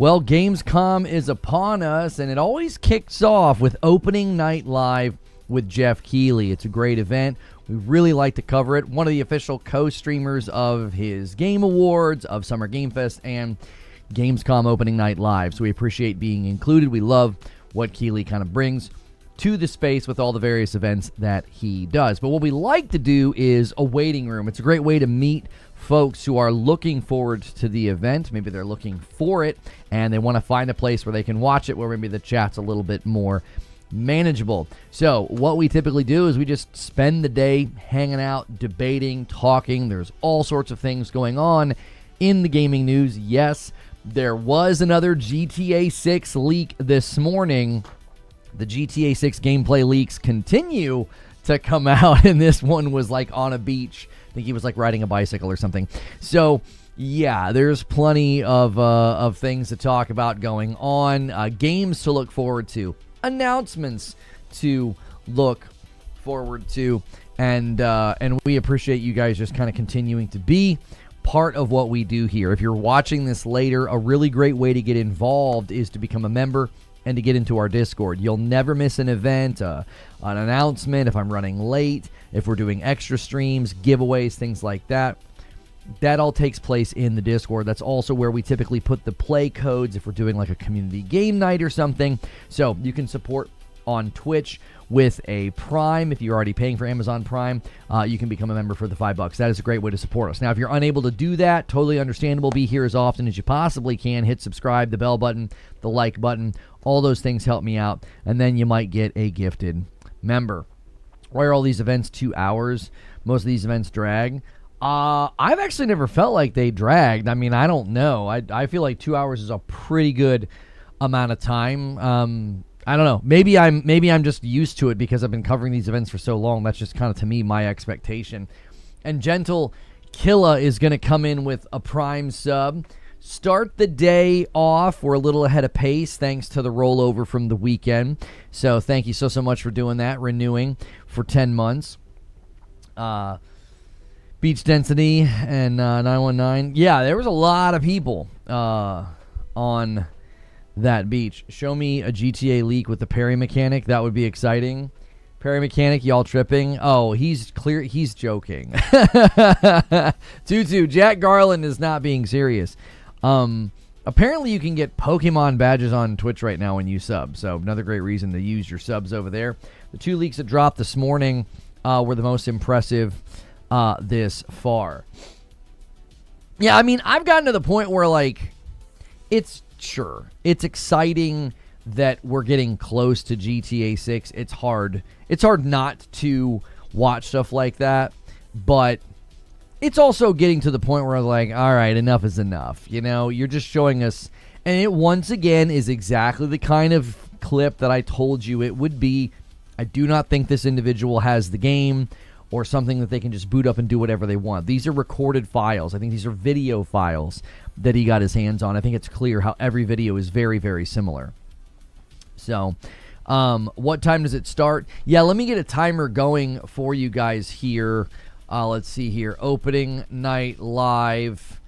Well, Gamescom is upon us, and it always kicks off with opening night live with Geoff Keighley. It's a great event. We really like to cover it. One of the official co-streamers of his Game Awards, of Summer Game Fest, and Gamescom opening night live. So we appreciate being included. We love what Keighley kind of brings to the space with all the various events that he does. But what we like to do is a waiting room. It's a great way to meet folks who are looking forward to the event. Maybe they're looking for it and they want to find a place where they can watch it, where maybe the chat's a little bit more manageable. So what we typically do is we just spend the day hanging out, debating, talking. There's all sorts of things going on in the gaming news. Yes, there was another GTA 6 leak this morning. The GTA 6 gameplay leaks continue to come out, and this one was like on a beach. I think he was like riding a bicycle or something. So yeah, there's plenty of things to talk about going on, games to look forward to, announcements to look forward to, and we appreciate you guys just kind of continuing to be part of what we do here. If you're watching this later, a really great way to get involved is to become a member and to get into our Discord. You'll never miss an event, an announcement, if I'm running late, if we're doing extra streams, giveaways, things like that. That all takes place in the Discord. That's also where we typically put the play codes if we're doing like a community game night or something. So you can support on Twitch with a Prime. If you're already paying for Amazon Prime, you can become a member for the $5. That is a great way to support us. Now, if you're unable to do that, totally understandable. Be here as often as you possibly can. Hit subscribe, the bell button, the like button. All those things help me out, and then you might get a gifted member. Why are all these events 2 hours? Most of these events drag. I've actually never felt like they dragged. I mean, I don't know. I feel like 2 hours is a pretty good amount of time. I don't know. Maybe I'm just used to it because I've been covering these events for so long. That's just kind of, to me, my expectation. And Gentle Killa is going to come in with a Prime sub. Start the day off. We're a little ahead of pace thanks to the rollover from the weekend. So thank you so much for doing that, renewing for 10 months. Beach Density and 919. Yeah, there was a lot of people on that beach. Show me a GTA leak with the parry mechanic. That would be exciting. Parry mechanic, y'all tripping? Oh, he's clear. He's joking. Tutu, Jack Garland is not being serious. Apparently you can get Pokemon badges on Twitch right now when you sub. So another great reason to use your subs over there. The 2 leaks that dropped this morning were the most impressive this far. Yeah, I mean, I've gotten to the point where, like, it's exciting that we're getting close to GTA 6. It's hard not to watch stuff like that, but it's also getting to the point where I'm like, all right, enough is enough. You know, you're just showing us, and it once again is exactly the kind of clip that I told you it would be. I do not think this individual has the game or something that they can just boot up and do whatever they want. These are recorded files. I think these are video files that he got his hands on. I think it's clear how every video is very, very similar. So, what time does it start? Yeah, let me get a timer going for you guys here. Let's see here. Opening night live.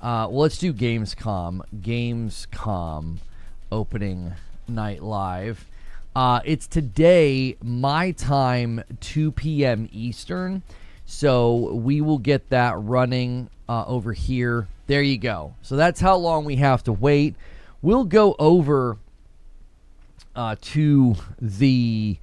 Well, let's do Gamescom. Gamescom opening night live. It's today, my time, 2 p.m. Eastern. So we will get that running over here. There you go. So that's how long we have to wait. We'll go over to the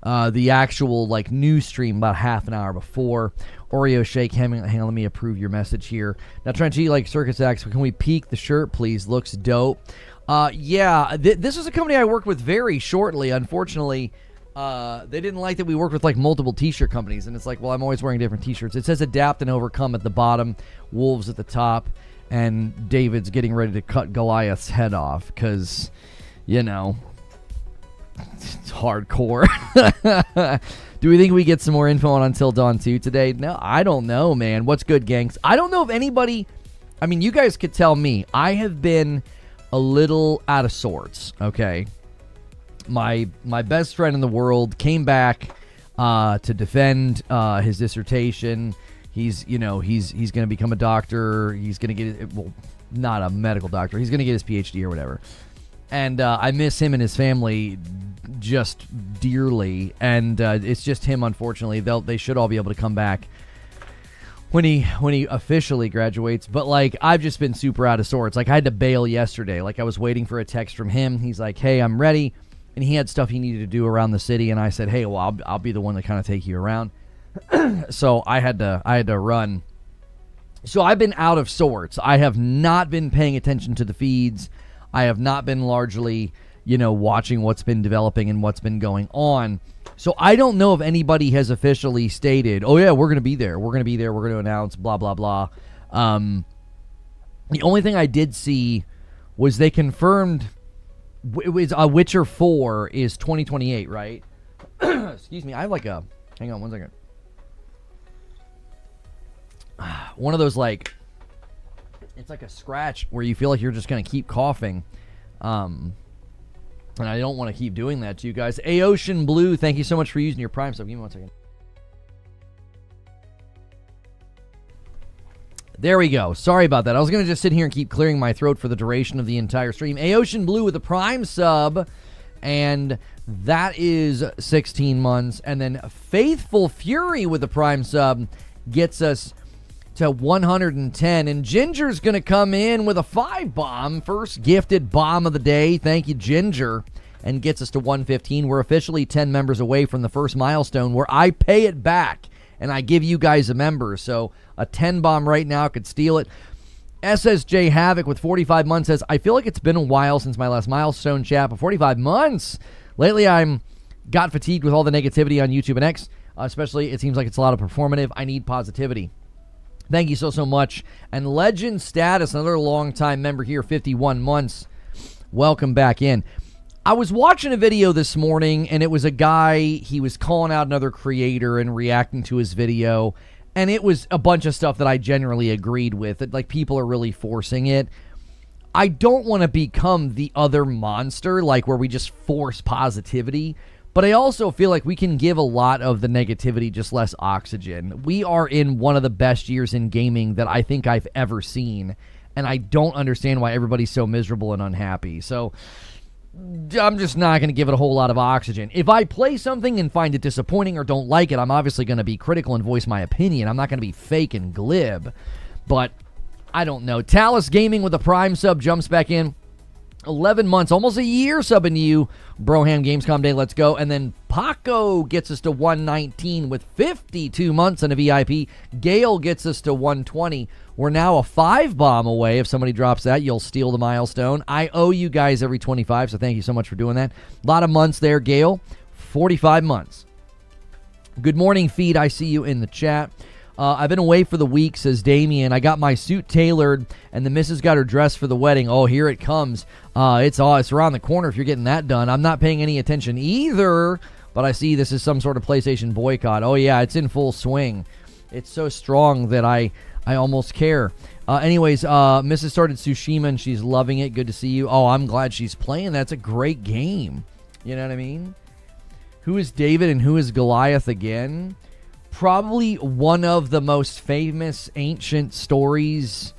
actual like news stream about half an hour before. Oreo Shake, hang on, let me approve your message here. Now, trying to like Circus X, can we peek the shirt, please? Looks dope. Yeah, this was a company I worked with very shortly. Unfortunately, they didn't like that we worked with like multiple t-shirt companies, and it's like, well, I'm always wearing different t-shirts. It says Adapt and Overcome at the bottom, Wolves at the top, and David's getting ready to cut Goliath's head off because, you know, it's hardcore. Do we think we get some more info on Until Dawn 2 today? No, I don't know, man. What's good, gangs? I don't know if anybody... I mean, you guys could tell me. I have been a little out of sorts, okay? My best friend in the world came back to defend his dissertation. He's going to become a doctor. He's going to get... Well, not a medical doctor. He's going to get his PhD or whatever. And I miss him and his family just dearly. And it's just him, unfortunately. They should all be able to come back when he officially graduates. But, like, I've just been super out of sorts. Like, I had to bail yesterday. Like, I was waiting for a text from him. He's like, hey, I'm ready. And he had stuff he needed to do around the city. And I said, hey, well, I'll be the one to kind of take you around. So I had to run. So I've been out of sorts. I have not been paying attention to the feeds. I have not been largely, watching what's been developing and what's been going on. So I don't know if anybody has officially stated, oh, yeah, we're going to be there. We're going to be there. We're going to announce blah, blah, blah. The only thing I did see was they confirmed Witcher 4 is 2028, right? Excuse me. I have hang on one second. One of those, it's like a scratch where you feel like you're just going to keep coughing. And I don't want to keep doing that to you guys. Ocean Blue, thank you so much for using your Prime sub. Give me 1 second. There we go. Sorry about that. I was going to just sit here and keep clearing my throat for the duration of the entire stream. Ocean Blue with a Prime sub. And that is 16 months. And then Faithful Fury with a Prime sub gets us to 110, and Ginger's going to come in with a 5-bomb, first gifted bomb of the day. Thank you, Ginger, and gets us to 115. We're officially 10 members away from the first milestone where I pay it back, and I give you guys a member, so a 10-bomb right now could steal it. SSJ Havoc with 45 months says, I feel like it's been a while since my last milestone chat, but 45 months. Lately, I'm got fatigued with all the negativity on YouTube and X, especially it seems like it's a lot of performative. I need positivity. Thank you so much. And Legend Status, another long-time member here, 51 months. Welcome back in. I was watching a video this morning, and it was a guy, he was calling out another creator and reacting to his video, and it was a bunch of stuff that I generally agreed with. That, like, people are really forcing it. I don't want to become the other monster, like where we just force positivity. But I also feel like we can give a lot of the negativity just less oxygen. We are in one of the best years in gaming that I think I've ever seen. And I don't understand why everybody's so miserable and unhappy. So I'm just not going to give it a whole lot of oxygen. If I play something and find it disappointing or don't like it, I'm obviously going to be critical and voice my opinion. I'm not going to be fake and glib. But I don't know. Talus Gaming with a Prime sub jumps back in. 11 months, almost a year subbing to you. Broham Gamescom Day, let's go. And then Paco gets us to 119 with 52 months and a VIP. Gale gets us to 120. We're now a 5-bomb away. If somebody drops that, you'll steal the milestone. I owe you guys every 25, so thank you so much for doing that. A lot of months there, Gale. 45 months. Good morning, Feed. I see you in the chat. I've been away for the week, says Damien. I got my suit tailored, and the missus got her dress for the wedding. Oh, here it comes. It's around the corner if you're getting that done. I'm not paying any attention either, but I see this is some sort of PlayStation boycott. Oh, yeah, it's in full swing. It's so strong that I almost care. Anyways, Mrs. started Tsushima, and she's loving it. Good to see you. Oh, I'm glad she's playing. That's a great game. You know what I mean? Who is David and who is Goliath again? Probably one of the most famous ancient stories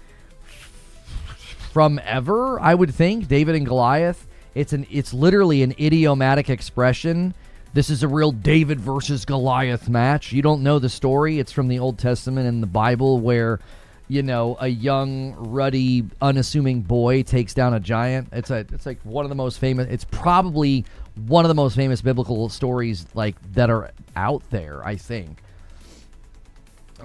from ever, I would think. David and Goliath. It's literally an idiomatic expression. This is a real David versus Goliath match. You don't know the story. It's from the Old Testament and the Bible where, a young, ruddy, unassuming boy takes down a giant. It's like one of the most famous. It's probably one of the most famous biblical stories that are out there, I think.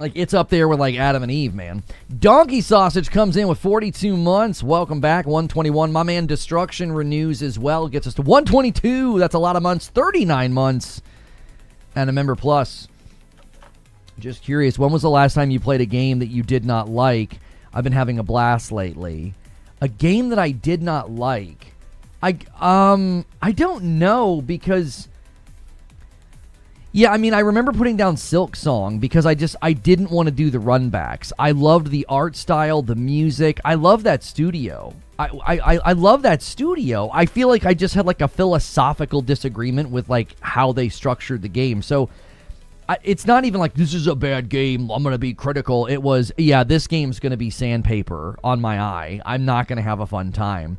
It's up there with, Adam and Eve, man. Donkey Sausage comes in with 42 months. Welcome back, 121. My man Destruction renews as well. Gets us to 122. That's a lot of months. 39 months. And a member plus. Just curious, when was the last time you played a game that you did not like? I've been having a blast lately. A game that I did not like. I don't know because... Yeah, I mean, I remember putting down Silk Song because I didn't want to do the runbacks. I loved the art style, the music. I love that studio. I love that studio. I feel like I just had a philosophical disagreement with how they structured the game. So it's not even like this is a bad game, I'm going to be critical. It was, yeah, this game's going to be sandpaper on my eye. I'm not going to have a fun time.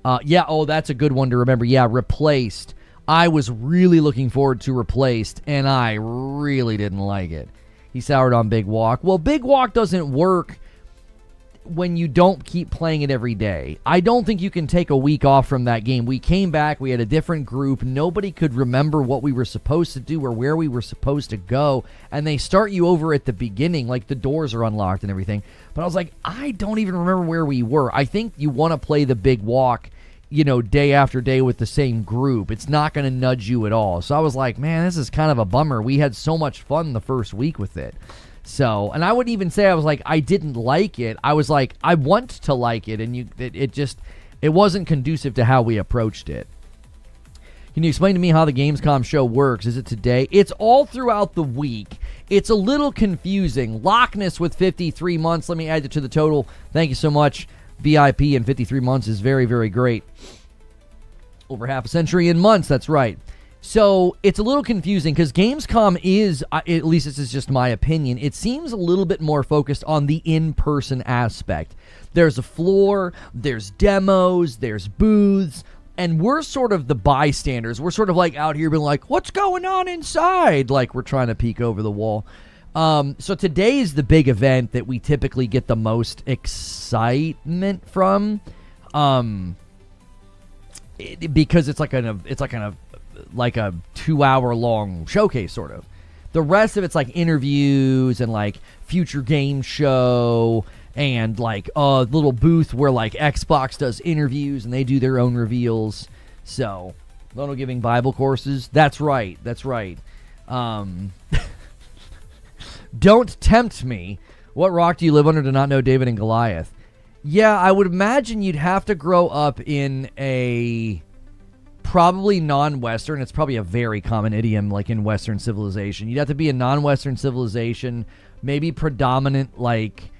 That's a good one to remember. Yeah, Replaced. I was really looking forward to Replaced, and I really didn't like it. He soured on Big Walk. Well, Big Walk doesn't work when you don't keep playing it every day. I don't think you can take a week off from that game. We came back, we had a different group, nobody could remember what we were supposed to do or where we were supposed to go, and they start you over at the beginning, like the doors are unlocked and everything. But I was like, I don't even remember where we were. I think you want to play the Big Walk, day after day with the same group. It's not going to nudge you at all. So I was like, man, this is kind of a bummer. We had so much fun the first week with it. So, and I wouldn't even say I was like, I didn't like it. I was like, I want to like it, and it wasn't conducive to how we approached it. Can you explain to me how the Gamescom show works? Is it today? It's all throughout the week. It's a little confusing. Loch Ness with 53 months. Let me add it to the total. Thank you so much. VIP in 53 months is very, very great. Over half a century in months, that's right. So it's a little confusing because Gamescom is, at least this is just my opinion, it seems a little bit more focused on the in-person aspect. There's a floor, there's demos, there's booths, and we're sort of the bystanders. We're sort of like out here being like, what's going on inside? Like we're trying to peek over the wall. So today is the big event that we typically get the most excitement from, because it's like a 2-hour long showcase sort of. The rest of it's like interviews and like future game show and like a little booth where like Xbox does interviews and they do their own reveals. So, Lono giving Bible courses. That's right. Don't tempt me. What rock do you live under to not know David and Goliath? Yeah, I would imagine you'd have to grow up in a probably non-Western. It's probably a very common idiom like in Western civilization. You'd have to be a non-Western civilization, maybe predominant like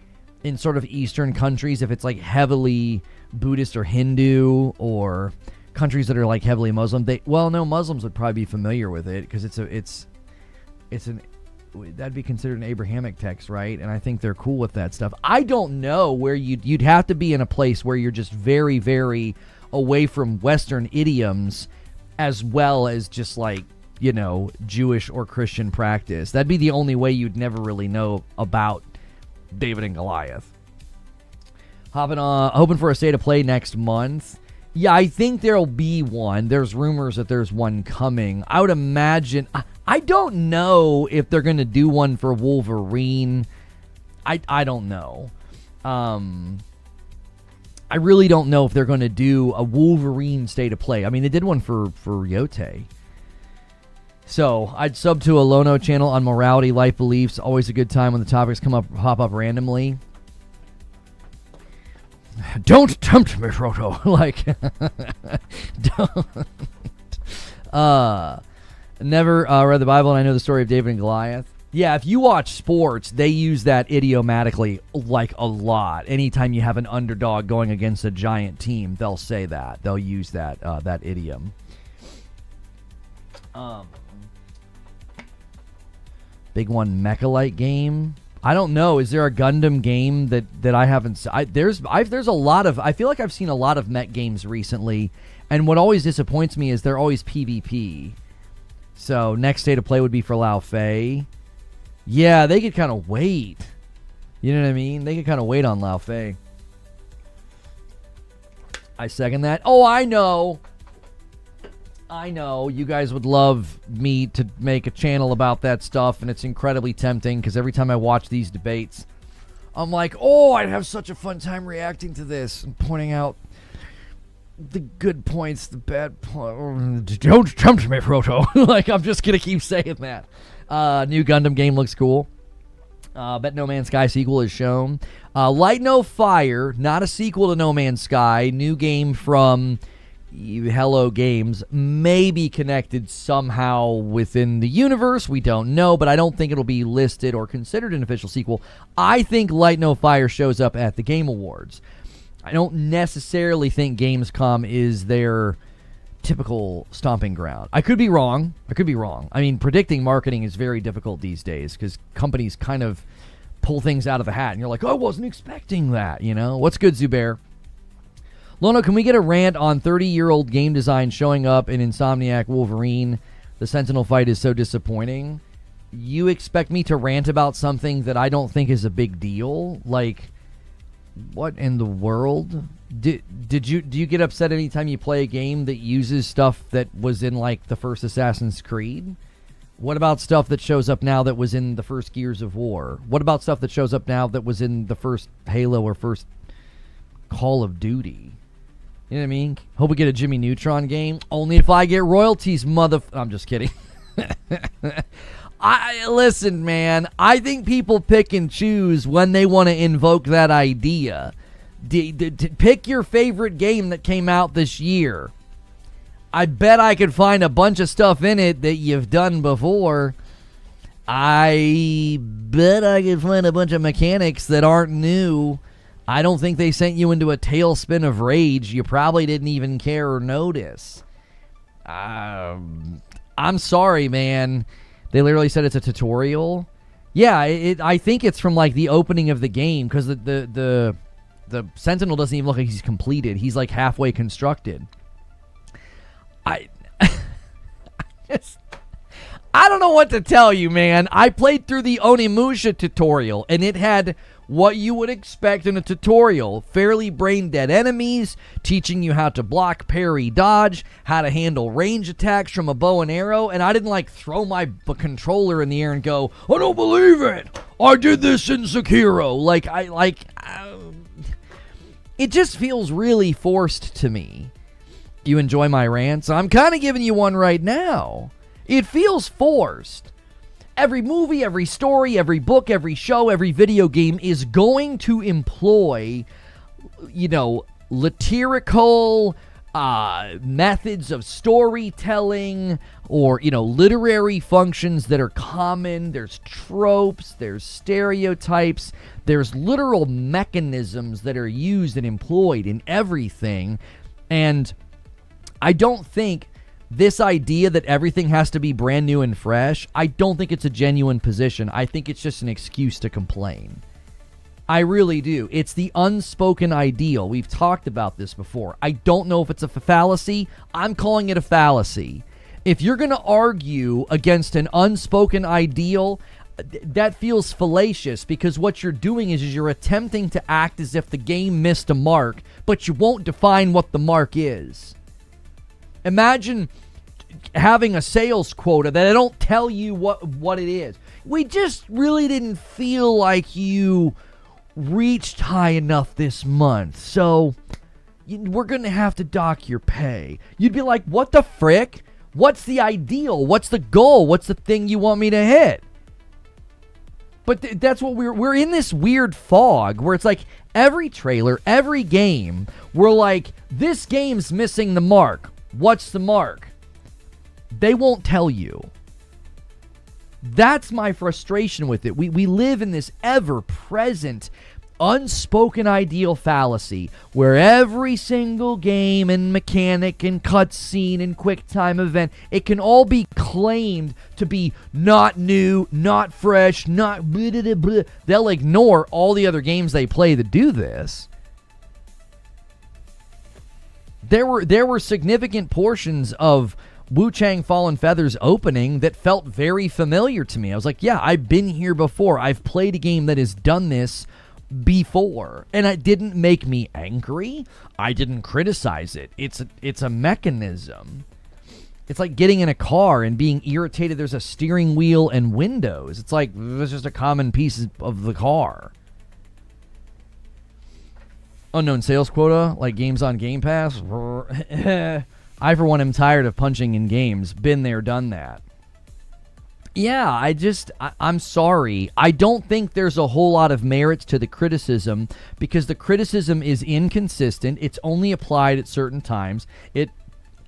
in sort of Eastern countries if it's like heavily Buddhist or Hindu, or countries that are like heavily Muslim. Muslims would probably be familiar with it because that'd be considered an Abrahamic text, right? And I think they're cool with that stuff. I don't know where you'd have to be in a place where you're just very, very away from Western idioms as well as just like, Jewish or Christian practice. That'd be the only way you'd never really know about David and Goliath. Hoping for a state of play next month. Yeah, I think there'll be one. There's rumors that there's one coming. I would imagine. I don't know if they're going to do one for Wolverine. I don't know. I really don't know if they're going to do a Wolverine state of play. I mean, they did one for Yote. So I'd sub to a Lono channel on morality, life beliefs. Always a good time when the topics pop up randomly. Don't tempt me, Frodo. Like, don't. Never read the Bible, and I know the story of David and Goliath. Yeah, if you watch sports, they use that idiomatically like a lot. Anytime you have an underdog going against a giant team, they'll say that. They'll use that idiom. Big one, Mechalite game. I don't know. Is there a Gundam game that I haven't? There's a lot of. I feel like I've seen a lot of mech games recently, and what always disappoints me is they're always PvP. So next state of play would be for Lao Fei. Yeah, they could kind of wait. You know what I mean? They could kind of wait on Lao Fei. I second that. Oh, I know. You guys would love me to make a channel about that stuff, and it's incredibly tempting because every time I watch these debates, I'm like, oh, I'd have such a fun time reacting to this and pointing out the good points, the bad points. Don't tempt me, Frodo. Like, I'm just going to keep saying that. New Gundam game looks cool. Bet No Man's Sky sequel is shown. Light No Fire, not a sequel to No Man's Sky. New game from Hello Games, may be connected somehow within the universe. We don't know, but I don't think it'll be listed or considered an official sequel. I think Light No Fire shows up at the Game Awards. I don't necessarily think Gamescom is their typical stomping ground. I could be wrong. I mean, predicting marketing is very difficult these days because companies kind of pull things out of the hat, and you're like, oh, I wasn't expecting that, you know? What's good, Zubair? Lono, can we get a rant on 30-year-old game design showing up in Insomniac Wolverine? The Sentinel fight is so disappointing. You expect me to rant about something that I don't think is a big deal? Like, what in the world? Do you get upset anytime you play a game that uses stuff that was in, like, the first Assassin's Creed? What about stuff that shows up now that was in the first Gears of War? What about stuff that shows up now that was in the first Halo or first Call of Duty? You know what I mean? Hope we get a Jimmy Neutron game. Only if I get royalties, I'm just kidding. Listen, man. I think people pick and choose when they want to invoke that idea. Pick your favorite game that came out this year. I bet I could find a bunch of stuff in it that you've done before. I bet I could find a bunch of mechanics that aren't new. I don't think they sent you into a tailspin of rage you probably didn't even care or notice. I'm sorry, man. They literally said it's a tutorial. Yeah, I think it's from like the opening of the game because the Sentinel doesn't even look like he's completed. He's like halfway constructed. I don't know what to tell you, man. I played through the Onimusha tutorial, and it had what you would expect in a tutorial. Fairly brain-dead enemies, teaching you how to block, parry, dodge, how to handle range attacks from a bow and arrow, and I didn't, like, throw my controller in the air and go, I don't believe it! I did this in Sekiro! It just feels really forced to me. You enjoy my rants? I'm kind of giving you one right now. It feels forced. Every movie, every story, every book, every show, every video game is going to employ, satirical methods of storytelling or, literary functions that are common. There's tropes, there's stereotypes, there's literal mechanisms that are used and employed in everything. And I don't think this idea that everything has to be brand new and fresh, I don't think it's a genuine position. I think it's just an excuse to complain. I really do. It's the unspoken ideal. We've talked about this before. I don't know if it's a fallacy. I'm calling it a fallacy. If you're going to argue against an unspoken ideal, that feels fallacious because what you're doing is you're attempting to act as if the game missed a mark, but you won't define what the mark is. Imagine having a sales quota that I don't tell you what it is. We just really didn't feel like you reached high enough this month, so we're going to have to dock your pay. You'd be like, what the frick? What's the ideal? What's the goal? What's the thing you want me to hit? But that's what we're in this weird fog where it's like every trailer, every game, we're like, this game's missing the mark. What's the mark? They won't tell you. That's my frustration with it. We live in this ever-present, unspoken ideal fallacy where every single game and mechanic and cutscene and quick-time event, it can all be claimed to be not new, not fresh, not blah, blah, blah. They'll ignore all the other games they play that do this. There were significant portions of Wu Chang Fallen Feathers opening that felt very familiar to me. I was like, yeah, I've been here before. I've played a game that has done this before. And it didn't make me angry. I didn't criticize it. It's a mechanism. It's like getting in a car and being irritated there's a steering wheel and windows. It's like, it's just a common piece of the car. Unknown sales quota, like games on Game Pass. I, for one, am tired of punching in games. Been there, done that. Yeah, I'm sorry. I don't think there's a whole lot of merits to the criticism because the criticism is inconsistent. It's only applied at certain times.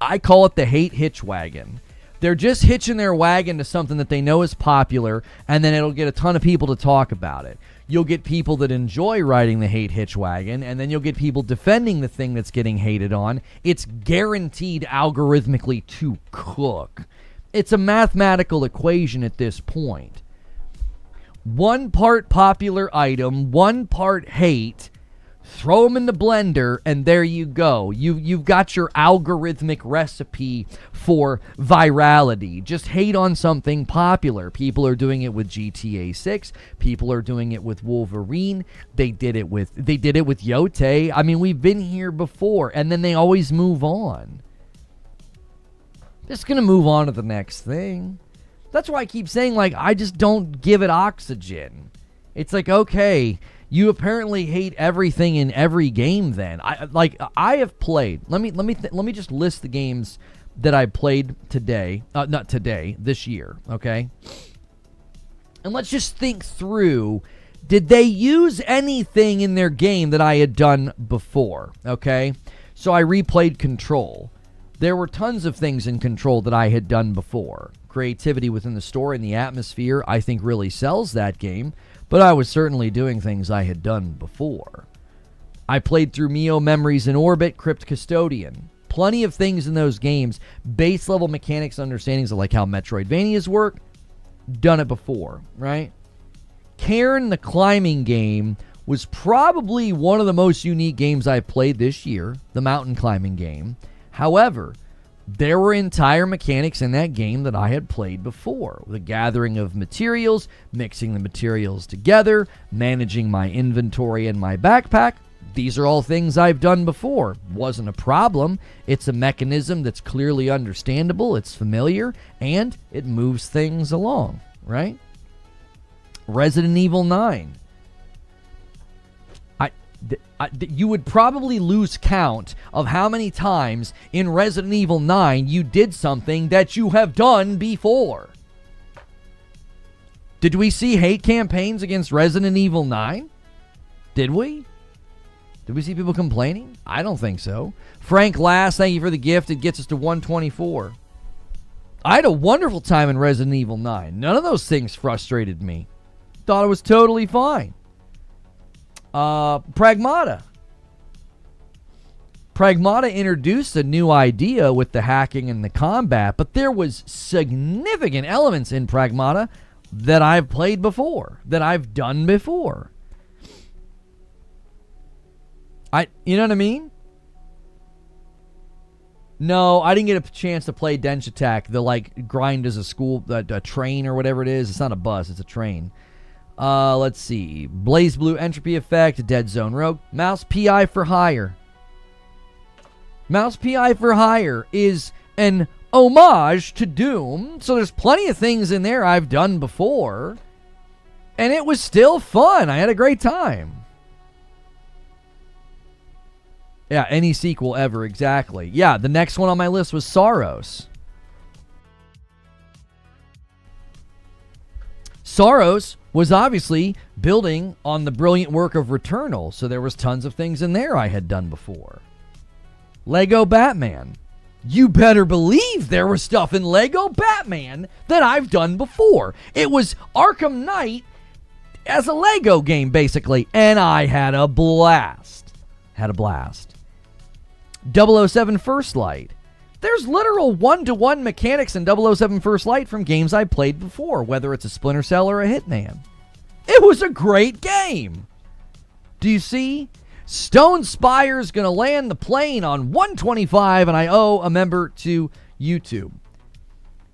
I call it the hate hitch wagon. They're just hitching their wagon to something that they know is popular, and then it'll get a ton of people to talk about it. you'll get people that enjoy riding the hate hitch wagon, and then you'll get people defending the thing that's getting hated on. It's guaranteed algorithmically to cook. It's a mathematical equation at this point. 1 part popular item, 1 part hate. Throw them in the blender, and there you go. You've got your algorithmic recipe for virality. Just hate on something popular. People are doing it with GTA 6. People are doing it with Wolverine. They did it with Yote. I mean, we've been here before, and then they always move on. Just gonna move on to the next thing. That's why I keep saying, like, I just don't give it oxygen. It's like, okay, you apparently hate everything in every game then. I have played. Let me just list the games that I played today. Not today, this year, okay? And let's just think through, did they use anything in their game that I had done before, okay? So I replayed Control. There were tons of things in Control that I had done before. Creativity within the story and the atmosphere, I think, really sells that game. But I was certainly doing things I had done before. I played through Mio Memories in Orbit, Crypt Custodian. Plenty of things in those games. Base level mechanics, understandings of like how Metroidvanias work. Done it before, right? Cairn, the climbing game, was probably one of the most unique games I've played this year. The mountain climbing game. However, there were entire mechanics in that game that I had played before. The gathering of materials, mixing the materials together, managing my inventory and my backpack. These are all things I've done before. Wasn't a problem. It's a mechanism that's clearly understandable, it's familiar, and it moves things along, right? Resident Evil 9. You would probably lose count of how many times in Resident Evil 9 you did something that you have done before. Did we see hate campaigns against Resident Evil 9? Did we? Did we see people complaining? I don't think so. Frank Lass, thank you for the gift. It gets us to 124. I had a wonderful time in Resident Evil 9. None of those things frustrated me. Thought it was totally fine. Pragmata. Pragmata introduced a new idea with the hacking and the combat, but there was significant elements in Pragmata that I've played before, that I've done before. You know what I mean? No, I didn't get a chance to play Dench Attack, the like grind as a train or whatever it is. It's not a bus, it's a train. Let's see. Blaze Blue Entropy Effect, Dead Zone Rogue, Mouse PI for Hire. Mouse PI for Hire is an homage to Doom, so there's plenty of things in there I've done before, and it was still fun. I had a great time. Yeah, any sequel ever, exactly. Yeah, the next one on my list was Saros. Saros was obviously building on the brilliant work of Returnal, so there was tons of things in there I had done before. Lego Batman. You better believe there was stuff in Lego Batman that I've done before. It was Arkham Knight as a Lego game, basically, and I had a blast. 007 First Light. There's literal one-to-one mechanics in 007 First Light from games I played before, whether it's a Splinter Cell or a Hitman. It was a great game. Do you see? Stone Spire's going to land the plane on 125, and I owe a member to YouTube.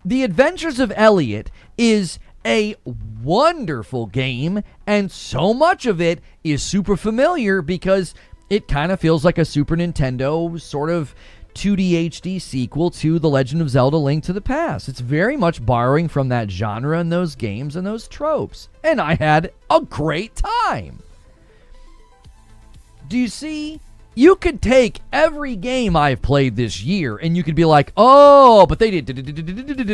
The Adventures of Elliot is a wonderful game, and so much of it is super familiar because it kind of feels like a Super Nintendo sort of 2D HD sequel to The Legend of Zelda: Link to the Past. It's very much borrowing from that genre and those games and those tropes. And I had a great time. Do you see? You could take every game I've played this year and you could be like, oh, but they did,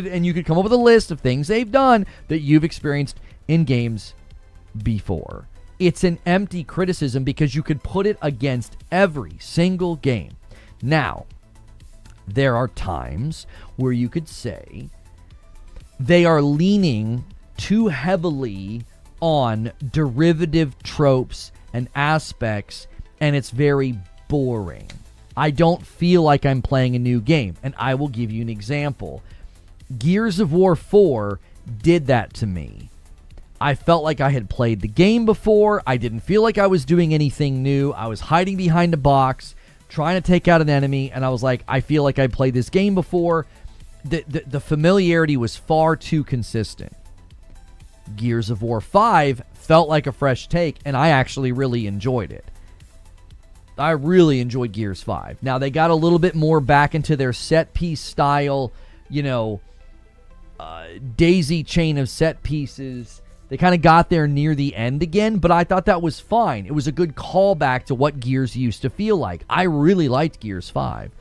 and you could come up with a list of things they've done that you've experienced in games before. It's an empty criticism because you could put it against every single game. Now, there are times where you could say they are leaning too heavily on derivative tropes and aspects, and it's very boring. I don't feel like I'm playing a new game, and I will give you an example. Gears of War 4 did that to me. I felt like I had played the game before. I didn't feel like I was doing anything new. I was hiding behind a box, trying to take out an enemy, and I was like, I feel like I played this game before. The familiarity was far too consistent. Gears of War 5 felt like a fresh take, and I actually really enjoyed it. I really enjoyed Gears 5. Now, they got a little bit more back into their set-piece style, daisy chain of set pieces. They kind of got there near the end again, but I thought that was fine. It was a good callback to what Gears used to feel like. I really liked Gears 5.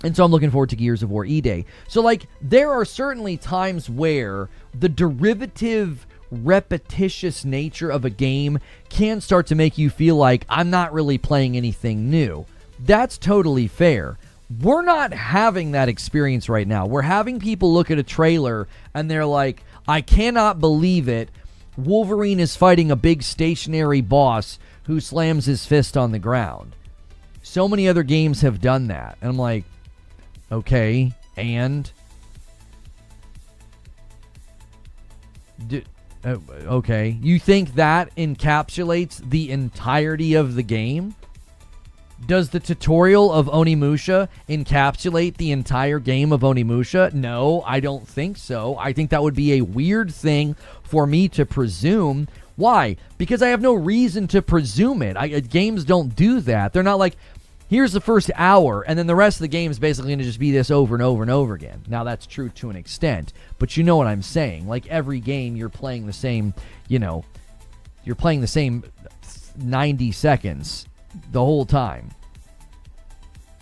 And so I'm looking forward to Gears of War E-Day. So, there are certainly times where the derivative, repetitious nature of a game can start to make you feel like I'm not really playing anything new. That's totally fair. We're not having that experience right now. We're having people look at a trailer and they're like, I cannot believe it. Wolverine is fighting a big stationary boss who slams his fist on the ground. So many other games have done that. And I'm like, okay, and? Okay. You think that encapsulates the entirety of the game? Does the tutorial of Onimusha encapsulate the entire game of Onimusha? No, I don't think so. I think that would be a weird thing for me to presume. Why? Because I have no reason to presume it. Games don't do that. They're not like, here's the first hour, and then the rest of the game is basically going to just be this over and over and over again. Now, that's true to an extent, but you know what I'm saying. Like, every game, you're playing the same, you're playing the same 90 seconds the whole time.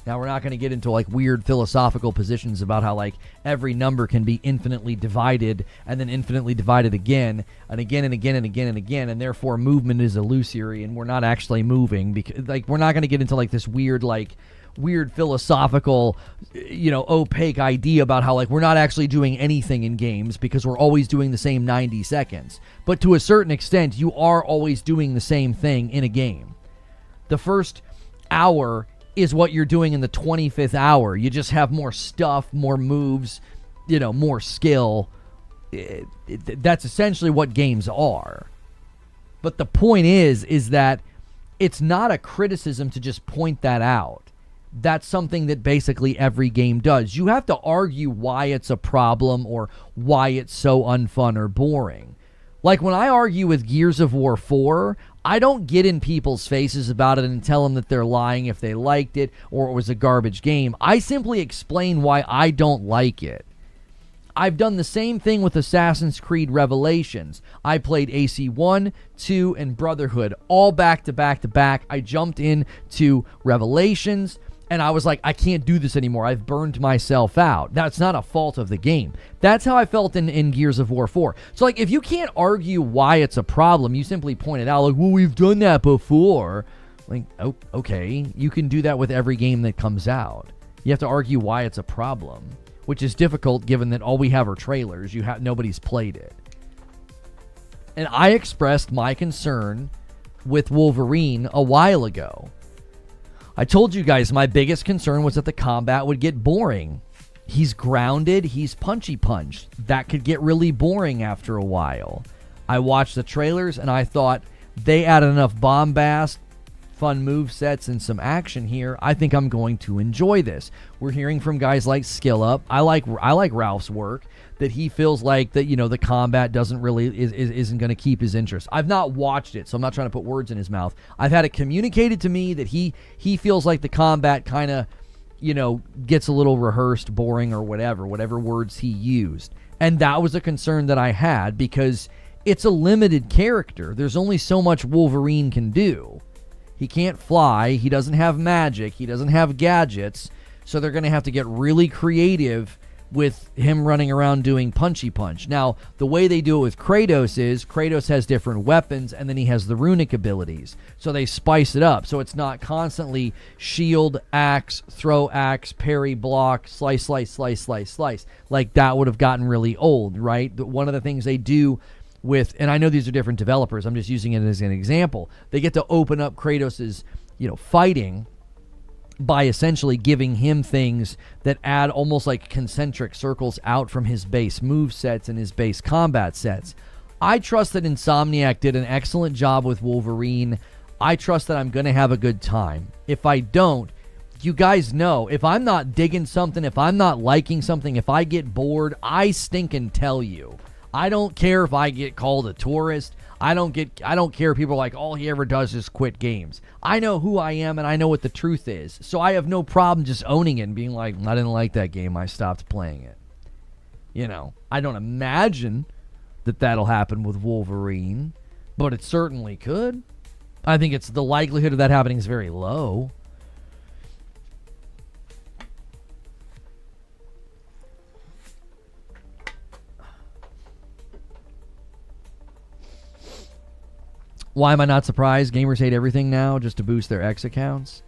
Now, we're not going to get into weird philosophical positions about how every number can be infinitely divided and then infinitely divided again and again and again and again and again, and therefore movement is illusory and we're not actually moving, because we're not going to get into this weird philosophical, opaque idea about how we're not actually doing anything in games because we're always doing the same 90 seconds. But to a certain extent, you are always doing the same thing in a game. The first hour is what you're doing in the 25th hour. You just have more stuff, more moves, more skill. That's essentially what games are. But the point is that it's not a criticism to just point that out. That's something that basically every game does. You have to argue why it's a problem or why it's so unfun or boring. Like when I argue with Gears of War 4, I don't get in people's faces about it and tell them that they're lying if they liked it or it was a garbage game. I simply explain why I don't like it. I've done the same thing with Assassin's Creed Revelations. I played AC1, 2, and Brotherhood all back to back to back. I jumped into Revelations, and I was like, I can't do this anymore. I've burned myself out. That's not a fault of the game. That's how I felt in Gears of War 4. So, like, if you can't argue why it's a problem, you simply point it out, like, well, we've done that before. Like, oh, okay. You can do that with every game that comes out. You have to argue why it's a problem, which is difficult given that all we have are trailers. Nobody's played it. And I expressed my concern with Wolverine a while ago. I told you guys my biggest concern was that the combat would get boring. He's grounded, he's punchy punched. That could get really boring after a while. I watched the trailers and I thought they added enough bombast, fun move sets, and some action here. I think I'm going to enjoy this. We're hearing from guys like SkillUp. I like Ralph's work, that he feels like that, the combat isn't going to keep his interest. I've not watched it, so I'm not trying to put words in his mouth. I've had it communicated to me that he feels like the combat kind of, gets a little rehearsed, boring, or whatever words he used. And that was a concern that I had because it's a limited character. There's only so much Wolverine can do. He can't fly, he doesn't have magic, he doesn't have gadgets, so they're going to have to get really creative with him running around doing punchy punch. Now, the way they do it with Kratos is Kratos has different weapons and then he has the runic abilities. So they spice it up. So it's not constantly shield, axe, throw axe, parry, block, slice. Like that would have gotten really old, right? But one of the things they do with, and I know these are different developers, I'm just using it as an example. They get to open up Kratos's, fighting by essentially giving him things that add almost like concentric circles out from his base move sets and his base combat sets. I trust that Insomniac did an excellent job with Wolverine. I trust that I'm going to have a good time. If I don't, you guys know, if I'm not digging something, if I'm not liking something, if I get bored, I stinking tell you. I don't care if I get called a tourist. I don't care if people are like, all he ever does is quit games. I know who I am and I know what the truth is. So I have no problem just owning it and being like, I didn't like that game, I stopped playing it. I don't imagine that that'll happen with Wolverine, but it certainly could. I think it's the likelihood of that happening is very low. Why am I not surprised? Gamers hate everything now just to boost their X accounts.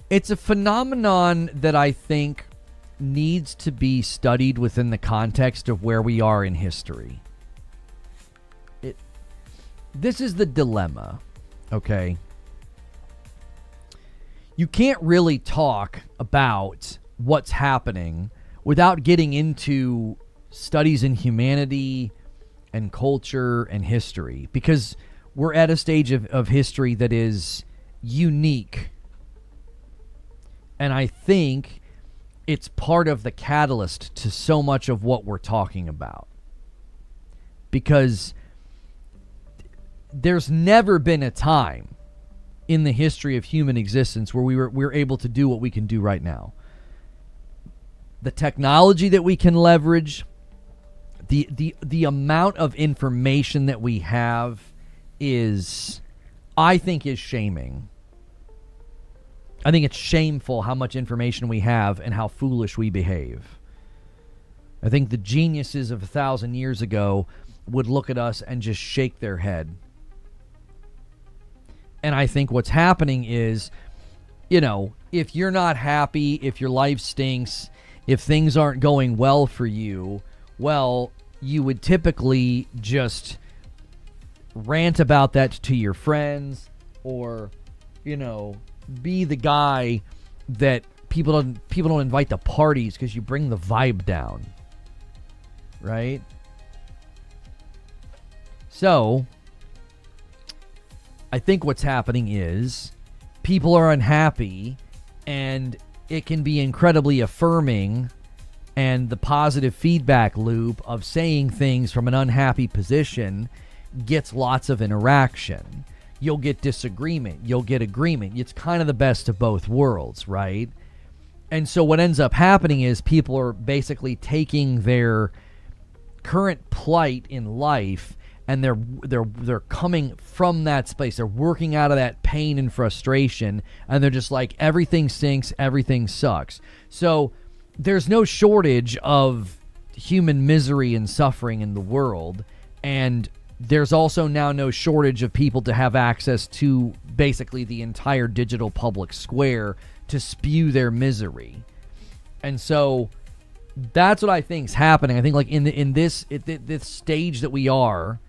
It's a phenomenon that I think needs to be studied within the context of where we are in history. This is the dilemma, okay? You can't really talk about what's happening without getting into studies in humanity and culture and history, because we're at a stage of history that is unique. And I think it's part of the catalyst to so much of what we're talking about. Because there's never been a time in the history of human existence where we're able to do what we can do right now. The technology that we can leverage, the amount of information that we have I think is shaming. I think it's shameful how much information we have and how foolish we behave. I think the geniuses of 1,000 years ago would look at us and just shake their head. And I think what's happening is, if you're not happy, if your life stinks, if things aren't going well for you, well, you would typically just rant about that to your friends, or, be the guy that people don't invite to parties because you bring the vibe down, right? So I think what's happening is people are unhappy, and it can be incredibly affirming, and the positive feedback loop of saying things from an unhappy position gets lots of interaction. You'll get disagreement. You'll get agreement. It's kind of the best of both worlds, right? And so what ends up happening is people are basically taking their current plight in life, and they're coming from that space. They're working out of that pain and frustration, and they're just like, everything stinks, everything sucks. So there's no shortage of human misery and suffering in the world, and there's also now no shortage of people to have access to basically the entire digital public square to spew their misery. And so that's what I think is happening. I think like in this stage that we are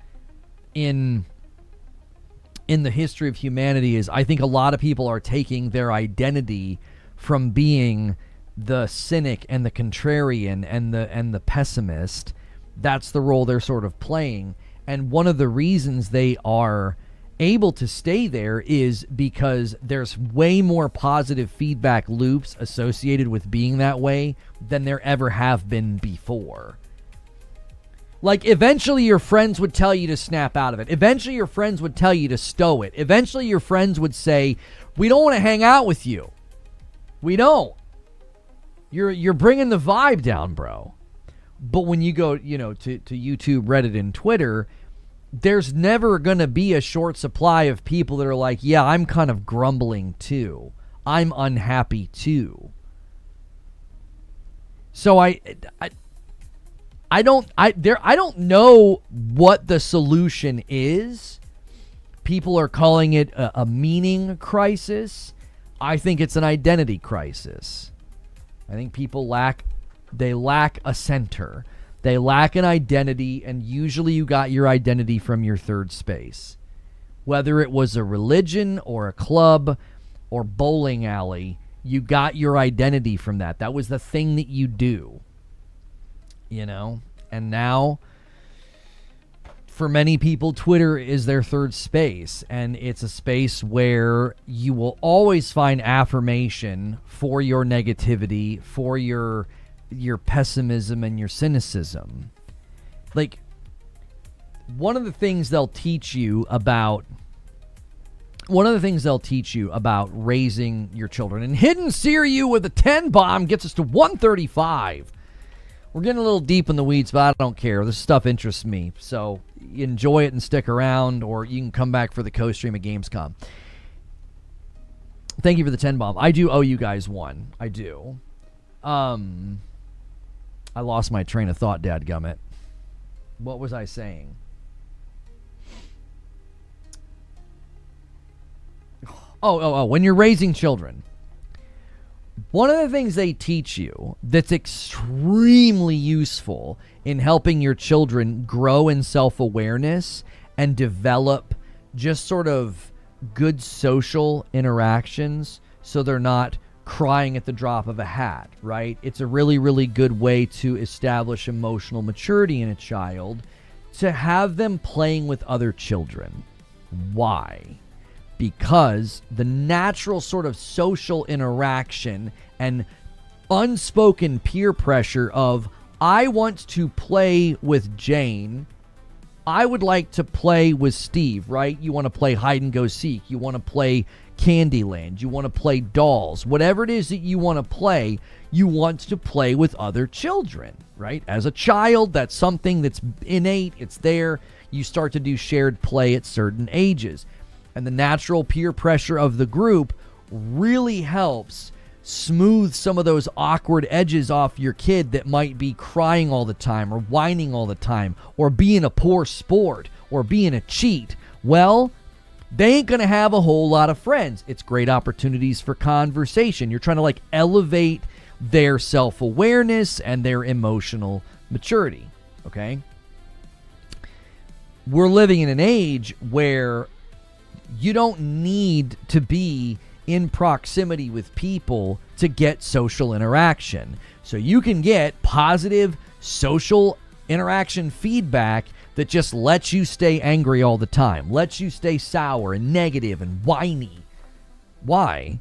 in the history of humanity is, I think a lot of people are taking their identity from being the cynic and the contrarian and the pessimist. That's the role they're sort of playing. And one of the reasons they are able to stay there is because there's way more positive feedback loops associated with being that way than there ever have been before. Like, eventually your friends would tell you to snap out of it. Eventually your friends would tell you to stow it. Eventually your friends would say, we don't want to hang out with you. We don't. You're bringing the vibe down, bro. But when you go, to YouTube, Reddit, and Twitter, there's never going to be a short supply of people that are like, yeah, I'm kind of grumbling too. I'm unhappy too. So I don't know what the solution is. People are calling it a meaning crisis. I think it's an identity crisis. I think people lack a center. They lack an identity, and usually you got your identity from your third space. Whether it was a religion or a club or bowling alley, you got your identity from that. That was the thing that you do. You know? And now, for many people, Twitter is their third space. And it's a space where you will always find affirmation for your negativity, for your pessimism and your cynicism. Like, one of the things they'll teach you about raising your children, and Hidden Siryu with a 10 bomb gets us to 135. We're getting a little deep in the weeds, but I don't care. This stuff interests me, so enjoy it and stick around, or you can come back for the co-stream at Gamescom. Thank you for the 10 bomb. I do owe you guys one. I do. I lost my train of thought, dadgummit. What was I saying? Oh, when you're raising children, one of the things they teach you that's extremely useful in helping your children grow in self-awareness and develop just sort of good social interactions so they're not crying at the drop of a hat, right? It's a really, really good way to establish emotional maturity in a child, to have them playing with other children. Why? Because the natural sort of social interaction and unspoken peer pressure of, I want to play with Jane, I would like to play with Steve, right? You want to play hide and go seek, you want to play Candyland, you want to play dolls, whatever it is that you want to play, you want to play with other children, right? As a child, that's something that's innate, it's there. You start to do shared play at certain ages. And the natural peer pressure of the group really helps smooth some of those awkward edges off your kid that might be crying all the time or whining all the time or being a poor sport or being a cheat. Well, they ain't going to have a whole lot of friends. It's great opportunities for conversation. You're trying to like elevate their self-awareness and their emotional maturity, okay? We're living in an age where you don't need to be in proximity with people to get social interaction. So you can get positive social interaction feedback that just lets you stay angry all the time, lets you stay sour and negative and whiny. Why?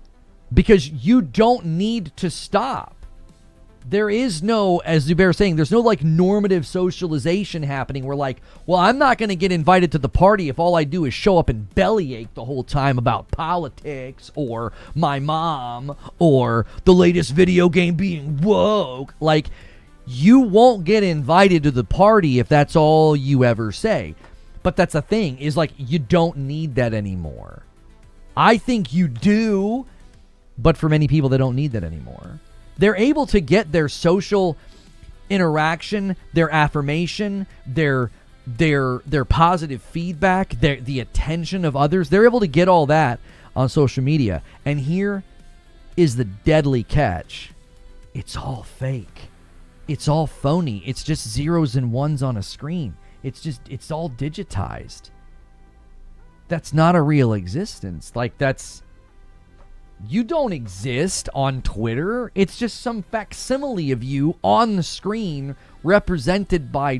Because you don't need to stop. There is no, as Zubair was saying, there's no like normative socialization happening where like, well, I'm not going to get invited to the party if all I do is show up and bellyache the whole time about politics or my mom or the latest video game being woke. Like, you won't get invited to the party if that's all you ever say. But that's the thing, is like, you don't need that anymore. I think you do, but for many people, they don't need that anymore. They're able to get their social interaction, their affirmation, their positive feedback, the attention of others. They're able to get all that on social media. And here is the deadly catch. It's all fake. It's all phony. It's just zeros and ones on a screen. It's all digitized. That's not a real existence. Like, you don't exist on Twitter. It's just some facsimile of you on the screen represented by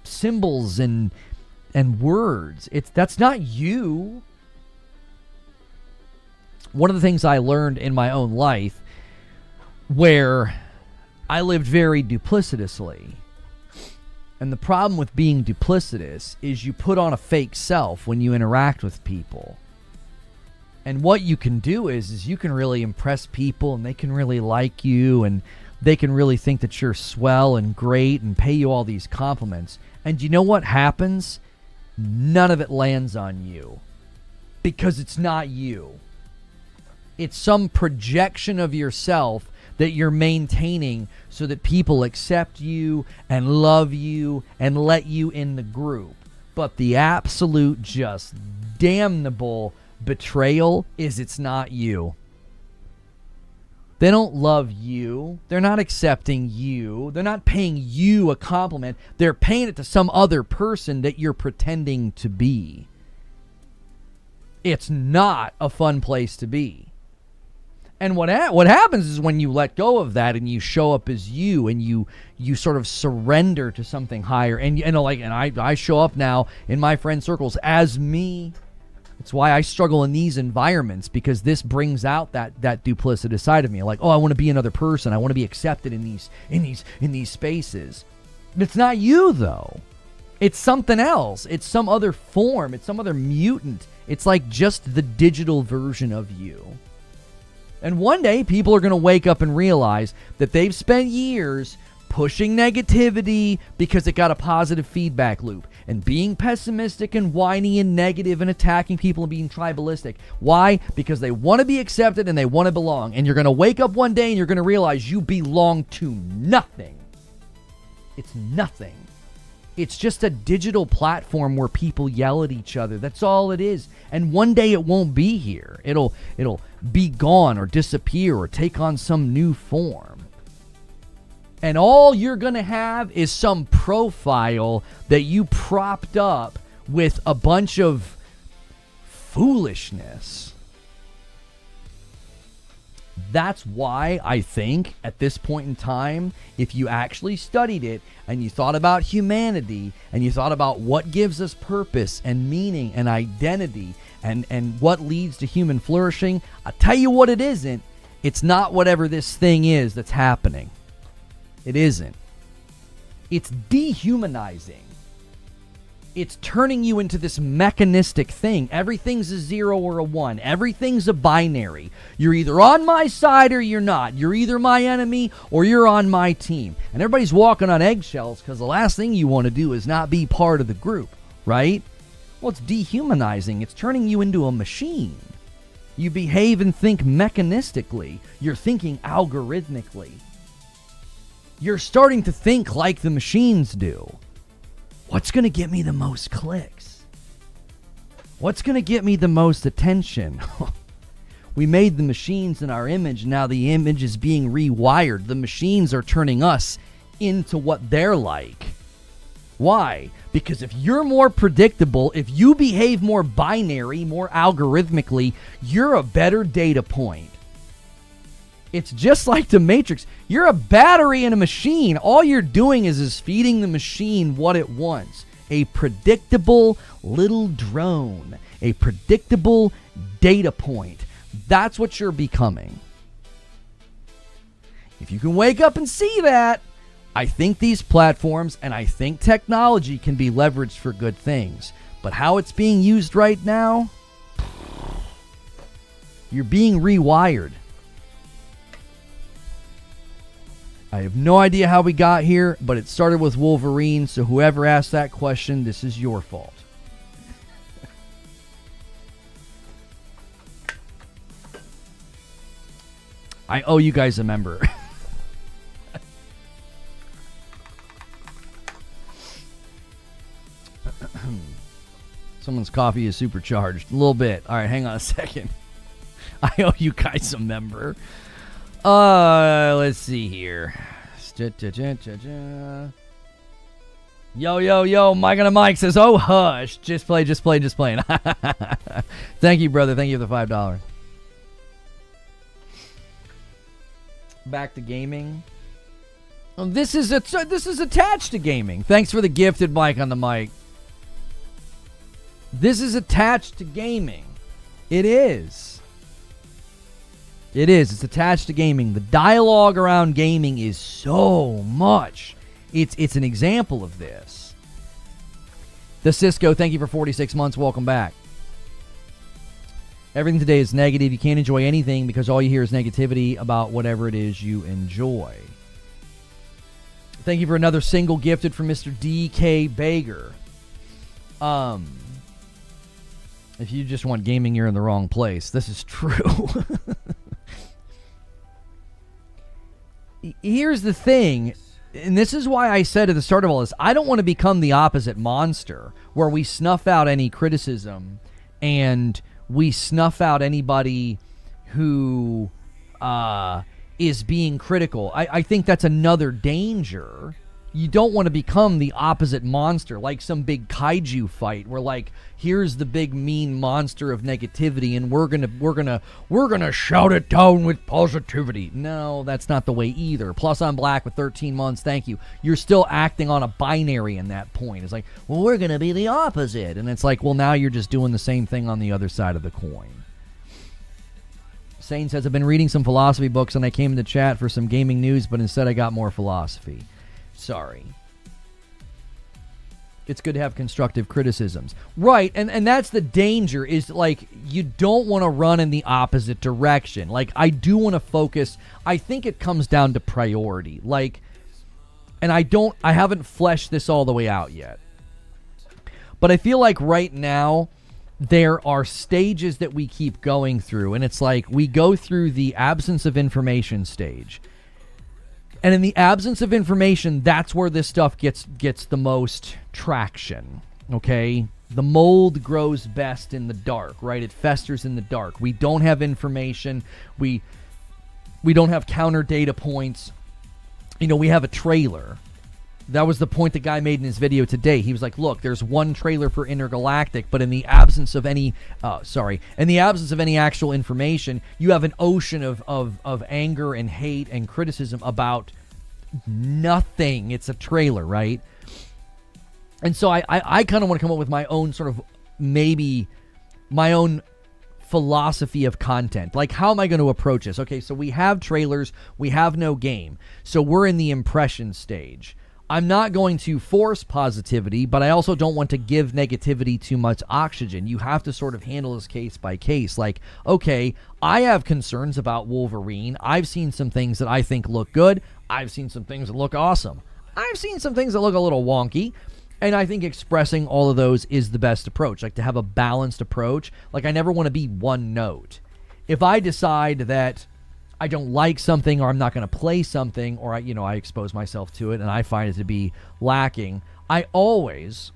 symbols and words. That's not you. One of the things I learned in my own life, where I lived very duplicitously, and the problem with being duplicitous is you put on a fake self when you interact with people. And what you can do is you can really impress people, and they can really like you, and they can really think that you're swell and great and pay you all these compliments. And you know what happens? None of it lands on you, because it's not you. It's some projection of yourself that you're maintaining so that people accept you and love you and let you in the group. But the absolute just damnable betrayal is it's not you. They don't love you. They're not accepting you. They're not paying you a compliment. They're paying it to some other person that you're pretending to be. It's not a fun place to be. And what happens is when you let go of that and you show up as you and you sort of surrender to something higher, and I show up now in my friend circles as me. It's why I struggle in these environments, because this brings out that duplicitous side of me. Like, oh, I want to be another person. I want to be accepted in these spaces. It's not you though. It's something else. It's some other form. It's some other mutant. It's like just the digital version of you. And one day people are going to wake up and realize that they've spent years pushing negativity because it got a positive feedback loop, and being pessimistic and whiny and negative and attacking people and being tribalistic. Why? Because they want to be accepted and they want to belong. And you're going to wake up one day and you're going to realize you belong to nothing. It's nothing. It's just a digital platform where people yell at each other. That's all it is. And one day it won't be here. It'll be gone or disappear or take on some new form. And all you're going to have is some profile that you propped up with a bunch of foolishness. That's why I think at this point in time, if you actually studied it and you thought about humanity and you thought about what gives us purpose and meaning and identity and what leads to human flourishing, I'll tell you what it isn't. It's not whatever this thing is that's happening. It isn't. It's dehumanizing. It's turning you into this mechanistic thing. Everything's a 0 or a 1. Everything's a binary. You're either on my side or you're not. You're either my enemy or you're on my team. And everybody's walking on eggshells because the last thing you want to do is not be part of the group, right? Well, it's dehumanizing. It's turning you into a machine. You behave and think mechanistically. You're thinking algorithmically. You're starting to think like the machines do. What's going to get me the most clicks? What's going to get me the most attention? We made the machines in our image. Now the image is being rewired. The machines are turning us into what they're like. Why? Because if you're more predictable, if you behave more binary, more algorithmically, you're a better data point. It's just like the Matrix. You're a battery in a machine. All you're doing is feeding the machine what it wants. A predictable little drone. A predictable data point. That's what you're becoming. If you can wake up and see that, I think these platforms and I think technology can be leveraged for good things. But how it's being used right now, you're being rewired. I have no idea how we got here, but it started with Wolverine, so whoever asked that question, this is your fault. I owe you guys a member. Someone's coffee is supercharged. A little bit. All right, hang on a second. I owe you guys a member. Let's see here. Yo, Mike on a mic says, oh, hush. Just playing. Thank you, brother. Thank you for the $5. Back to gaming. This is attached to gaming. Thanks for the gifted Mike on the mic. This is attached to gaming. It is. It's attached to gaming. The dialogue around gaming is so much. It's an example of this. The Cisco, thank you for 46 months. Welcome back. Everything today is negative. You can't enjoy anything because all you hear is negativity about whatever it is you enjoy. Thank you for another single gifted from Mr. D.K. Bager. If you just want gaming, you're in the wrong place. This is true. Here's the thing, and this is why I said at the start of all this, I don't want to become the opposite monster, where we snuff out any criticism and we snuff out anybody who is being critical. I think that's another danger. You don't want to become the opposite monster, like some big kaiju fight where, like, here's the big mean monster of negativity and we're gonna shout it down with positivity. No, that's not the way either. Plus I'm black with 13 months, thank you. You're still acting on a binary in that point. It's like, well, we're gonna be the opposite. And it's like, well, now you're just doing the same thing on the other side of the coin. Sane says, I've been reading some philosophy books and I came into chat for some gaming news, but instead I got more philosophy. Sorry. It's good to have constructive criticisms. Right, and that's the danger, is like, you don't want to run in the opposite direction. Like, I do want to focus. I think it comes down to priority. Like, and I haven't fleshed this all the way out yet. But I feel like right now, there are stages that we keep going through, and it's like we go through the absence of information stage. And in the absence of information, that's where this stuff gets the most traction, okay? The mold grows best in the dark, right? It festers in the dark. We don't have information. We don't have counter data points. You know, we have a trailer. That was the point the guy made in his video today. He was like, look, there's one trailer for Intergalactic, but in the absence of any actual information, you have an ocean of anger and hate and criticism about nothing. It's a trailer, right? And so I kind of want to come up with my own sort of, maybe my own philosophy of content. Like, how am I going to approach this? Okay, so we have trailers, we have no game. So we're in the impression stage. I'm not going to force positivity, but I also don't want to give negativity too much oxygen. You have to sort of handle this case by case. Like, okay, I have concerns about Wolverine. I've seen some things that I think look good. I've seen some things that look awesome. I've seen some things that look a little wonky. And I think expressing all of those is the best approach. Like, to have a balanced approach. Like, I never want to be one note. If I decide that I don't like something, or I'm not going to play something, or I expose myself to it and I find it to be lacking, I always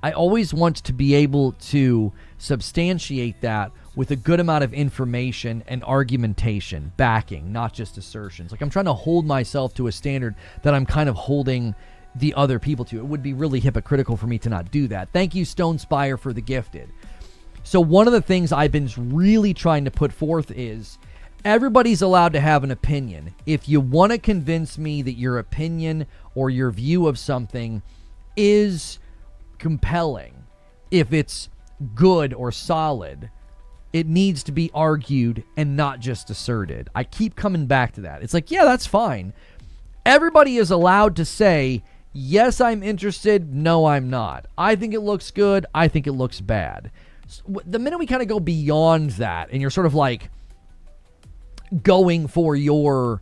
want to be able to substantiate that with a good amount of information and argumentation, backing, not just assertions. Like, I'm trying to hold myself to a standard that I'm kind of holding the other people to. It would be really hypocritical for me to not do that. Thank you, Stone Spire, for the gifted. So one of the things I've been really trying to put forth is, everybody's allowed to have an opinion. If you want to convince me that your opinion or your view of something is compelling, if it's good or solid, it needs to be argued and not just asserted. I keep coming back to that. It's like, yeah, that's fine. Everybody is allowed to say, yes, I'm interested. No, I'm not. I think it looks good. I think it looks bad. So the minute we kind of go beyond that, and you're sort of like going for you're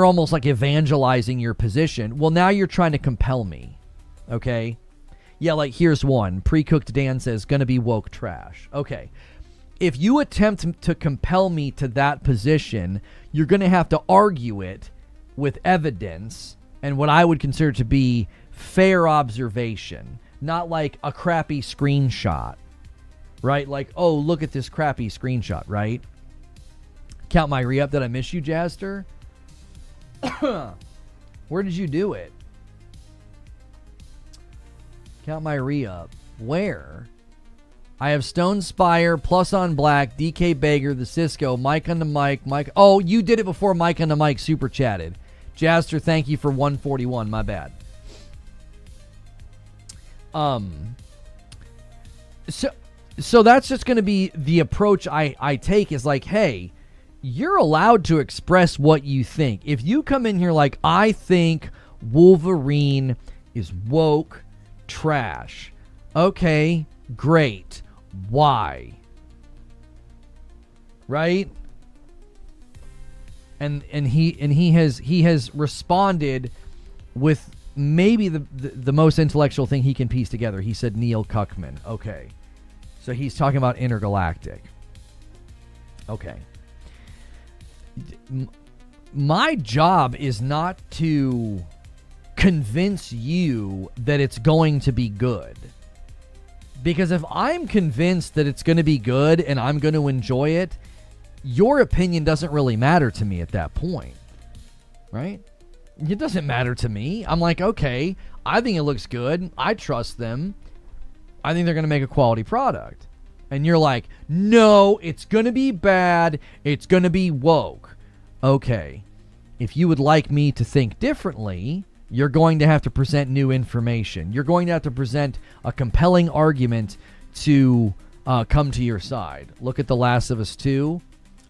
almost like evangelizing your position. Well, now you're trying to compel me. Okay? Yeah, like, here's one. Pre-cooked Dan says, gonna be woke trash. Okay. If you attempt to compel me to that position, you're gonna have to argue it with evidence and what I would consider to be fair observation, not like a crappy screenshot, right? Like, oh, look at this crappy screenshot, right? Count my re-up. Did I miss you, Jaster? Where did you do it? Count my re-up. Where? I have Stone Spire, Plus on Black, DK Bager, the Cisco, Mike on the mic, Mike. Oh, you did it before Mike on the mic super chatted. Jaster, thank you for 141. My bad. So that's just going to be the approach I take, is like, hey, you're allowed to express what you think. If you come in here like, I think Wolverine is woke trash. Okay, great. Why? Right? And he has responded with maybe the most intellectual thing he can piece together. He said Neil Cuckman. Okay. So he's talking about Intergalactic. Okay. My job is not to convince you that it's going to be good. Because if I'm convinced that it's going to be good and I'm going to enjoy it, your opinion doesn't really matter to me at that point, right? It doesn't matter to me. I'm like, okay, I think it looks good. I trust them. I think they're going to make a quality product. And you're like, no, it's going to be bad. It's going to be woke. Okay, if you would like me to think differently, you're going to have to present new information. You're going to have to present a compelling argument to come to your side. Look at The Last of Us 2.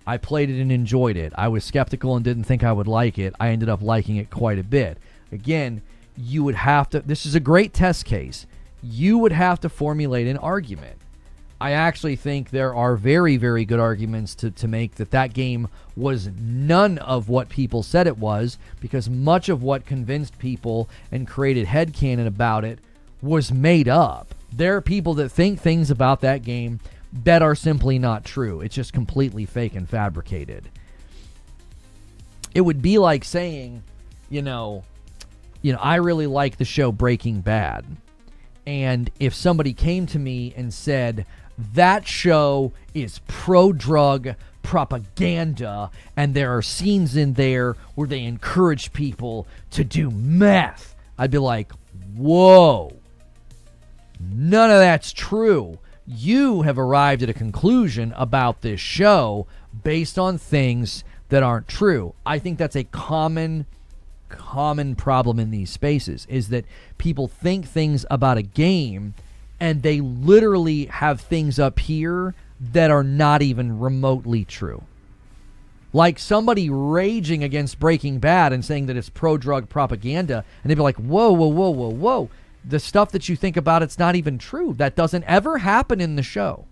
I played it and enjoyed it. I was skeptical and didn't think I would like it. I ended up liking it quite a bit. Again, you would have to, this is a great test case. You would have to formulate an argument. I actually think there are very, very good arguments to make that game was none of what people said it was, because much of what convinced people and created headcanon about it was made up. There are people that think things about that game that are simply not true. It's just completely fake and fabricated. It would be like saying, I really like the show Breaking Bad. And if somebody came to me and said, that show is pro-drug propaganda, and there are scenes in there where they encourage people to do meth, I'd be like, whoa, none of that's true. You have arrived at a conclusion about this show based on things that aren't true. I think that's a common problem in these spaces, is that people think things about a game and they literally have things up here that are not even remotely true. Like somebody raging against Breaking Bad and saying that it's pro-drug propaganda, and they'd be like, whoa. The stuff that you think about, it's not even true. That doesn't ever happen in the show.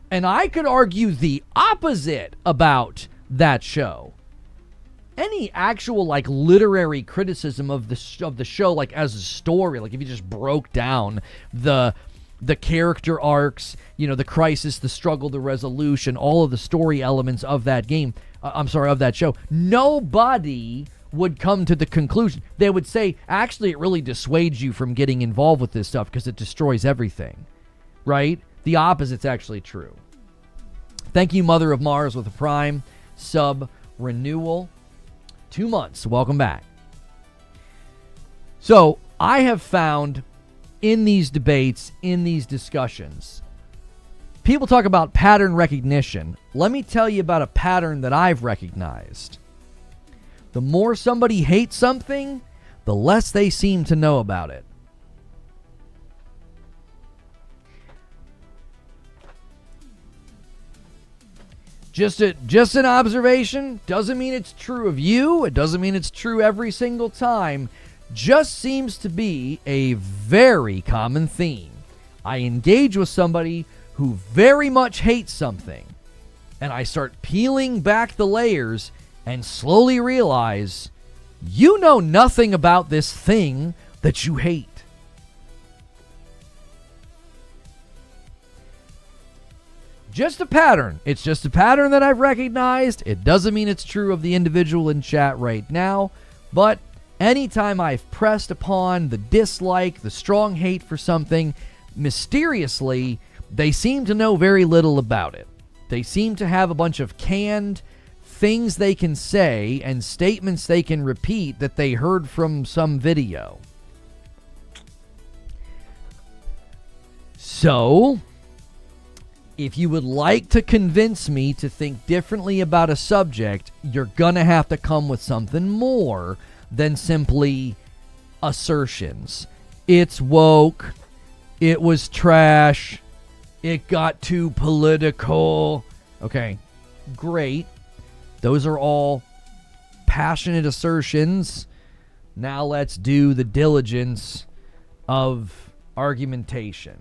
And I could argue the opposite about that show. Any actual literary criticism of the show, as a story, if you just broke down the character arcs, the crisis, the struggle, the resolution, all of the story elements of that game, of that show, nobody would come to the conclusion. They would say, actually, it really dissuades you from getting involved with this stuff because it destroys everything, right? The opposite's actually true. Thank you, Mother of Mars, with a Prime sub renewal. 2 months. Welcome back. So I have found in these debates, in these discussions, people talk about pattern recognition. Let me tell you about a pattern that I've recognized. The more somebody hates something, the less they seem to know about it. Just an observation. Doesn't mean it's true of you. It doesn't mean it's true every single time. Just seems to be a very common theme. I engage with somebody who very much hates something, and I start peeling back the layers and slowly realize you know nothing about this thing that you hate. Just a pattern. It's just a pattern that I've recognized. It doesn't mean it's true of the individual in chat right now, but anytime I've pressed upon the dislike, the strong hate for something, mysteriously, they seem to know very little about it. They seem to have a bunch of canned things they can say and statements they can repeat that they heard from some video. So, if you would like to convince me to think differently about a subject, you're gonna have to come with something more than simply assertions. It's woke. It was trash. It got too political. Okay, great. Those are all passionate assertions. Now let's do the diligence of argumentation.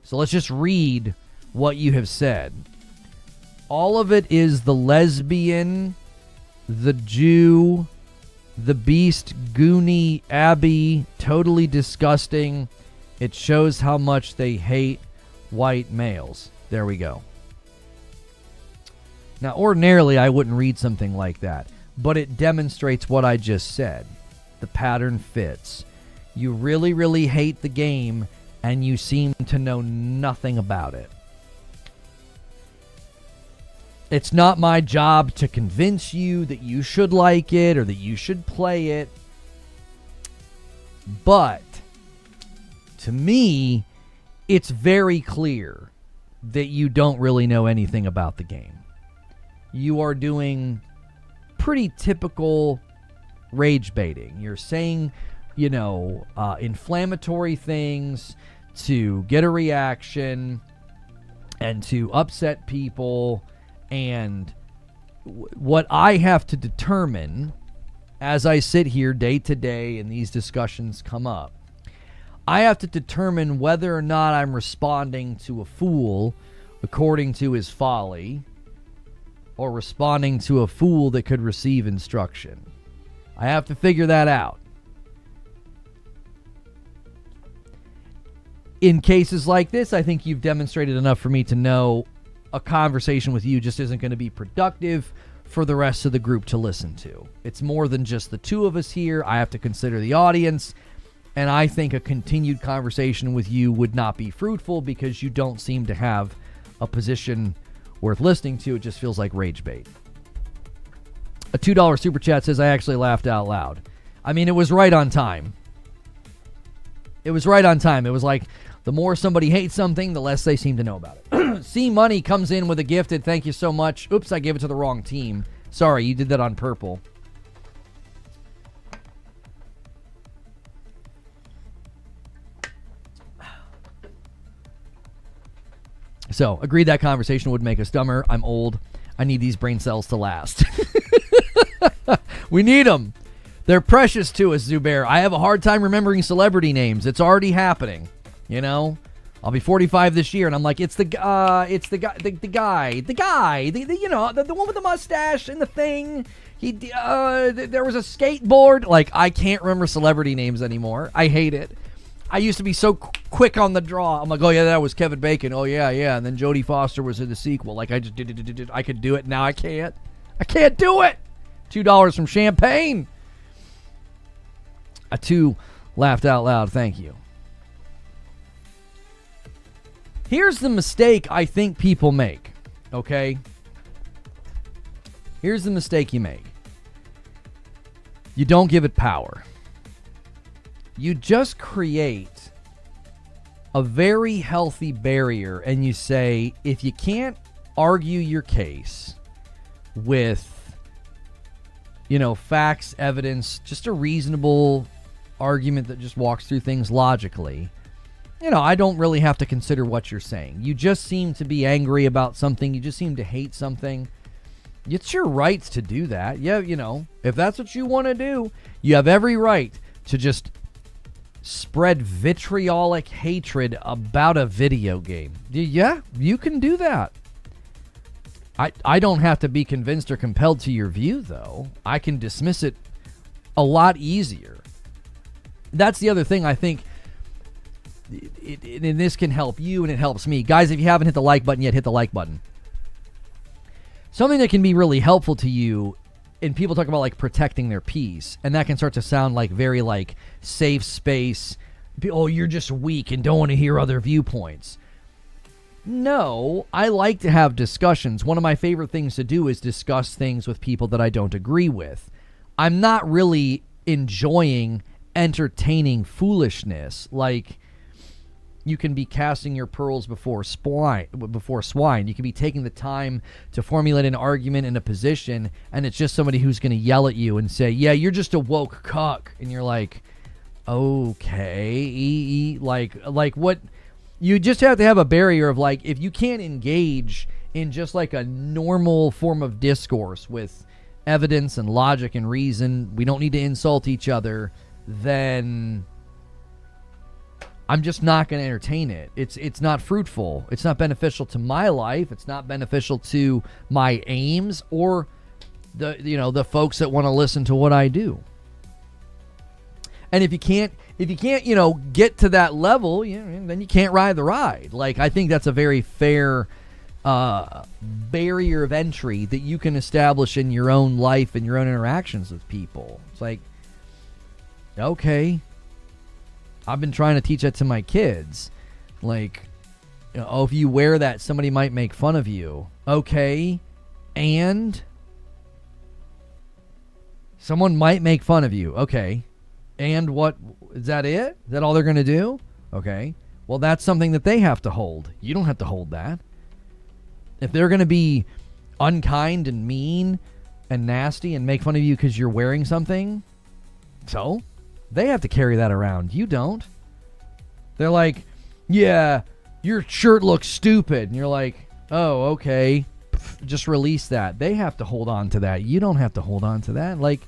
So let's just read what you have said. All of it is the lesbian, the Jew, the beast, Goonie, Abby, totally disgusting. It shows how much they hate white males. There we go. Now, ordinarily, I wouldn't read something like that, but it demonstrates what I just said. The pattern fits. You really, really hate the game, and you seem to know nothing about it. It's not my job to convince you that you should like it or that you should play it. But to me, it's very clear that you don't really know anything about the game. You are doing pretty typical rage baiting. You're saying, inflammatory things to get a reaction and to upset people. And what I have to determine as I sit here day to day and these discussions come up, I have to determine whether or not I'm responding to a fool according to his folly or responding to a fool that could receive instruction. I have to figure that out. In cases like this, I think you've demonstrated enough for me to know a conversation with you just isn't going to be productive for the rest of the group to listen to. It's more than just the two of us here. I have to consider the audience, and I think a continued conversation with you would not be fruitful because you don't seem to have a position worth listening to. It just feels like rage bait. A $2 super chat says, I actually laughed out loud. I mean, it was right on time. It was right on time. It was like, the more somebody hates something, the less they seem to know about it. C Money comes in with a gifted. Thank you so much. Oops, I gave it to the wrong team. Sorry, you did that on purple. So, agreed that conversation would make us dumber. I'm old. I need these brain cells to last. We need them. They're precious to us, Zubair. I have a hard time remembering celebrity names. It's already happening. I'll be 45 this year, and I'm like, it's the guy, the one with the mustache and the thing. There was a skateboard. Like, I can't remember celebrity names anymore. I hate it. I used to be so quick on the draw. I'm like, oh yeah, that was Kevin Bacon. Oh yeah. And then Jodie Foster was in the sequel. Like, I just did. I could do it. Now I can't. I can't do it. $2 from Champagne. A 2 laughed out loud. Thank you. Here's the mistake I think people make, okay? Here's the mistake you make. You don't give it power. You just create a very healthy barrier and you say, if you can't argue your case with, facts, evidence, just a reasonable argument that just walks through things logically, I don't really have to consider what you're saying. You just seem to be angry about something. You just seem to hate something. It's your right to do that. Yeah, if that's what you want to do, you have every right to just spread vitriolic hatred about a video game. Yeah, you can do that. I don't have to be convinced or compelled to your view, though. I can dismiss it a lot easier. That's the other thing I think. And this can help you and it helps me. Guys, if you haven't hit the like button yet, hit the like button. Something that can be really helpful to you, and people talk about like protecting their peace, and that can start to sound like very like safe space. Oh, you're just weak and don't want to hear other viewpoints. No, I like to have discussions. One of my favorite things to do is discuss things with people that I don't agree with. I'm not really enjoying entertaining foolishness. Like, you can be casting your pearls before swine. You can be taking the time to formulate an argument in a position, and it's just somebody who's going to yell at you and say, yeah, you're just a woke cuck. And you're like, okay. Like what? You just have to have a barrier of like, if you can't engage in just like a normal form of discourse with evidence and logic and reason, we don't need to insult each other, then I'm just not going to entertain it. It's not fruitful. It's not beneficial to my life. It's not beneficial to my aims or the folks that want to listen to what I do. And if you can't get to that level, then you can't ride the ride. Like, I think that's a very fair barrier of entry that you can establish in your own life and your own interactions with people. It's like, okay, I've been trying to teach that to my kids. Like, if you wear that, somebody might make fun of you. Okay, And someone might make fun of you. Okay. And what? Is that it? Is that all they're going to do? Okay. Well, that's something that they have to hold. You don't have to hold that. If they're going to be unkind and mean and nasty and make fun of you because you're wearing something, so they have to carry that around. You don't. They're like, yeah, your shirt looks stupid. And you're like, oh, okay. Just release that. They have to hold on to that. You don't have to hold on to that. Like,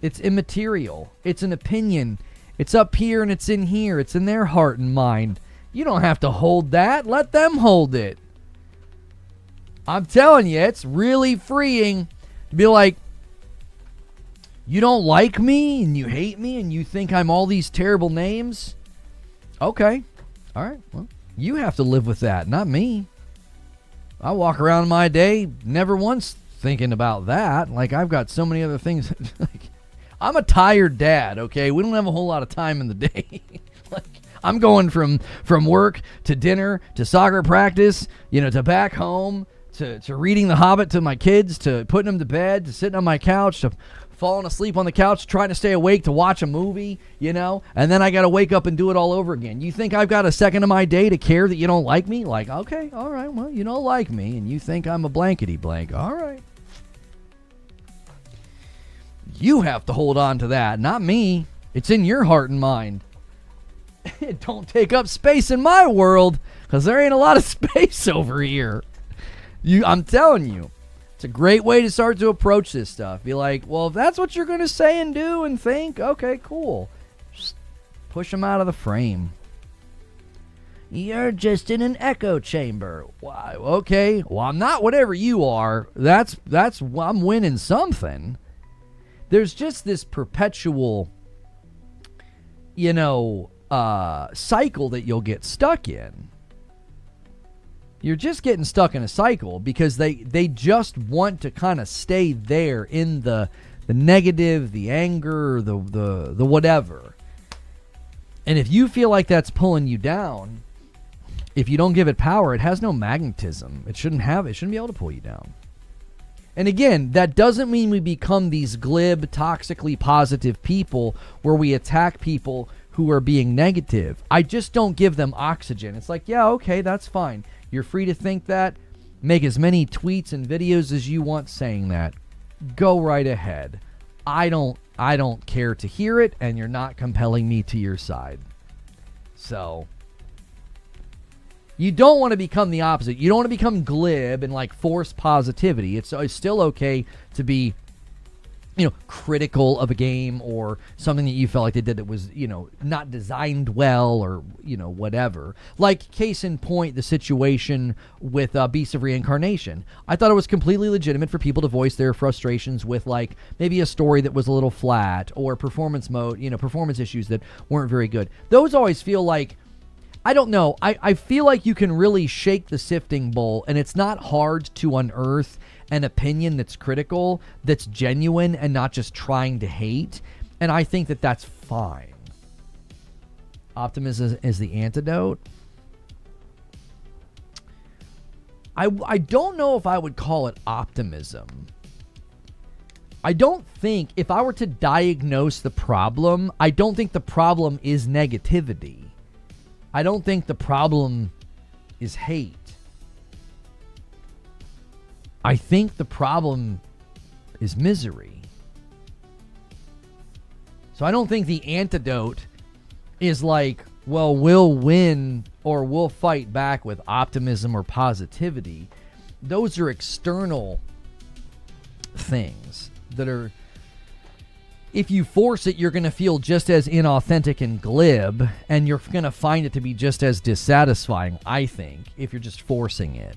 it's immaterial. It's an opinion. It's up here and it's in here. It's in their heart and mind. You don't have to hold that. Let them hold it. I'm telling you, it's really freeing to be like, you don't like me and you hate me and you think I'm all these terrible names? Okay. All right. Well, you have to live with that, not me. I walk around my day never once thinking about that. Like, I've got so many other things. Like, I'm a tired dad, okay? We don't have a whole lot of time in the day. Like, I'm going from work to dinner to soccer practice, to back home, to reading The Hobbit to my kids, to putting them to bed, to sitting on my couch, to falling asleep on the couch, trying to stay awake to watch a movie, and then I got to wake up and do it all over again. You think I've got a second of my day to care that you don't like me? Like, okay, all right, well, you don't like me, and you think I'm a blankety blank. All right. You have to hold on to that, not me. It's in your heart and mind. It don't take up space in my world, because there ain't a lot of space over here. I'm telling you. It's a great way to start to approach this stuff. Be like, well, if that's what you're going to say and do and think, okay, cool. Just push them out of the frame. You're just in an echo chamber. Why? Okay, well, I'm not whatever you are. I'm winning something. There's just this perpetual, cycle that you'll get stuck in. You're just getting stuck in a cycle because they just want to kind of stay there in the negative, the anger, the whatever. And if you feel like that's pulling you down, if you don't give it power, it has no magnetism. It shouldn't be able to pull you down. And again, that doesn't mean we become these glib, toxically positive people where we attack people who are being negative. I just don't give them oxygen. It's like, yeah, okay, that's fine. You're free to think that. Make as many tweets and videos as you want saying that. Go right ahead. I don't care to hear it, and you're not compelling me to your side. So, you don't want to become the opposite. You don't want to become glib and like force positivity. It's still okay to be, critical of a game or something that you felt like they did that was, not designed well or, whatever. Like, case in point, the situation with Beasts of Reincarnation. I thought it was completely legitimate for people to voice their frustrations with, like, maybe a story that was a little flat or performance issues that weren't very good. Those always feel like, I don't know, I feel like you can really shake the sifting bowl, and it's not hard to unearth an opinion that's critical, that's genuine, and not just trying to hate. And I think that that's fine. Optimism is the antidote. I don't know if I would call it optimism. I don't think, if I were to diagnose the problem, I don't think the problem is negativity. I don't think the problem is hate. I think the problem is misery. So I don't think the antidote is like, well, we'll win or we'll fight back with optimism or positivity. Those are external things that are, if you force it, you're going to feel just as inauthentic and glib, and you're going to find it to be just as dissatisfying, I think, if you're just forcing it.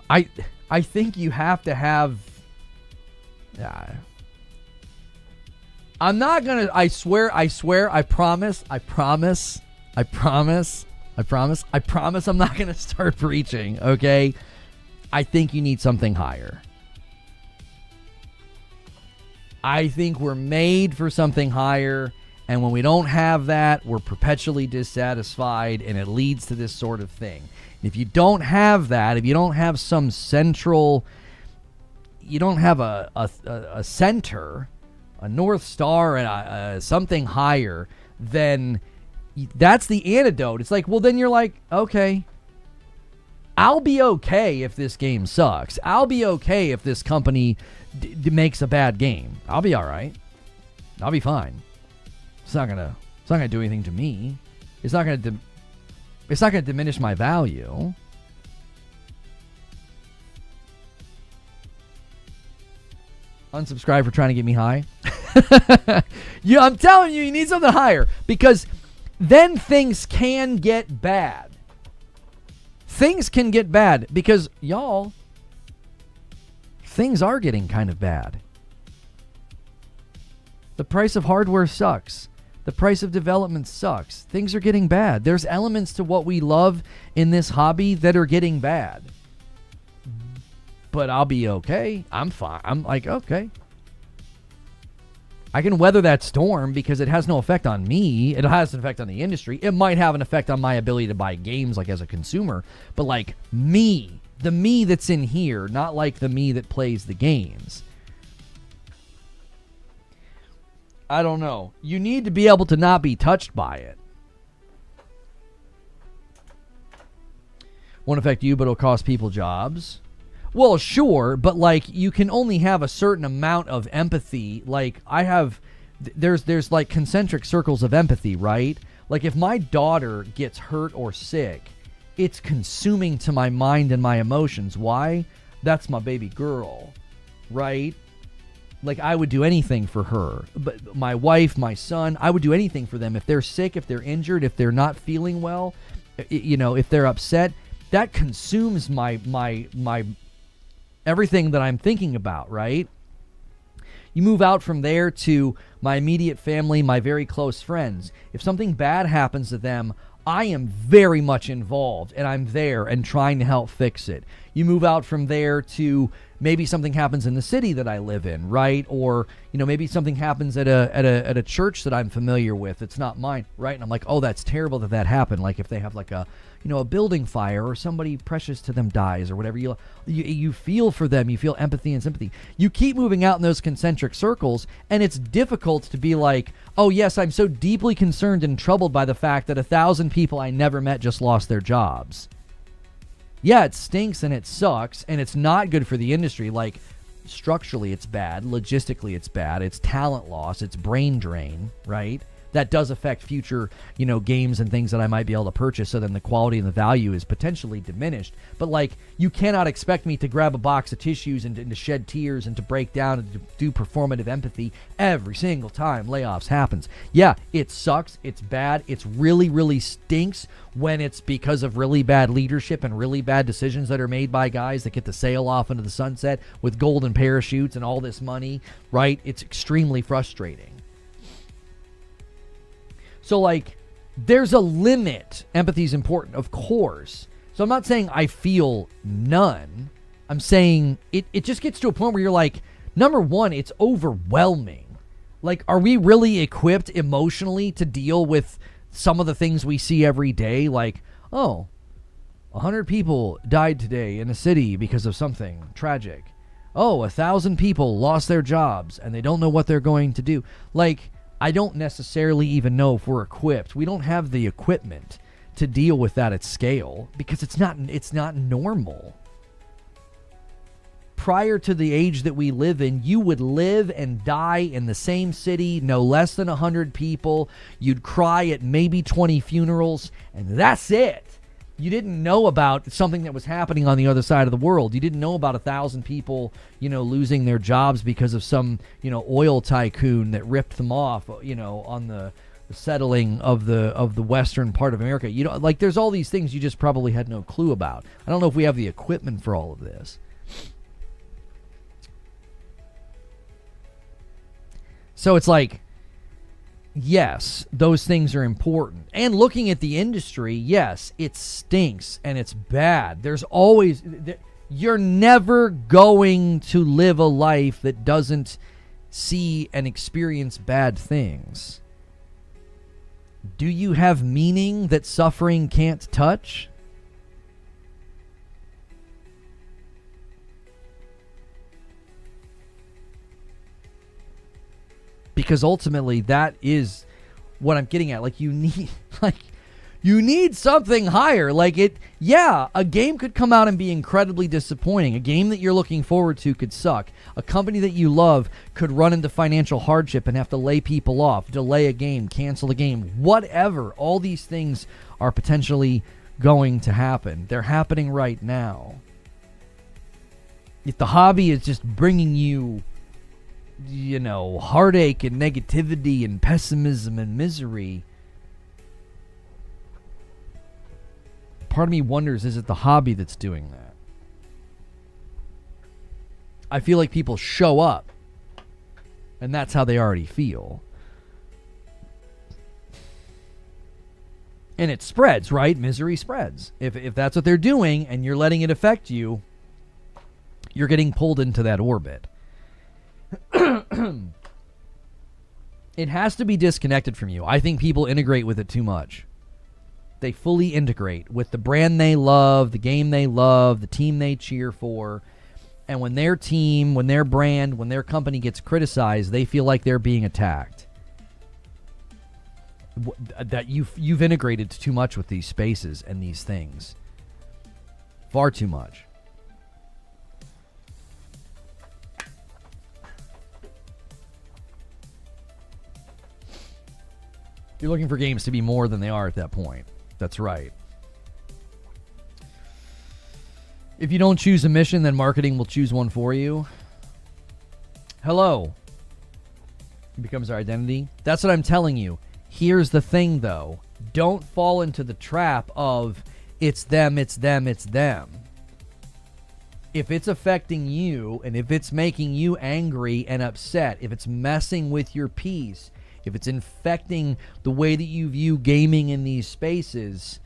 I think you have to have... I'm not going to... I swear, I promise I'm not going to start preaching, okay? I think you need something higher. I think we're made for something higher, And when we don't have that, we're perpetually dissatisfied, and it leads to this sort of thing. If you don't have that, if you don't have some central, you don't have a center, a North Star, and something higher, then that's the antidote. It's like, well, then you're like, okay, I'll be okay if this game sucks. I'll be okay if this company makes a bad game. I'll be all right. I'll be fine. It's not gonna do anything to me. It's not gonna diminish my value. Unsubscribe for trying to get me high. Yeah, I'm telling you, you need something higher, because then things can get bad. Things can get bad because, y'all, things are getting kind of bad. The price of hardware sucks. The price of development sucks. Things are getting bad. There's elements to what we love in this hobby that are getting bad. But I'll be okay. I'm fine. I'm like, okay. I can weather that storm because it has no effect on me. It has an effect on the industry. It might have an effect on my ability to buy games, like as a consumer. But like me, the me that's in here, not like the me that plays the games. I don't know. You need to be able to not be touched by it. Won't affect you, but it'll cost people jobs. Well, sure, but like you can only have a certain amount of empathy. Like I have, there's like concentric circles of empathy, right? Like if my daughter gets hurt or sick, it's consuming to my mind and my emotions. Why? That's my baby girl, right? Like I would do anything for her. But my wife, my son, I would do anything for them. If they're sick, if they're injured, if they're not feeling well, you know, if they're upset, that consumes my everything that I'm thinking about, right? You move out from there to my immediate family, my very close friends. If something bad happens to them, I am very much involved, and I'm there and trying to help fix it. You move out from there to maybe something happens in the city that I live in, right? Or, you know, maybe something happens at a church that I'm familiar with. It's not mine, right? And I'm like, oh, that's terrible that happened. Like if they have like a, you know, a building fire or somebody precious to them dies or whatever, you feel for them. You feel empathy and sympathy. You keep moving out in those concentric circles, and it's difficult to be like, oh yes, I'm so deeply concerned and troubled by the fact that 1,000 people I never met just lost their jobs. Yeah, it stinks and it sucks, and it's not good for the industry. Like, structurally it's bad, logistically it's bad, it's talent loss, it's brain drain, right? That does affect future, you know, games and things that I might be able to purchase, so then the quality and the value is potentially diminished. But, like, you cannot expect me to grab a box of tissues and to shed tears and to break down and to do performative empathy every single time layoffs happens. Yeah, it sucks, it's bad, it's really, really stinks when it's because of really bad leadership and really bad decisions that are made by guys that get to sail off into the sunset with golden parachutes and all this money, right? It's extremely frustrating. So, like, there's a limit. Empathy is important, of course. So I'm not saying I feel none. I'm saying it just gets to a point where you're like, number one, it's overwhelming. Like, are we really equipped emotionally to deal with some of the things we see every day? Like, oh, 100 people died today in a city because of something tragic. Oh, 1,000 people lost their jobs and they don't know what they're going to do. Like, I don't necessarily even know if we're equipped. We don't have the equipment to deal with that at scale because it's not normal. Prior to the age that we live in, you would live and die in the same city, no less than 100 people. You'd cry at maybe 20 funerals, and that's it. You didn't know about something that was happening on the other side of the world. You didn't know about 1,000 people, you know, losing their jobs because of some, you know, oil tycoon that ripped them off, you know, on the settling of the western part of America. You know, like, there's all these things you just probably had no clue about. I don't know if we have the equipment for all of this. So it's like, yes, those things are important. And looking at the industry, yes, it stinks and it's bad. There's always, you're never going to live a life that doesn't see and experience bad things. Do you have meaning that suffering can't touch? Because ultimately that is what I'm getting at. Like, you need something higher. Like, a game could come out and be incredibly disappointing. A game that you're looking forward to could suck. A company that you love could run into financial hardship and have to lay people off, delay a game, cancel a game, whatever. All these things are potentially going to happen. They're happening right now. If the hobby is just bringing you, heartache and negativity and pessimism and misery, part of me wonders, is it the hobby that's doing that? I feel like people show up, and that's how they already feel. And it spreads, right? Misery spreads. If that's what they're doing, and you're letting it affect you, you're getting pulled into that orbit. It has to be disconnected from you. I think people integrate with it too much. They fully integrate with the brand they love, the game they love, the team they cheer for. And when their team, when their brand, when their company gets criticized, they feel like they're being attacked. That you've integrated too much with these spaces and these things. Far too much. You're looking for games to be more than they are at that point. That's right. If you don't choose a mission, then marketing will choose one for you. Hello. It becomes our identity. That's what I'm telling you. Here's the thing, though. Don't fall into the trap of it's them, it's them, it's them. If it's affecting you, and if it's making you angry and upset, if it's messing with your peace, if it's infecting the way that you view gaming in these spaces,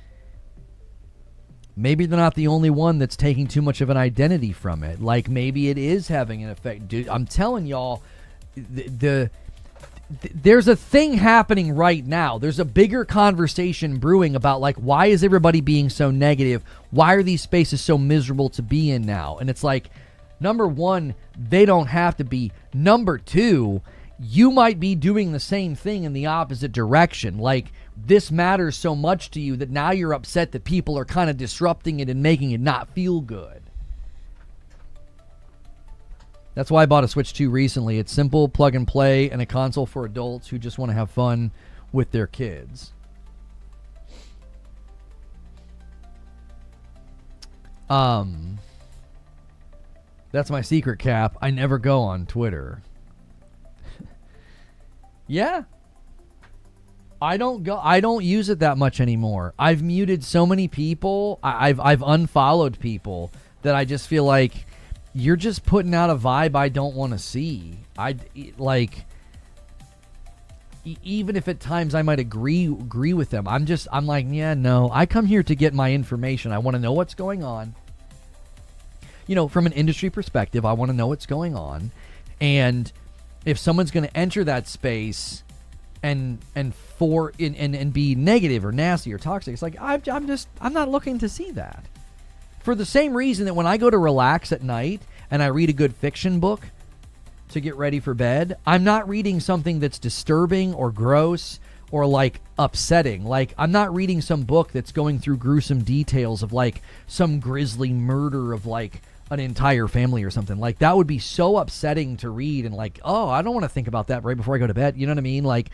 maybe they're not the only one that's taking too much of an identity from it. Like, maybe it is having an effect. Dude, I'm telling y'all, there's a thing happening right now. There's a bigger conversation brewing about, like, why is everybody being so negative? Why are these spaces so miserable to be in now? And it's like, number one, they don't have to be. Number two, you might be doing the same thing in the opposite direction. Like, this matters so much to you that now you're upset that people are kind of disrupting it and making it not feel good. That's why I bought a Switch 2 recently. It's simple, plug and play, and a console for adults who just want to have fun with their kids. That's my secret, Cap. I never go on Twitter. Yeah. I don't use it that much anymore. I've muted so many people. I've unfollowed people that I just feel like you're just putting out a vibe I don't want to see. Even if at times I might agree with them, I'm like, yeah, no. I come here to get my information. I want to know what's going on. From an industry perspective, I want to know what's going on. And if someone's going to enter that space and be negative or nasty or toxic, it's like I'm not looking to see that. For the same reason that when I go to relax at night and I read a good fiction book to get ready for bed, I'm not reading something that's disturbing or gross or like upsetting. Like, I'm not reading some book that's going through gruesome details of like some grisly murder of like an entire family or something. Like, that would be so upsetting to read, and like, oh, I don't want to think about that right before I go to bed. You know what I mean? Like,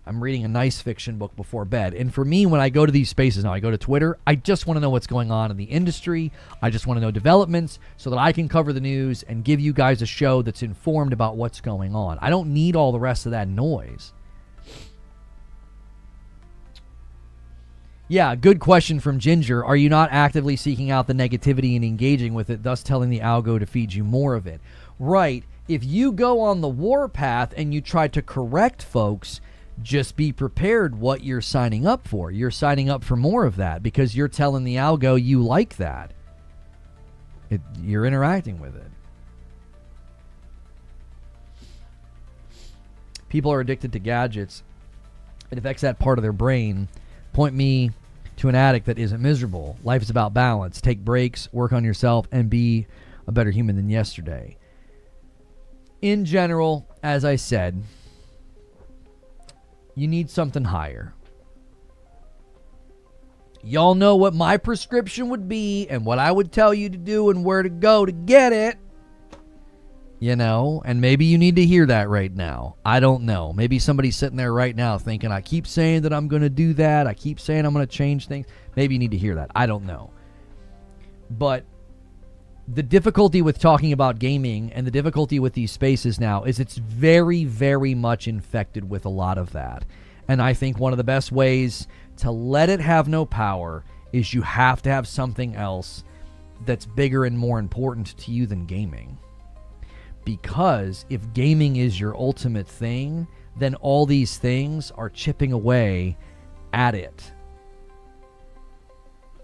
I'm reading a nice fiction book before bed. And for me, when I go to these spaces now, I go to Twitter, I just want to know what's going on in the industry. I just want to know developments so that I can cover the news and give you guys a show that's informed about what's going on. I don't need all the rest of that noise. Yeah, good question from Ginger. Are you not actively seeking out the negativity and engaging with it, thus telling the algo to feed you more of it? Right. If you go on the warpath and you try to correct folks, just be prepared what you're signing up for. You're signing up for more of that because you're telling the algo you like that. You're interacting with it. People are addicted to gadgets. It affects that part of their brain. Point me to an addict that isn't miserable. Life is about balance. Take breaks, work on yourself, and be a better human than yesterday. In general, as I said, you need something higher. Y'all know what my prescription would be and what I would tell you to do and where to go to get it. You know, and maybe you need to hear that right now. I don't know. Maybe somebody's sitting there right now thinking, I keep saying that I'm going to do that. I keep saying I'm going to change things. Maybe you need to hear that. I don't know. But the difficulty with talking about gaming and the difficulty with these spaces now is it's very, very much infected with a lot of that. And I think one of the best ways to let it have no power is you have to have something else that's bigger and more important to you than gaming. Because if gaming is your ultimate thing, then all these things are chipping away at it.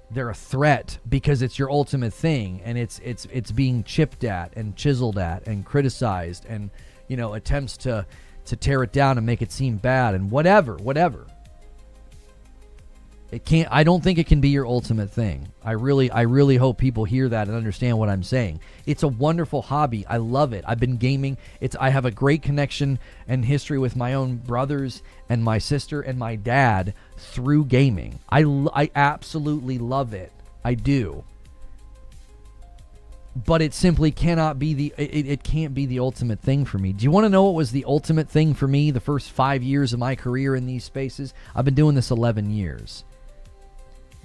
They're a threat because it's your ultimate thing, and it's being chipped at and chiseled at and criticized, and attempts to tear it down and make it seem bad and whatever. It can't. I don't think it can be your ultimate thing. I really hope people hear that and understand what I'm saying. It's a wonderful hobby. I love it. I've been gaming. I have a great connection and history with my own brothers and my sister and my dad through gaming. I absolutely love it. I do. But it simply cannot be it can't be the ultimate thing for me. Do you want to know what was the ultimate thing for me the first 5 years of my career in these spaces? I've been doing this 11 years.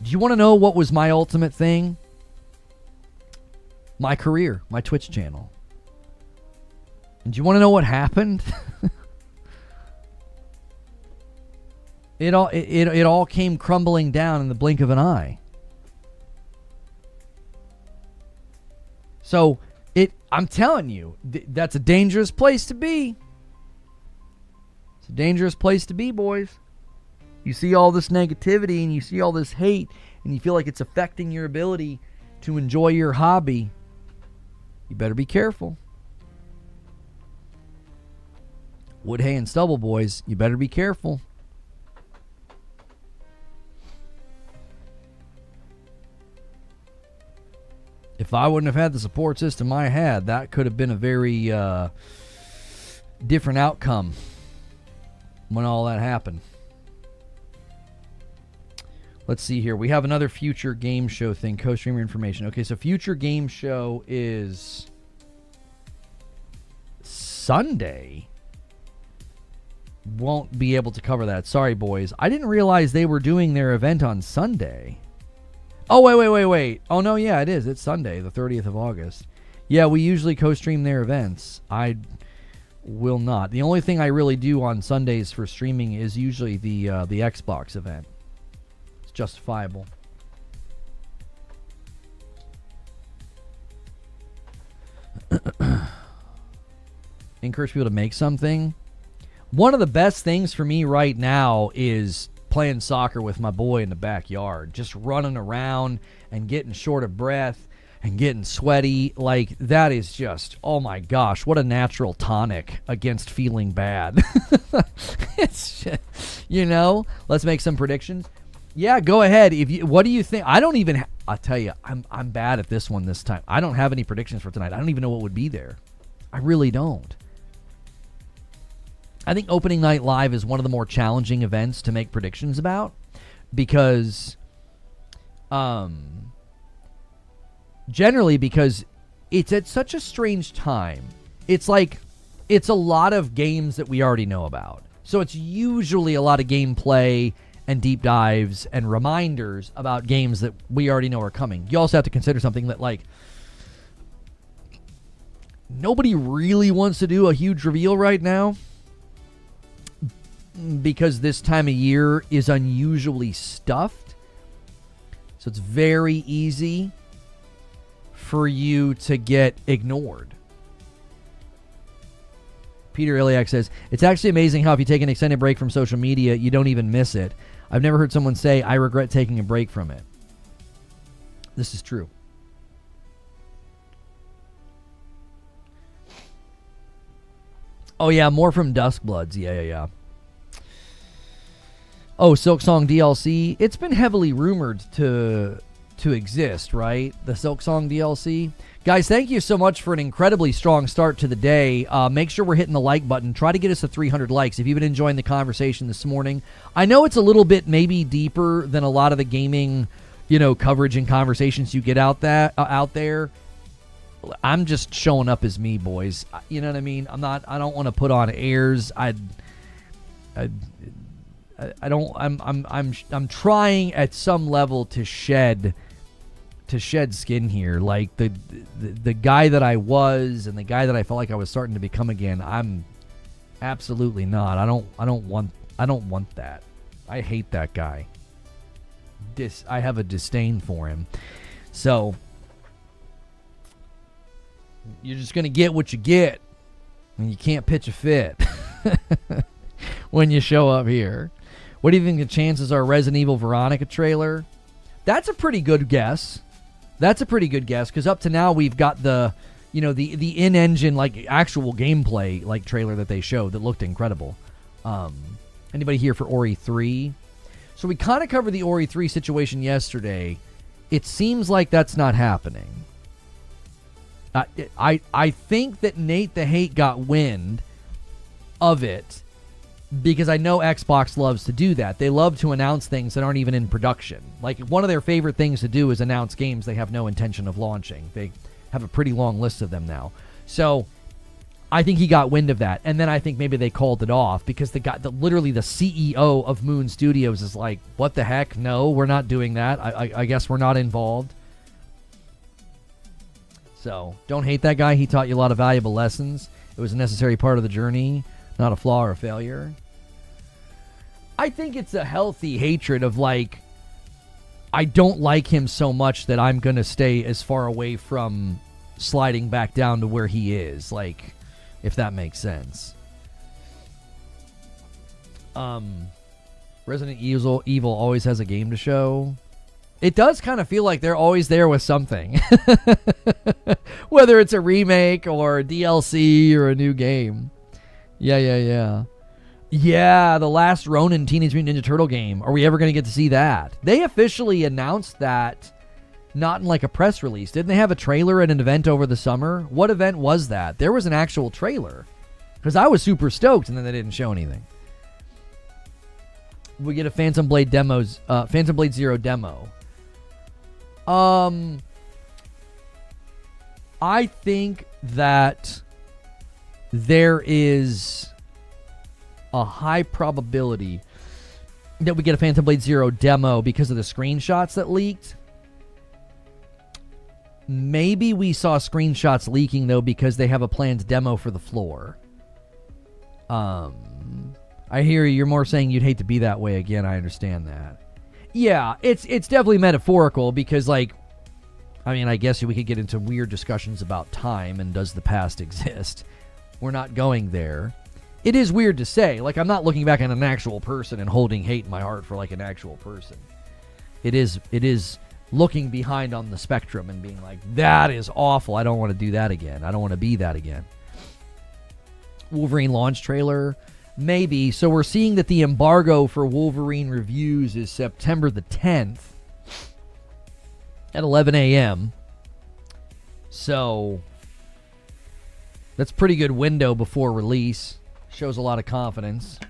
Do you want to know what was my ultimate thing? My career, my Twitch channel. And do you want to know what happened? It all came crumbling down in the blink of an eye. So I'm telling you, that's a dangerous place to be. It's a dangerous place to be, boys. You see all this negativity and you see all this hate and you feel like it's affecting your ability to enjoy your hobby. You better be careful. Wood, hay, and stubble, boys. You better be careful. If I wouldn't have had the support system I had, that could have been a very different outcome when all that happened. Let's see here. We have another future game show thing. Co-streamer information. Okay, so future game show is Sunday. Won't be able to cover that. Sorry, boys. I didn't realize they were doing their event on Sunday. Oh, wait. Oh, no, yeah, it is. It's Sunday, the 30th of August. Yeah, we usually co-stream their events. I will not. The only thing I really do on Sundays for streaming is usually the Xbox event. It's justifiable. Encourage people to make something. One of the best things for me right now is playing soccer with my boy in the backyard. Just running around and getting short of breath and getting sweaty. Like, that is just, oh my gosh, what a natural tonic against feeling bad. It's just, let's make some predictions. Yeah, go ahead. What do you think? I don't even, I'll tell you, I'm bad at this one this time. I don't have any predictions for tonight. I don't even know what would be there. I really don't. I think opening night live is one of the more challenging events to make predictions about because, generally because it's at such a strange time. It's like, it's a lot of games that we already know about. So it's usually a lot of gameplay and deep dives and reminders about games that we already know are coming. You also have to consider something that, like, nobody really wants to do a huge reveal right now, because this time of year is unusually stuffed. So it's very easy for you to get ignored. Peter Iliak says, it's actually amazing how if you take an extended break from social media, you don't even miss it. I've never heard someone say, I regret taking a break from it. This is true. Oh yeah, more from Duskbloods. Yeah. Oh, Silk Song DLC. It's been heavily rumored to exist, right? The Silk Song DLC. Guys, thank you so much for an incredibly strong start to the day. Make sure we're hitting the like button. Try to get us to 300 likes if you've been enjoying the conversation this morning. I know it's a little bit maybe deeper than a lot of the gaming, coverage and conversations you get out there. I'm just showing up as me, boys. You know what I mean? I don't want to put on airs. I'm trying at some level to shed skin here. Like the guy that I was and the guy that I felt like I was starting to become again. I'm absolutely not. I don't want that. I hate that guy. I have a disdain for him. So you're just gonna get what you get, and you can't pitch a fit when you show up here. What do you think the chances are? Resident Evil Veronica trailer? That's a pretty good guess. Because up to now we've got the in-engine actual gameplay trailer that they showed that looked incredible. Anybody here for Ori 3? So we kind of covered the Ori 3 situation yesterday. It seems like that's not happening. I think that Nate the Hate got wind of it because I know Xbox loves to do that. They love to announce things that aren't even in production. Like, one of their favorite things to do is announce games they have no intention of launching. They have a pretty long list of them now. So I think he got wind of that. And then I think maybe they called it off because literally the CEO of Moon Studios is like, what the heck? No, we're not doing that. I guess we're not involved. So don't hate that guy. He taught you a lot of valuable lessons. It was a necessary part of the journey, not a flaw or a failure. I think it's a healthy hatred of I don't like him so much that I'm going to stay as far away from sliding back down to where he is. If that makes sense. Resident Evil always has a game to show. It does kind of feel like they're always there with something. Whether it's a remake or a DLC or a new game. Yeah. Yeah, the last Ronin Teenage Mutant Ninja Turtle game. Are we ever going to get to see that? They officially announced that not in a press release. Didn't they have a trailer at an event over the summer? What event was that? There was an actual trailer. Because I was super stoked and then they didn't show anything. We get a Phantom Blade Zero demo. I think that there is a high probability that we get a Phantom Blade Zero demo because of the screenshots that leaked. Maybe we saw screenshots leaking, though, because they have a planned demo for the floor. I hear you're more saying you'd hate to be that way again. I understand that. Yeah, it's definitely metaphorical because, I guess we could get into weird discussions about time and does the past exist. We're not going there. It is weird to say. I'm not looking back on an actual person and holding hate in my heart for, an actual person. It is looking behind on the spectrum and being like, that is awful. I don't want to do that again. I don't want to be that again. Wolverine launch trailer. Maybe. So we're seeing that the embargo for Wolverine reviews is September the 10th at 11 a.m. So that's a pretty good window before release. Shows a lot of confidence.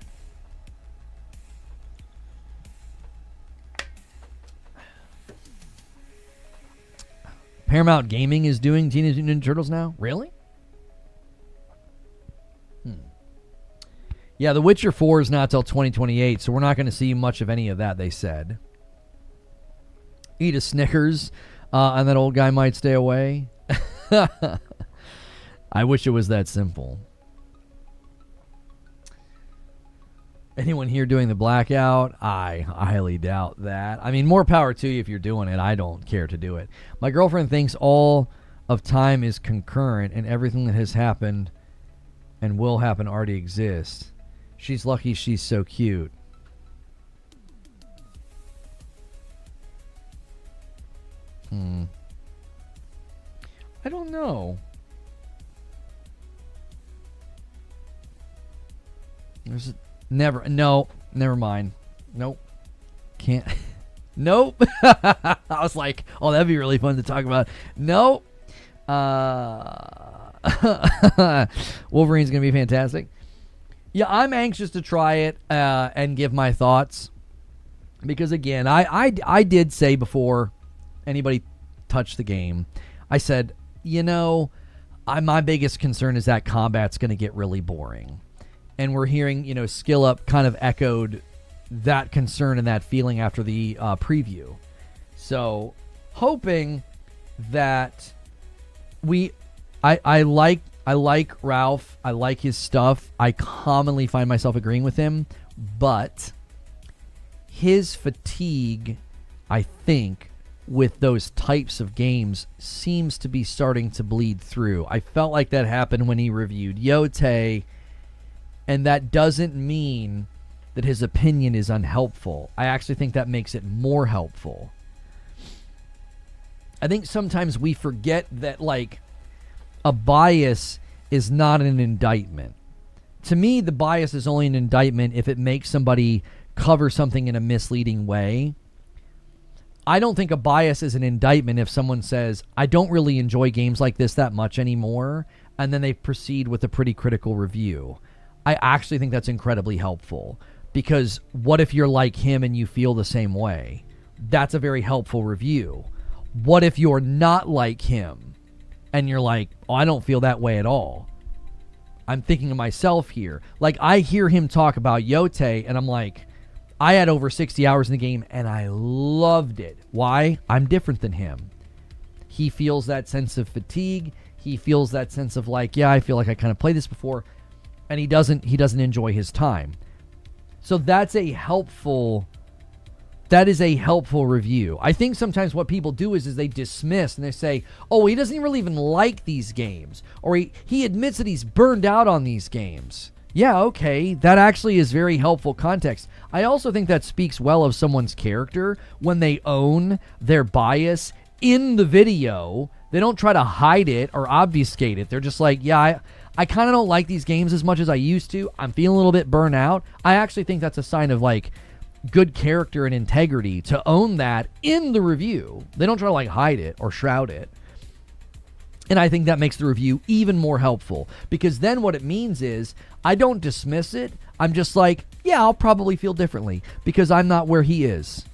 Paramount Gaming is doing Teenage Mutant Ninja Turtles now? Really? Yeah, The Witcher 4 is not till 2028, so we're not going to see much of any of that, they said. Eat a Snickers, and that old guy might stay away. I wish it was that simple. Anyone here doing the blackout? I highly doubt that. I mean, more power to you if you're doing it. I don't care to do it. My girlfriend thinks all of time is concurrent and everything that has happened and will happen already exists. She's lucky she's so cute. I don't know. Never mind. Nope. Can't. Nope. I was like, oh, that'd be really fun to talk about. Nope. Wolverine's going to be fantastic. Yeah, I'm anxious to try it and give my thoughts. Because, again, I did say before anybody touched the game, I said, my biggest concern is that combat's going to get really boring. And we're hearing, Skill Up kind of echoed that concern and that feeling after the preview. So, hoping that I like Ralph. I like his stuff. I commonly find myself agreeing with him. But his fatigue, I think, with those types of games seems to be starting to bleed through. I felt like that happened when he reviewed Yote, and that doesn't mean that his opinion is unhelpful. I actually think that makes it more helpful. I think sometimes we forget that, like, a bias is not an indictment. To me, the bias is only an indictment if it makes somebody cover something in a misleading way. I don't think a bias is an indictment if someone says, I don't really enjoy games like this that much anymore, and then they proceed with a pretty critical review. I actually think that's incredibly helpful, because what if you're like him and you feel the same way? That's a very helpful review. What if you're not like him and you're like, oh, I don't feel that way at all? I'm thinking of myself here. Like, I hear him talk about Yote, and I'm like, I had over 60 hours in the game, and I loved it. Why? I'm different than him. He feels that sense of fatigue. He feels that sense of, like, yeah, I feel like I kind of played this before, and he doesn't enjoy his time. So that is a helpful review. I think sometimes what people do is they dismiss and they say, oh, he doesn't really even like these games, or he admits that he's burned out on these games. Yeah, okay, that actually is very helpful context. I also think that speaks well of someone's character when they own their bias in the video. They don't try to hide it or obfuscate it. They're just like, yeah, I kind of don't like these games as much as I used to. I'm feeling a little bit burnt out. I actually think that's a sign of, like, good character and integrity to own that in the review. They don't try to, like, hide it or shroud it. And I think that makes the review even more helpful, because then what it means is I don't dismiss it. I'm just like, yeah, I'll probably feel differently because I'm not where he is.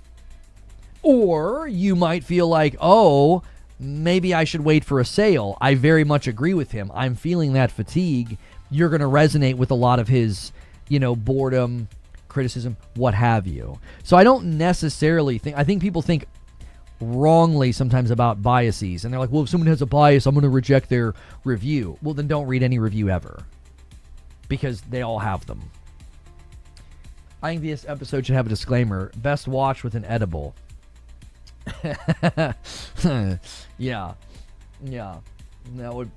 Or you might feel like, oh, maybe I should wait for a sale. I very much agree with him. I'm feeling that fatigue. You're going to resonate with a lot of his, boredom, criticism, what have you. So I don't necessarily think, I think people think wrongly sometimes about biases, and they're like, well, if someone has a bias, I'm going to reject their review. Well, then don't read any review ever, because they all have them. I think this episode should have a disclaimer: best watch with an edible. Yeah, that would,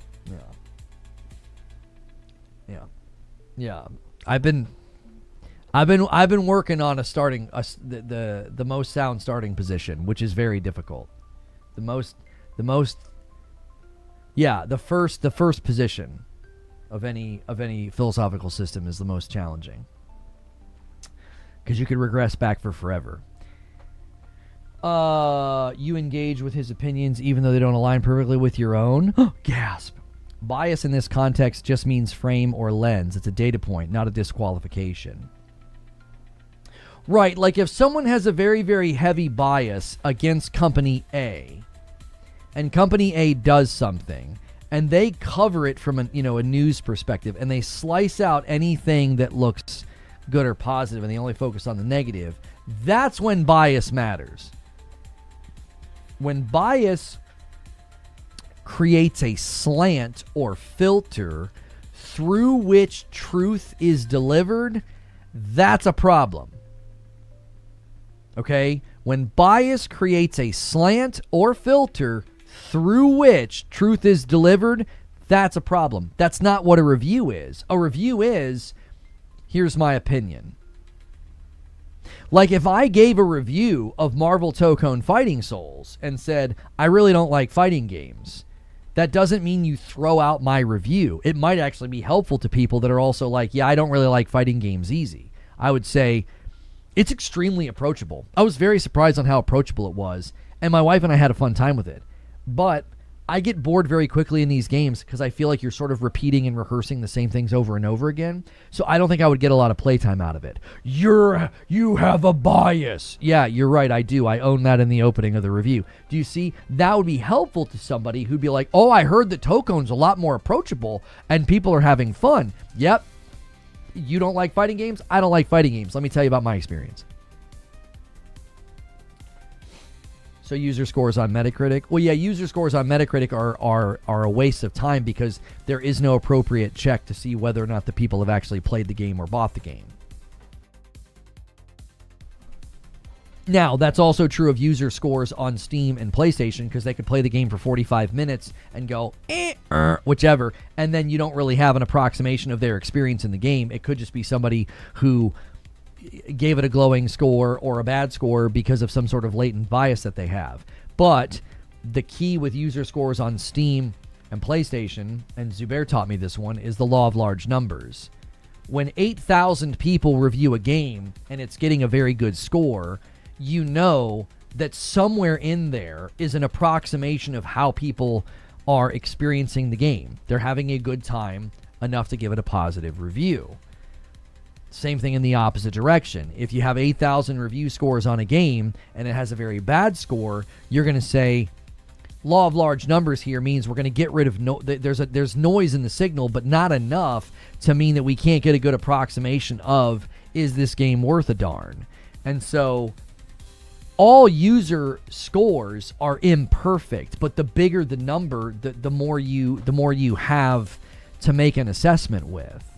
yeah. I've been working on the most sound starting position, which is very difficult. The first position of any philosophical system is the most challenging, because you could regress back for forever. You engage with his opinions even though they don't align perfectly with your own. Gasp. Bias in this context just means frame or lens. It's a data point, not a disqualification. Right, like if someone has a very, very heavy bias against Company A, and Company A does something, and they cover it from a news perspective, and they slice out anything that looks good or positive, and they only focus on the negative, that's when bias matters. When bias creates a slant or filter through which truth is delivered, that's a problem. Okay? When bias creates a slant or filter through which truth is delivered, that's a problem. That's not what a review is. A review is, here's my opinion. Like if I gave a review of Marvel Tokone Fighting Souls and said, I really don't like fighting games, that doesn't mean you throw out my review. It might actually be helpful to people that are also like, yeah, I don't really like fighting games easy. I would say, It's extremely approachable. I was very surprised on how approachable it was, and my wife and I had a fun time with it. But I get bored very quickly in these games because I feel like you're sort of repeating and rehearsing the same things over and over again. So I don't think I would get a lot of playtime out of it. You have a bias. Yeah, you're right, I do. I own that in the opening of the review. Do you see? That would be helpful to somebody who'd be like, oh, I heard that Tokon's a lot more approachable and people are having fun. Yep. You don't like fighting games? I don't like fighting games. Let me tell you about my experience. So user scores on Metacritic. Well, yeah, user scores on Metacritic are a waste of time because there is no appropriate check to see whether or not the people have actually played the game or bought the game. Now, that's also true of user scores on Steam and PlayStation because they could play the game for 45 minutes and go, whichever, and then you don't really have an approximation of their experience in the game. It could just be somebody who gave it a glowing score or a bad score because of some sort of latent bias that they have. But the key with user scores on Steam and PlayStation, and Zubair taught me this one, is the law of large numbers. When 8,000 people review a game and it's getting a very good score, you know that somewhere in there is an approximation of how people are experiencing the game. They're having a good time enough to give it a positive review. Same thing in the opposite direction. If you have 8,000 review scores on a game and it has a very bad score, you're going to say, law of large numbers here means we're going to get rid of there's noise in the signal, but not enough to mean that we can't get a good approximation of, is this game worth a darn? And so all user scores are imperfect, but the bigger the number, the more you have to make an assessment with.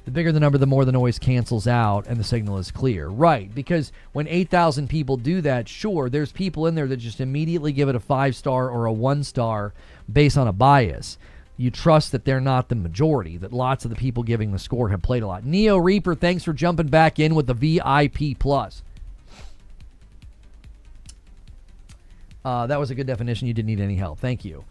The bigger the number, the more the noise cancels out and the signal is clear. Right, because when 8,000 people do that, sure, there's people in there that just immediately give it a 5-star or a 1-star based on a bias. You trust that they're not the majority, that lots of the people giving the score have played a lot. Neo Reaper, thanks for jumping back in with the VIP+. That was a good definition. You didn't need any help. Thank you.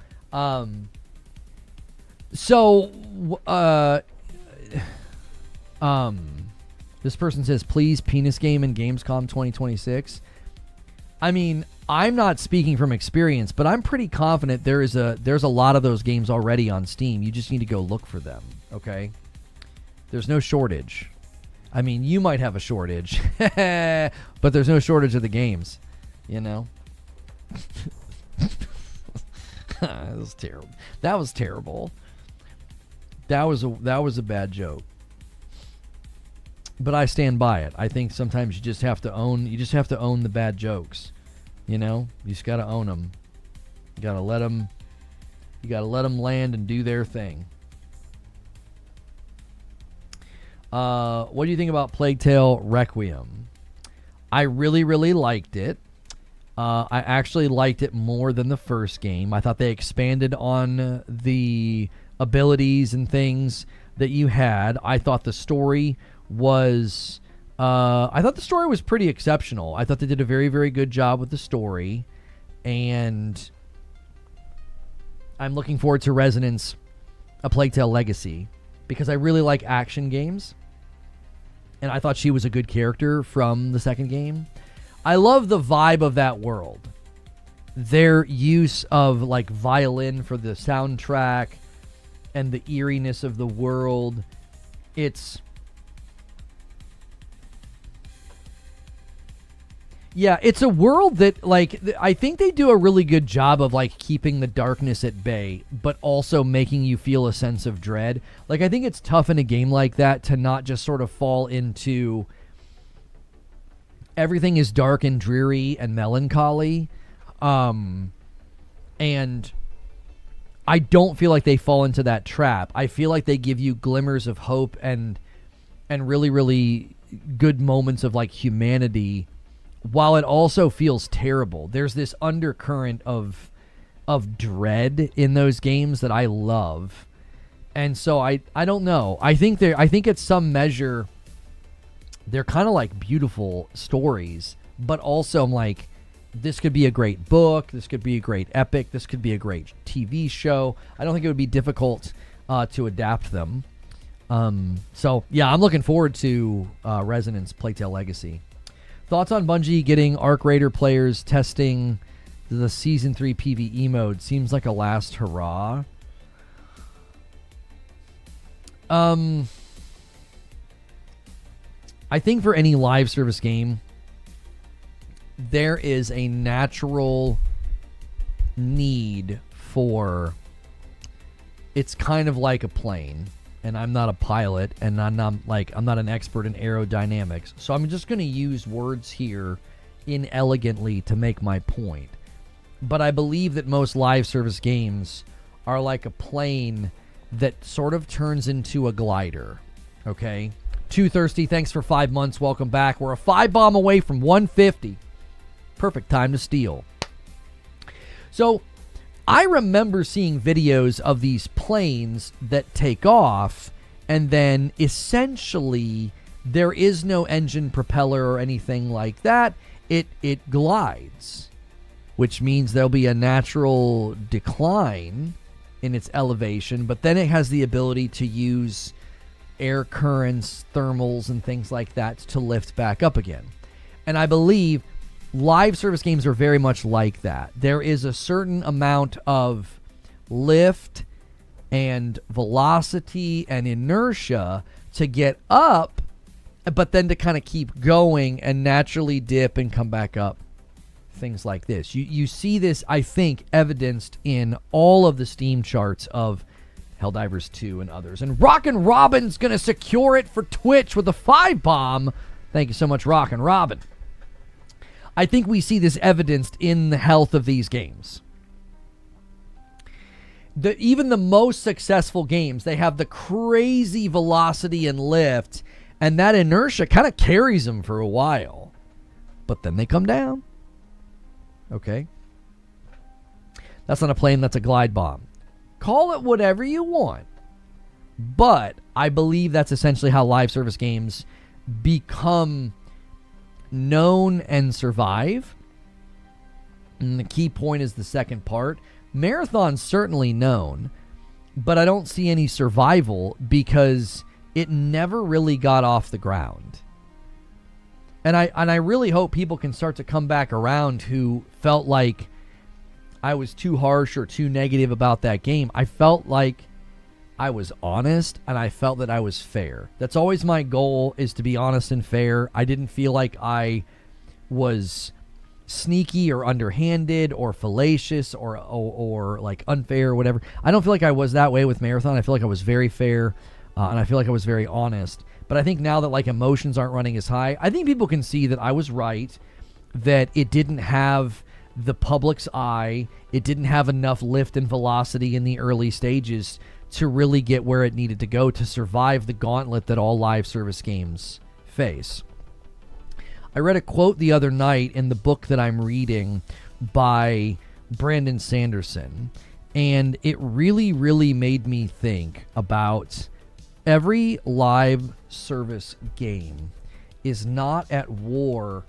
This person says, please, penis game in Gamescom 2026. I mean, I'm not speaking from experience, but I'm pretty confident there's a lot of those games already on Steam. You just need to go look for them, okay? There's no shortage. I mean, you might have a shortage, but there's no shortage of the games, you know? That was terrible. That was terrible. That was a bad joke. But I stand by it. I think sometimes you just have to own the bad jokes. You know, you just got to own them. You got to let them land and do their thing. What do you think about Plague Tale Requiem? I really, really liked it. I actually liked it more than the first game. I thought they expanded on the abilities and things that you had. I thought the story was pretty exceptional. I thought they did a very, very good job with the story, and I'm looking forward to Resonance, A Plague Tale Legacy, because I really like action games, and I thought she was a good character from the second game. I love the vibe of that world. Their use of like violin for the soundtrack and the eeriness of the world. It's a world that, like, I think they do a really good job of, like, keeping the darkness at bay, but also making you feel a sense of dread. Like, I think it's tough in a game like that to not just sort of fall into everything is dark and dreary and melancholy. And I don't feel like they fall into that trap. I feel like they give you glimmers of hope and really, really good moments of, like, humanity, while it also feels terrible. There's this undercurrent of dread in those games that I love. And so I don't know. I think at some measure they're kind of like beautiful stories, but also I'm like, this could be a great book, this could be a great epic, this could be a great TV show. I don't think it would be difficult to adapt them. So yeah, I'm looking forward to Resonance Plague Tale Legacy. Thoughts on Bungie getting Arc Raider players testing the Season 3 PvE mode? Seems like a last hurrah. I think for any live service game, there is a natural need for, it's kind of like a plane, and I'm not a pilot, and I'm not an expert in aerodynamics, so I'm just going to use words here inelegantly to make my point. But I believe that most live service games are like a plane that sort of turns into a glider. Okay? Too Thirsty, thanks for 5 months. Welcome back. We're a 5-bomb away from 150. Perfect time to steal. So, I remember seeing videos of these planes that take off, and then essentially there is no engine, propeller, or anything like that. It glides, which means there'll be a natural decline in its elevation, but then it has the ability to use air currents, thermals, and things like that to lift back up again. And I believe live service games are very much like that. There is a certain amount of lift and velocity and inertia to get up, but then to kind of keep going and naturally dip and come back up. Things like this. You see this, I think, evidenced in all of the Steam charts of Helldivers 2 and others. And Rockin' Robin's going to secure it for Twitch with a 5-bomb. Thank you so much, Rockin' Robin. I think we see this evidenced in the health of these games. Even the most successful games, they have the crazy velocity and lift, and that inertia kind of carries them for a while. But then they come down. Okay? That's not a plane, that's a glide bomb. Call it whatever you want. But I believe that's essentially how live service games become known and survive. And the key point is the second part. Marathon's certainly known, but I don't see any survival because it never really got off the ground. And I really hope people can start to come back around who felt like I was too harsh or too negative about that game. I felt like I was honest, and I felt that I was fair. That's always my goal, is to be honest and fair. I didn't feel like I was sneaky or underhanded or fallacious or like unfair or whatever. I don't feel like I was that way with Marathon. I feel like I was very fair, and I feel like I was very honest. But I think now that like emotions aren't running as high, I think people can see that I was right, that it didn't have the public's eye, it didn't have enough lift and velocity in the early stages to really get where it needed to go to survive the gauntlet that all live service games face. I read a quote the other night in the book that I'm reading by Brandon Sanderson, and it really, really made me think about every live service game is not at war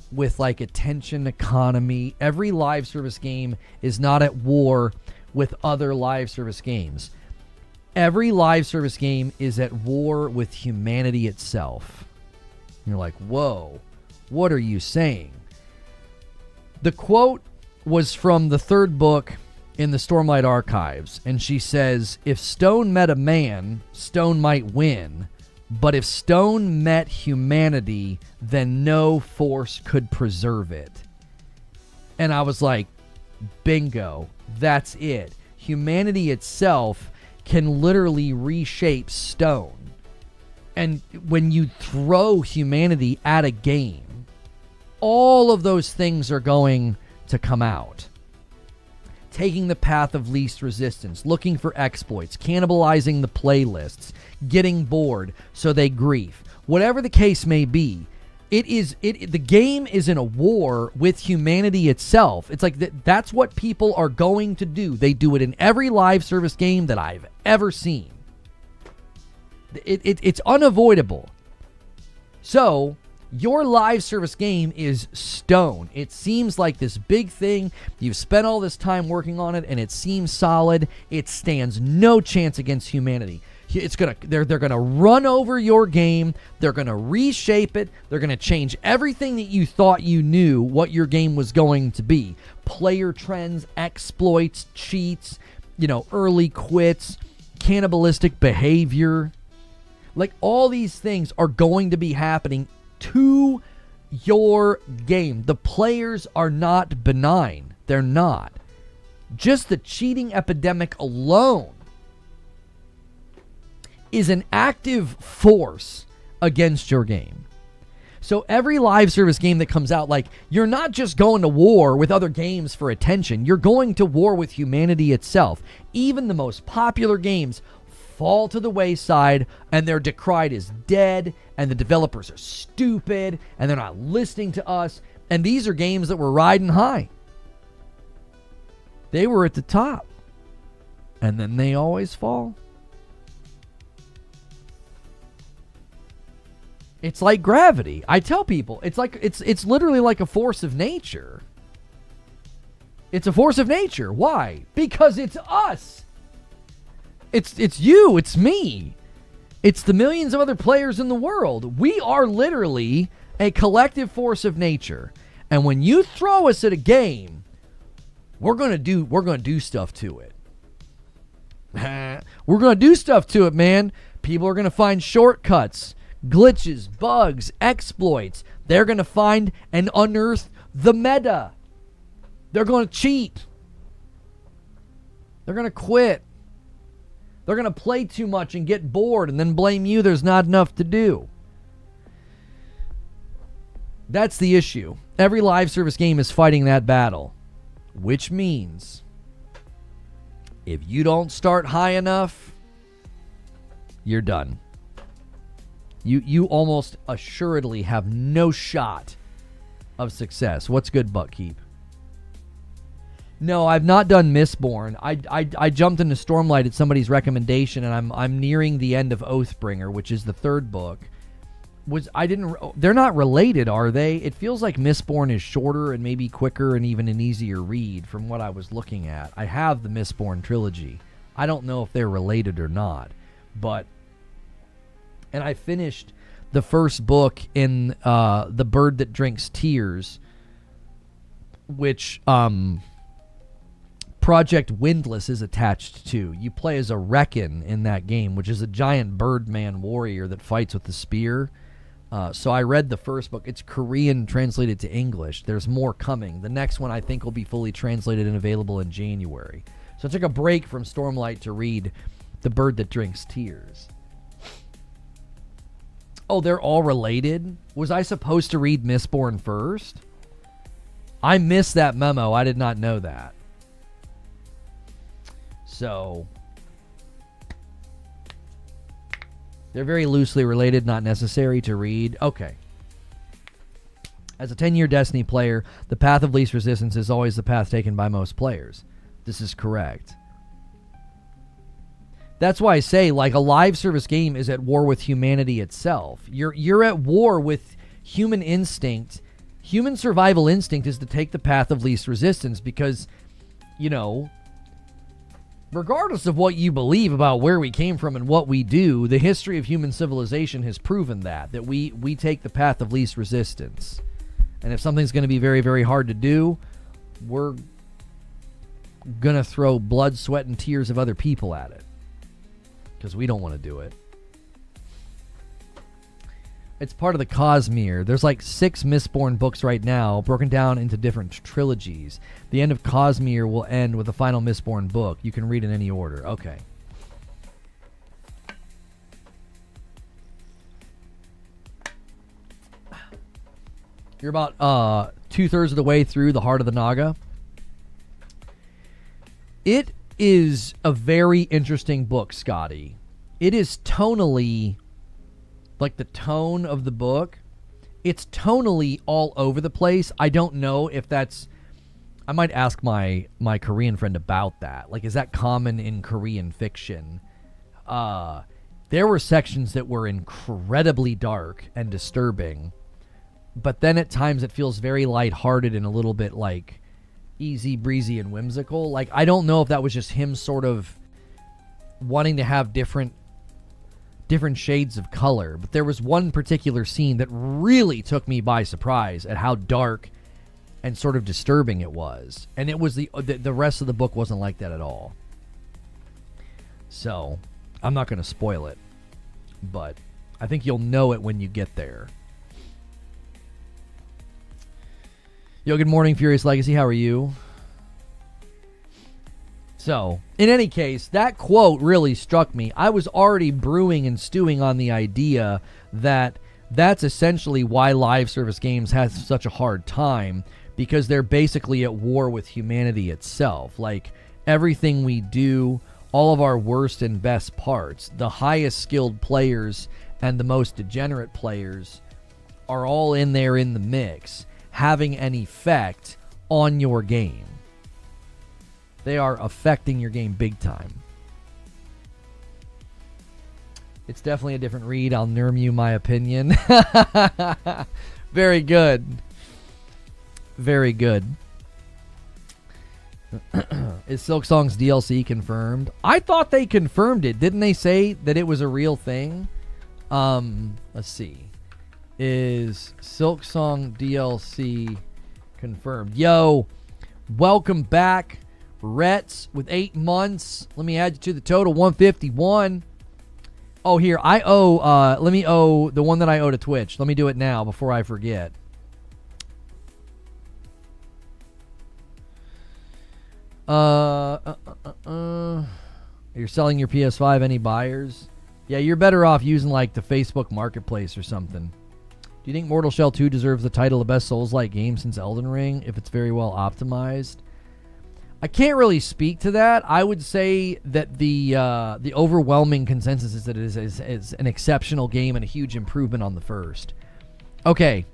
with like attention economy. Every live service game is not at war with other live service games. Every live service game is at war with humanity itself. And you're like, whoa, what are you saying? The quote was from the third book in the Stormlight Archives, and she says, if Stone met a man, Stone might win, but if Stone met humanity, then no force could preserve it. And I was like, bingo, that's it. Humanity itself can literally reshape stone. And when you throw humanity at a game, all of those things are going to come out. Taking the path of least resistance, looking for exploits, cannibalizing the playlists, getting bored so they grief. Whatever the case may be, the game is in a war with humanity itself. It's like that's what people are going to do. They do it in every live service game that I've ever seen. It's unavoidable. So your live service game is Stone. It seems like this big thing. You've spent all this time working on it, and it seems solid. It stands no chance against humanity. they're gonna run over your game. They're gonna reshape it. They're gonna change everything that you thought you knew what your game was going to be. Player trends, exploits, cheats, early quits, cannibalistic behavior. Like, all these things are going to be happening to your game. The players are not benign. They're not. Just the cheating epidemic alone is an active force against your game. So every live service game that comes out, like, you're not just going to war with other games for attention. You're going to war with humanity itself. Even the most popular games fall to the wayside, and they're decried as dead, and the developers are stupid, and they're not listening to us. And these are games that were riding high. They were at the top, and then they always fall. It's like gravity. I tell people, it's literally like a force of nature. It's a force of nature. Why? Because it's us. It's you, it's me. It's the millions of other players in the world. We are literally a collective force of nature. And when you throw us at a game, we're going to do stuff to it. We're going to do stuff to it, man. People are going to find shortcuts, glitches, bugs, exploits. They're going to find and unearth the meta. They're going to cheat. They're going to quit. They're going to play too much and get bored and then blame you there's not enough to do. That's the issue. Every live service game is fighting that battle, which means if you don't start high enough, you're done. You almost assuredly have no shot of success. What's good, Buckkeep? No, I've not done Mistborn. I jumped into Stormlight at somebody's recommendation, and I'm nearing the end of Oathbringer, which is the third book. They're not related, are they? It feels like Mistborn is shorter and maybe quicker and even an easier read from what I was looking at. I have the Mistborn trilogy. I don't know if they're related or not, and I finished the first book in The Bird That Drinks Tears, which Project Windless is attached to. You play as a Reckon in that game, which is a giant birdman warrior that fights with the spear. So I read the first book. It's Korean translated to English. There's more coming. The next one I think will be fully translated and available in January. So I took a break from Stormlight to read The Bird That Drinks Tears. Oh, they're all related? Was I supposed to read Mistborn first? I missed that memo. I did not know that. So, they're very loosely related, not necessary to read. Okay. As a 10-year Destiny player, the path of least resistance is always the path taken by most players. This is correct. That's why I say, like, a live service game is at war with humanity itself. You're at war with human instinct. Human survival instinct is to take the path of least resistance because, regardless of what you believe about where we came from and what we do, the history of human civilization has proven that we take the path of least resistance. And if something's going to be very, very hard to do, we're going to throw blood, sweat, and tears of other people at it. Because we don't want to do it. It's part of the Cosmere. There's like 6 Mistborn books right now, broken down into different trilogies. The end of Cosmere will end with the final Mistborn book. You can read in any order. Okay. You're about 2/3 of the way through the Heart of the Naga. It is a very interesting book, Scotty. It is tonally, like the tone of the book, it's tonally all over the place. I don't know if that's, I might ask my Korean friend about that. Like, is that common in Korean fiction? There were sections that were incredibly dark and disturbing, but then at times it feels very lighthearted and a little bit like easy breezy and whimsical. Like, I don't know if that was just him sort of wanting to have different different shades of color. But there was one particular scene that really took me by surprise at how dark and sort of disturbing it was. And it was the rest of the book wasn't like that at all. So, I'm not going to spoil it, but I think you'll know it when you get there. Yo, good morning, Furious Legacy. How are you? So, in any case, that quote really struck me. I was already brewing and stewing on the idea that that's essentially why live service games have such a hard time, because they're basically at war with humanity itself. Like, everything we do, all of our worst and best parts, the highest skilled players and the most degenerate players are all in there in the mix, having an effect on your game. They are affecting your game big time. It's definitely a different read. I'll nerm you my opinion. Very good. Very good. Is Silksong's DLC confirmed? I thought they confirmed it. Didn't they say that it was a real thing? Let's see. Is Silksong DLC confirmed? Yo, welcome back, Rets, with 8 months. Let me add you to the total, 151. Oh, here, I owe, let me owe the one that I owe to Twitch. Let me do it now before I forget. You're selling your PS5, any buyers? Yeah, you're better off using like the Facebook Marketplace or something. Do you think Mortal Shell 2 deserves the title of best Souls-like game since Elden Ring if it's very well optimized? I can't really speak to that. I would say that the overwhelming consensus is that it is an exceptional game and a huge improvement on the first. Okay.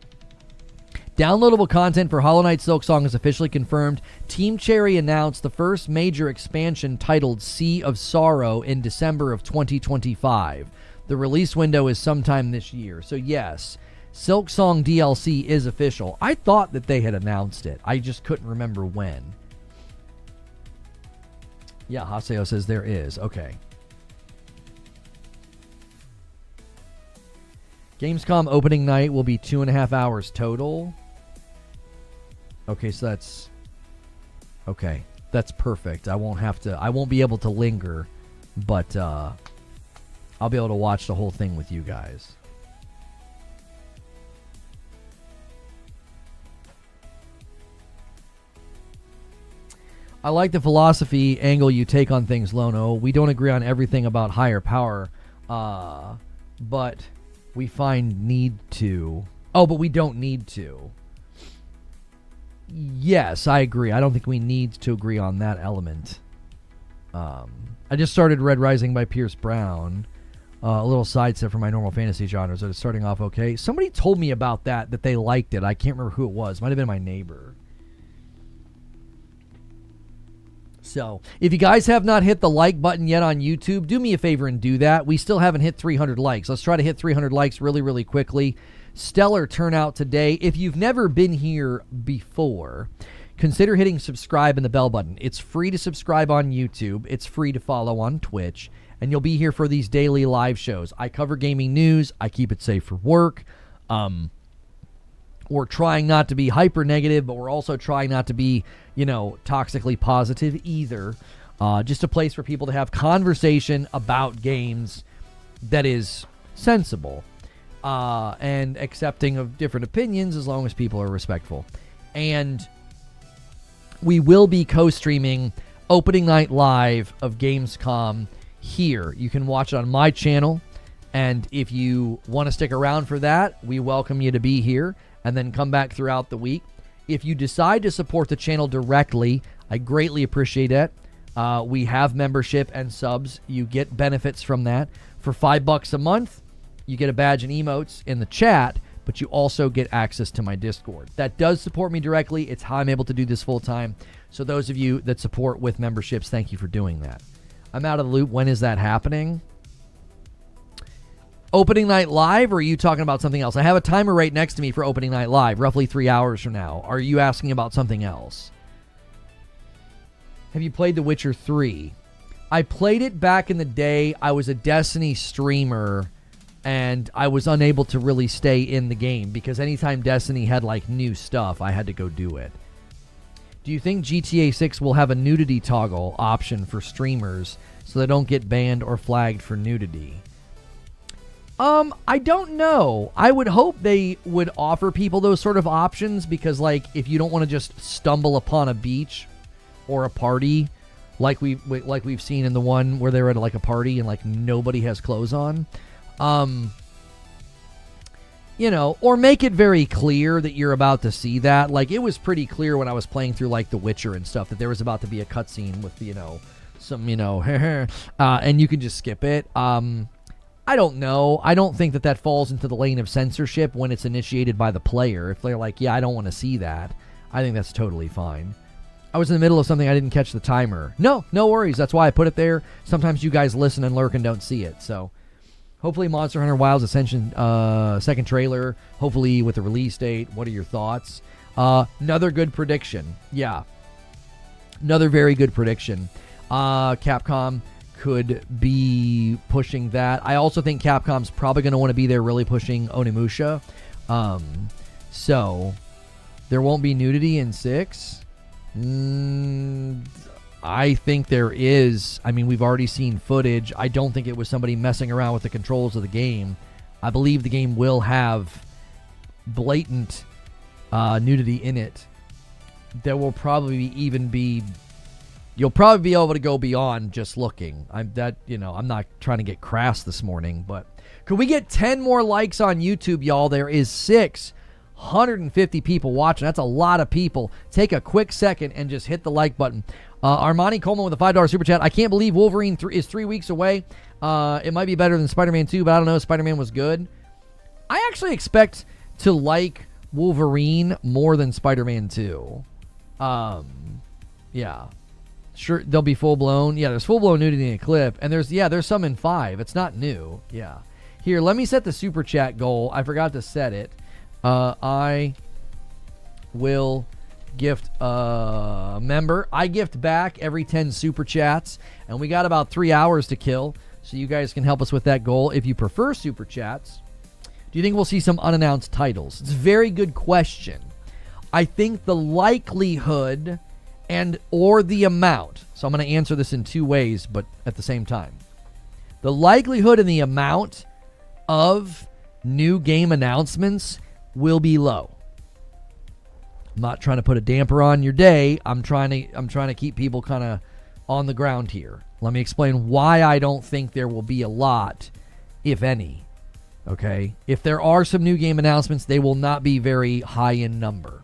Downloadable content for Hollow Knight Silksong is officially confirmed. Team Cherry announced the first major expansion titled Sea of Sorrow in December of 2025. The release window is sometime this year. So yes, Silksong DLC is official. I thought that they had announced it. I just couldn't remember when. Yeah, Haseo says there is. Okay. Gamescom opening night will be 2.5 hours total. Okay, so that's... Okay, that's perfect. I won't be able to linger, but I'll be able to watch the whole thing with you guys. I like the philosophy angle you take on things, Lono. We don't agree on everything about higher power, but we find need to. Oh, but we don't need to. Yes, I agree. I don't think we need to agree on that element. I just started Red Rising by Pierce Brown. A little sidestep from my normal fantasy genres. So it's starting off okay. Somebody told me about that they liked it. I can't remember who it was. Might have been my neighbor. So, if you guys have not hit the like button yet on YouTube, do me a favor and do that. We still haven't hit 300 likes. Let's try to hit 300 likes really, really quickly. Stellar turnout today. If you've never been here before, consider hitting subscribe and the bell button. It's free to subscribe on YouTube. It's free to follow on Twitch. And you'll be here for these daily live shows. I cover gaming news. I keep it safe for work. We're trying not to be hyper negative, but we're also trying not to be, toxically positive either. Just a place for people to have conversation about games that is sensible and accepting of different opinions as long as people are respectful. And we will be co-streaming opening night live of Gamescom here. You can watch it on my channel. And if you want to stick around for that, we welcome you to be here and then come back throughout the week. If you decide to support the channel directly, I greatly appreciate it. We have membership and subs. You get benefits from that. For $5 a month, you get a badge and emotes in the chat, but you also get access to my Discord. That does support me directly. It's how I'm able to do this full time. So those of you that support with memberships, thank you for doing that. I'm out of the loop. When is that happening? Opening night live, or are you talking about something else? I have a timer right next to me for opening night live, roughly 3 hours from now. Are you asking about something else? Have you played The Witcher 3? I played it back in the day. I was a Destiny streamer, and I was unable to really stay in the game because anytime Destiny had like new stuff, I had to go do it. Do you think GTA 6 will have a nudity toggle option for streamers so they don't get banned or flagged for nudity? I don't know. I would hope they would offer people those sort of options because, like, if you don't want to just stumble upon a beach or a party, like we've seen in the one where they're at like a party and like nobody has clothes on, you know, or make it very clear that you're about to see that. Like, it was pretty clear when I was playing through like The Witcher and stuff that there was about to be a cutscene with, you know, some, you know, and you can just skip it. I don't know. I don't think that falls into the lane of censorship when it's initiated by the player. If they're like, yeah, I don't want to see that, I think that's totally fine. I was in the middle of something, I didn't catch the timer. No worries. That's why I put it there. Sometimes you guys listen and lurk and don't see it. So hopefully Monster Hunter Wilds Ascension second trailer, hopefully with a release date. What are your thoughts? Another good prediction. Yeah. Another very good prediction. Capcom could be pushing that. I also think Capcom's probably going to want to be there really pushing Onimusha. So there won't be nudity in 6. I think there is. I mean, we've already seen footage. I don't think it was somebody messing around with the controls of the game. I believe the game will have blatant nudity in it. There will probably even be... You'll probably be able to go beyond just looking. I'm not trying to get crass this morning, but could we get 10 more likes on YouTube, y'all? There is 650 people watching. That's a lot of people. Take a quick second and just hit the like button. Armani Coleman with a $5 super chat. I can't believe Wolverine is 3 weeks away. It might be better than Spider-Man 2, but I don't know. Spider-Man was good. I actually expect to like Wolverine more than Spider-Man 2. Yeah. Sure, they'll be full-blown. Yeah, there's full-blown nudity in a clip. And there's some in 5. It's not new. Yeah. Here, let me set the super chat goal. I forgot to set it. I will gift a member. I gift back every 10 super chats. And we got about 3 hours to kill. So you guys can help us with that goal. If you prefer super chats, do you think we'll see some unannounced titles? It's a very good question. I think the likelihood... or the amount. So I'm going to answer this in 2 ways, but at the same time. The likelihood and the amount of new game announcements will be low. I'm not trying to put a damper on your day. I'm trying to keep people kind of on the ground here. Let me explain why I don't think there will be a lot, if any. Okay? If there are some new game announcements, they will not be very high in number.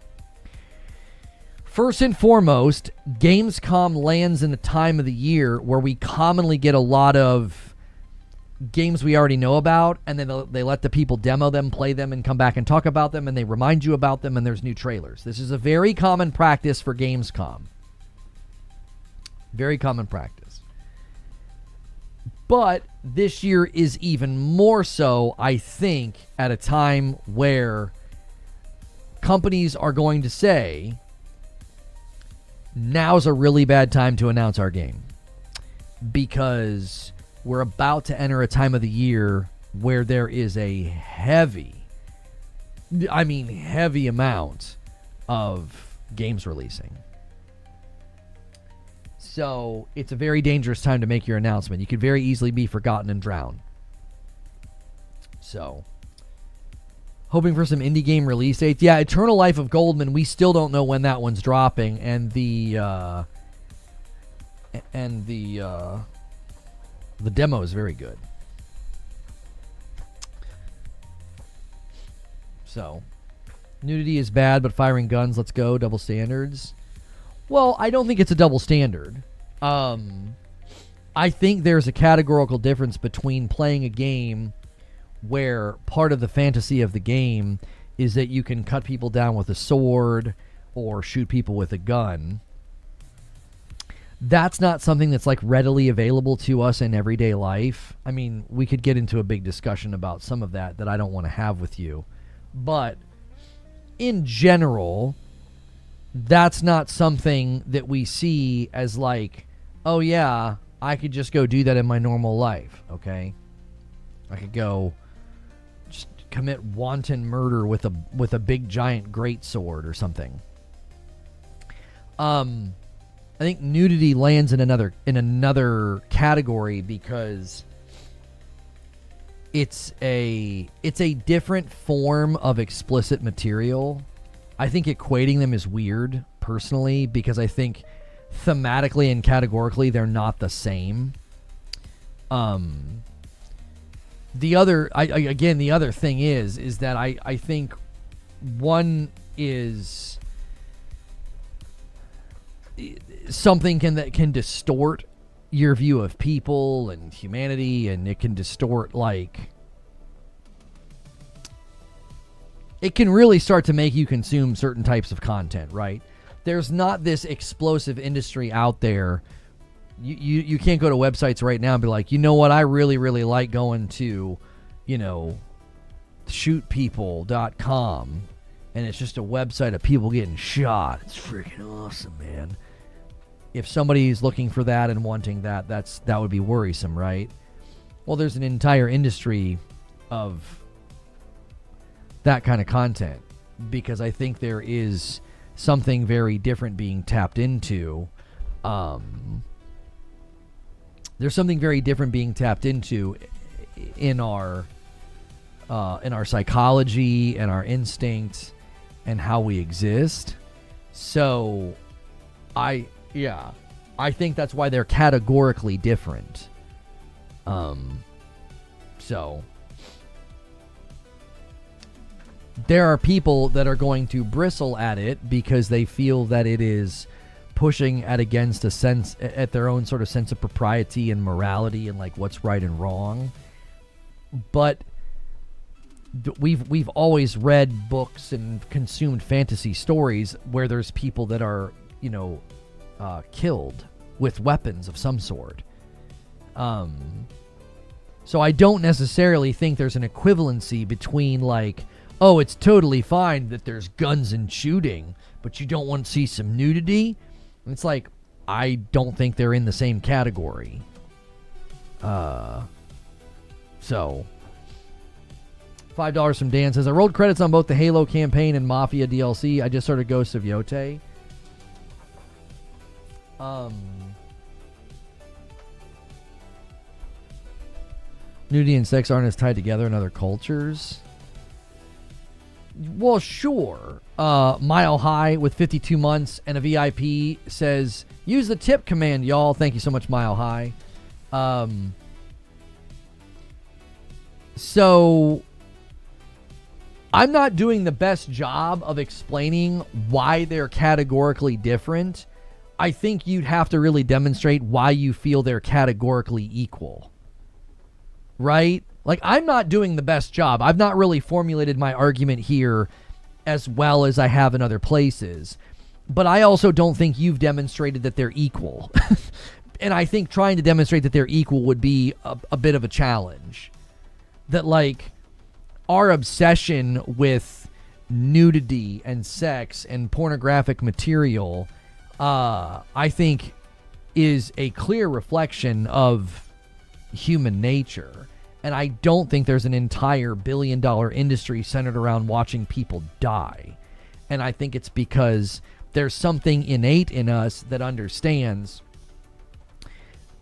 First and foremost, Gamescom lands in a time of the year where we commonly get a lot of games we already know about, and then they let the people demo them, play them, and come back and talk about them, and they remind you about them, and there's new trailers. This is a very common practice for Gamescom. Very common practice. But this year is even more so, I think, at a time where companies are going to say... Now's a really bad time to announce our game because we're about to enter a time of the year where there is a heavy amount of games releasing. So it's a very dangerous time to make your announcement. You could very easily be forgotten and drowned. So... hoping for some indie game release dates. Yeah, Eternal Life of Goldman, we still don't know when that one's dropping, and the demo is very good. So, nudity is bad, but firing guns, let's go, double standards. Well, I don't think it's a double standard. I think there's a categorical difference between playing a game where part of the fantasy of the game is that you can cut people down with a sword or shoot people with a gun. That's not something that's like readily available to us in everyday life. I mean, we could get into a big discussion about some of that I don't want to have with you. But in general, that's not something that we see as like, oh yeah, I could just go do that in my normal life, okay? I could go just commit wanton murder with a big giant greatsword or something. I think nudity lands in another category because it's a different form of explicit material. I think equating them is weird, personally, because I think thematically and categorically they're not the same. The other thing is that I think one is something that can distort your view of people and humanity, and it can distort, like, it can really start to make you consume certain types of content, right? There's not this explosive industry out there. You can't go to websites right now and be like, you know what, I really, really like going to, shootpeople.com, and it's just a website of people getting shot. It's freaking awesome, man. If somebody's looking for that and wanting that, that would be worrisome, right? Well, there's an entire industry of that kind of content, because I think there is something very different being tapped into. There's something very different being tapped into in our psychology and our instincts and how we exist. So I think that's why they're categorically different. So there are people that are going to bristle at it because they feel that it is pushing against a sense, at their own sort of sense of propriety and morality and like what's right and wrong. But we've always read books and consumed fantasy stories where there's people that are, killed with weapons of some sort. So I don't necessarily think there's an equivalency between, like, oh, it's totally fine that there's guns and shooting, but you don't want to see some nudity. It's like, I don't think they're in the same category. So $5 from Dan says, I rolled credits on both the Halo campaign and Mafia DLC. I just started Ghosts of Yote. Nudity and sex aren't as tied together in other cultures. Well, sure. Mile High with 52 months and a VIP says, use the tip command, y'all. Thank you so much, Mile High. So I'm not doing the best job of explaining why they're categorically different. I think you'd have to really demonstrate why you feel they're categorically equal. Right? Like, I'm not doing the best job. I've not really formulated my argument here as well as I have in other places. But I also don't think you've demonstrated that they're equal. And I think trying to demonstrate that they're equal would be a bit of a challenge. That, like, our obsession with nudity and sex and pornographic material, I think, is a clear reflection of human nature. And I don't think there's an entire billion-dollar industry centered around watching people die. And I think it's because there's something innate in us that understands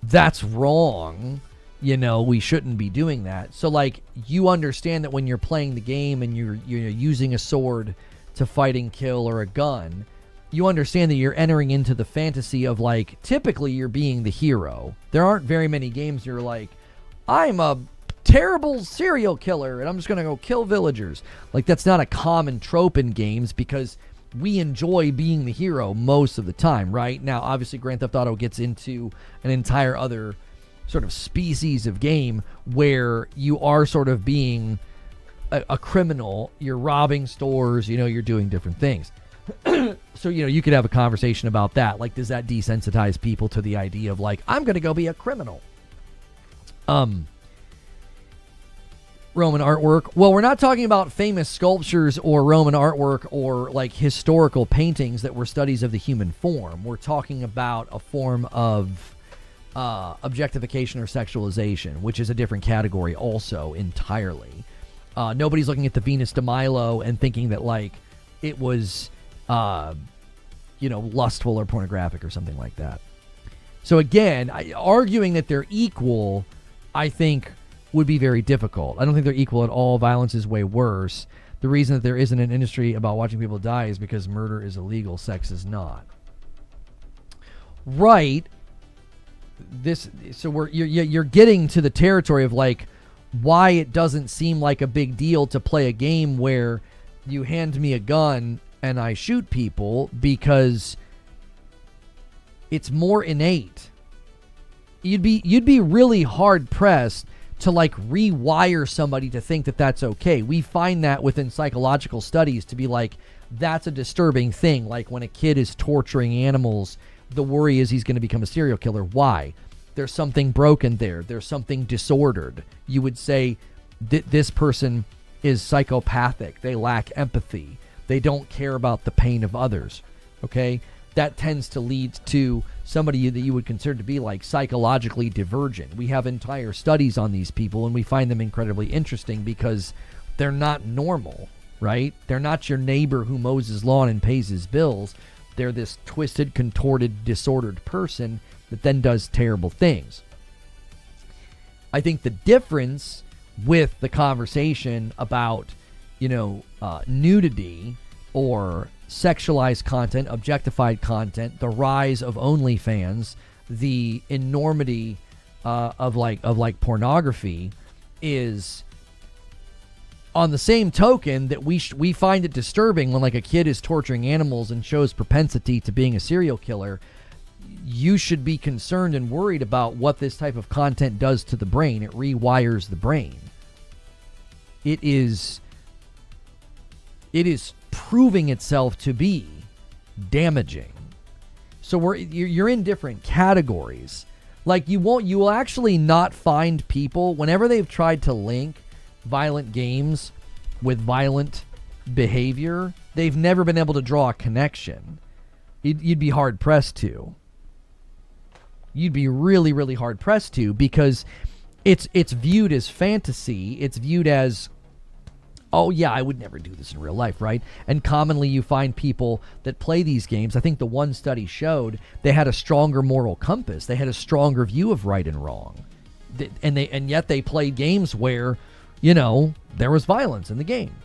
that's wrong. We shouldn't be doing that. So, like, you understand that when you're playing the game and you're using a sword to fight and kill, or a gun, you understand that you're entering into the fantasy of, like, typically you're being the hero. There aren't very many games you're like, I'm a terrible serial killer and I'm just going to go kill villagers. Like, that's not a common trope in games because we enjoy being the hero most of the time, right? Now, obviously, Grand Theft Auto gets into an entire other sort of species of game where you are sort of being a criminal. You're robbing stores, you're doing different things. So, you could have a conversation about that. Like, does that desensitize people to the idea of, like, I'm going to go be a criminal? Roman artwork. Well, we're not talking about famous sculptures or Roman artwork or, like, historical paintings that were studies of the human form. We're talking about a form of objectification or sexualization, which is a different category also entirely. Nobody's looking at the Venus de Milo and thinking that, like, it was, lustful or pornographic or something like that. So again, arguing that they're equal, I think, would be very difficult. I don't think they're equal at all. Violence is way worse. The reason that there isn't an industry about watching people die is because murder is illegal, sex is not. Right. So you're getting to the territory of, like, why it doesn't seem like a big deal to play a game where you hand me a gun and I shoot people, because it's more innate. You'd be really hard pressed to, like, rewire somebody to think that that's okay. We find that within psychological studies to be like, that's a disturbing thing. Like when a kid is torturing animals, the worry is he's going to become a serial killer. Why? There's something broken there. There's something disordered. You would say that this person is psychopathic. They lack empathy. They don't care about the pain of others. Okay? That tends to lead to somebody that you would consider to be, like, psychologically divergent. We have entire studies on these people, and we find them incredibly interesting because they're not normal, right? They're not your neighbor who mows his lawn and pays his bills. They're this twisted, contorted, disordered person that then does terrible things. I think the difference with the conversation about, nudity or sexualized content, objectified content, the rise of OnlyFans, the enormity of pornography, is on the same token that we find it disturbing when, like, a kid is torturing animals and shows propensity to being a serial killer. You should be concerned and worried about what this type of content does to the brain. It rewires the brain. It is proving itself to be damaging. So you're in different categories. Like, you will actually not find people, whenever they've tried to link violent games with violent behavior, they've never been able to draw a connection. You'd be hard pressed to. You'd be really, really hard pressed to, because it's viewed as fantasy. It's viewed as, oh yeah, I would never do this in real life, right? And commonly you find people that play these games, I think the one study showed they had a stronger moral compass. They had a stronger view of right and wrong. And yet they played games where, there was violence in the game.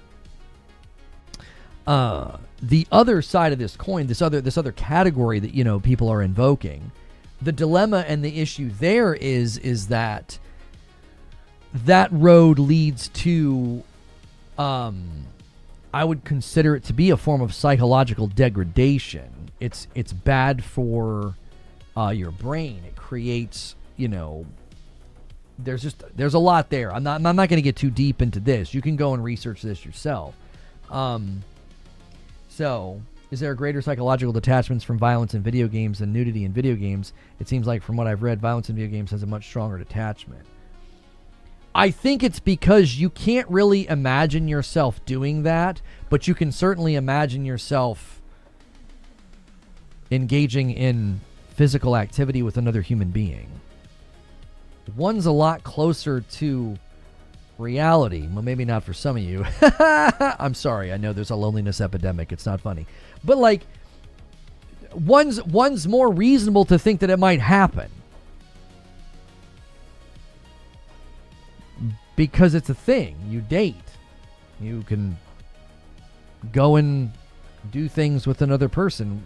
The other side of this coin, this other category that, people are invoking, the dilemma and the issue there is that road leads to, I would consider it to be a form of psychological degradation. It's bad for your brain. It creates, there's a lot there. I'm not going to get too deep into this. You can go and research this yourself. So, is there a greater psychological detachments from violence in video games than nudity in video games? It seems like, from what I've read, violence in video games has a much stronger detachment. I think it's because you can't really imagine yourself doing that, but you can certainly imagine yourself engaging in physical activity with another human being. One's a lot closer to reality. Well, maybe not for some of you. I'm sorry. I know there's a loneliness epidemic. It's not funny. But, like, one's more reasonable to think that it might happen. Because it's a thing. You date. You can go and do things with another person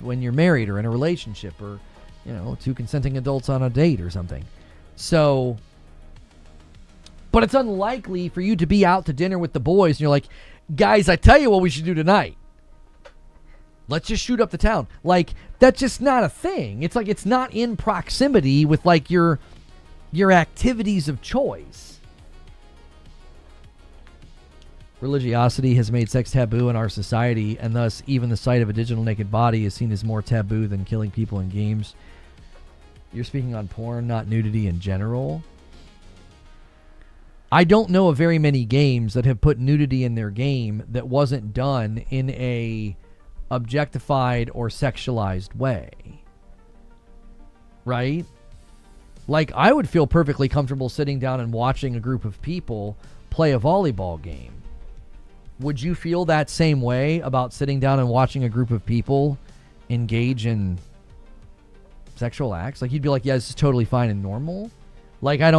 when you're married or in a relationship, or, two consenting adults on a date or something. So, but it's unlikely for you to be out to dinner with the boys and you're like, guys, I tell you what we should do tonight. Let's just shoot up the town. Like, that's just not a thing. It's like, it's not in proximity with, like, your activities of choice. Religiosity has made sex taboo in our society, and thus even the sight of a digital naked body is seen as more taboo than killing people in games. You're speaking on porn, not nudity in general. I don't know of very many games that have put nudity in their game that wasn't done in a objectified or sexualized way. Right? Like, I would feel perfectly comfortable sitting down and watching a group of people play a volleyball game. Would you feel that same way about sitting down and watching a group of people engage in sexual acts? Like, you'd be like, yeah, this is totally fine and normal. Like, I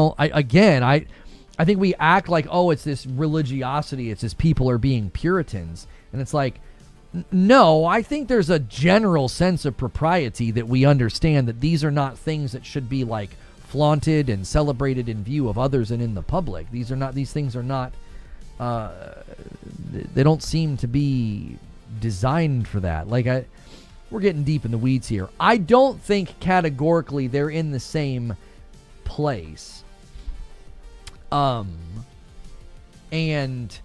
think we act like, oh, it's this religiosity. It's this people are being Puritans. And it's like, no, I think there's a general sense of propriety that we understand that these are not things that should be like flaunted and celebrated in view of others and in the public. These things are not, they don't seem to be designed for that. Like, we're getting deep in the weeds here. I don't think categorically they're in the same place. And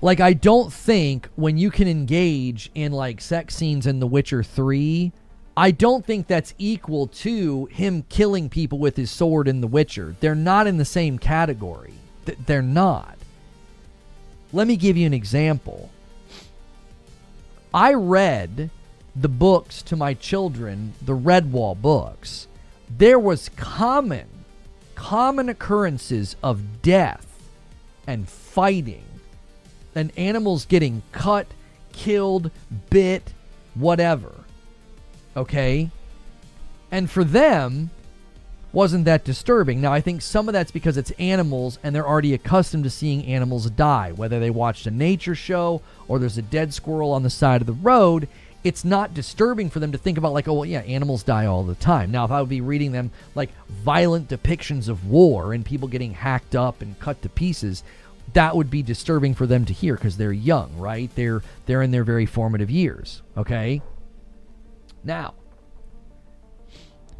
like, I don't think when you can engage in like sex scenes in The Witcher 3, I don't think that's equal to him killing people with his sword in The Witcher. They're not in the same category. They're not. Let me give you an example. I read the books to my children, the Redwall books. There was common occurrences of death and fighting and animals getting cut, killed, bit, whatever. Okay? And for them, wasn't that disturbing. Now, I think some of that's because it's animals and they're already accustomed to seeing animals die. Whether they watched a nature show or there's a dead squirrel on the side of the road, it's not disturbing for them to think about like, oh, well, yeah, animals die all the time. Now, if I would be reading them like violent depictions of war and people getting hacked up and cut to pieces, that would be disturbing for them to hear because they're young, right? They're in their very formative years, okay? Now,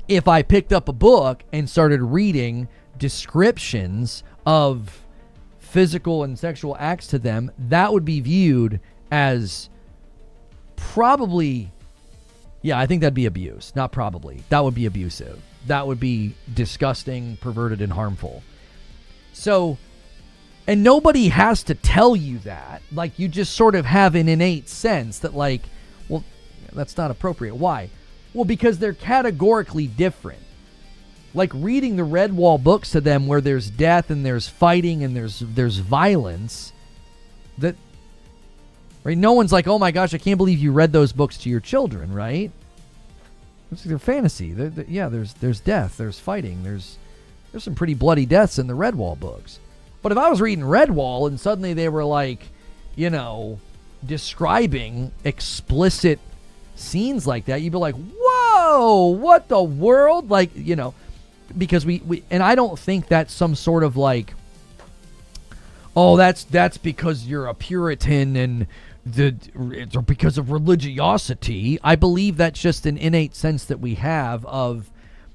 if I picked up a book and started reading descriptions of physical and sexual acts to them, that would be viewed as probably, yeah, I think that'd be abuse. Not probably. That would be abusive. That would be disgusting, perverted, and harmful. So, and nobody has to tell you that. Like, you just sort of have an innate sense that, like, well, that's not appropriate. Why? Well, because they're categorically different. Like, reading the Redwall books to them where there's death and there's fighting and there's violence, that, right? No one's like, oh my gosh, I can't believe you read those books to your children, right? It's their fantasy. Yeah, there's death, there's fighting, there's some pretty bloody deaths in the Redwall books. But if I was reading Redwall and suddenly they were like, you know, describing explicit scenes like that, you'd be like, whoa, what the world? Like, you know, because we and I don't think that's some sort of like, oh, that's because you're a Puritan and it's because of religiosity. I believe that's just an innate sense that we have of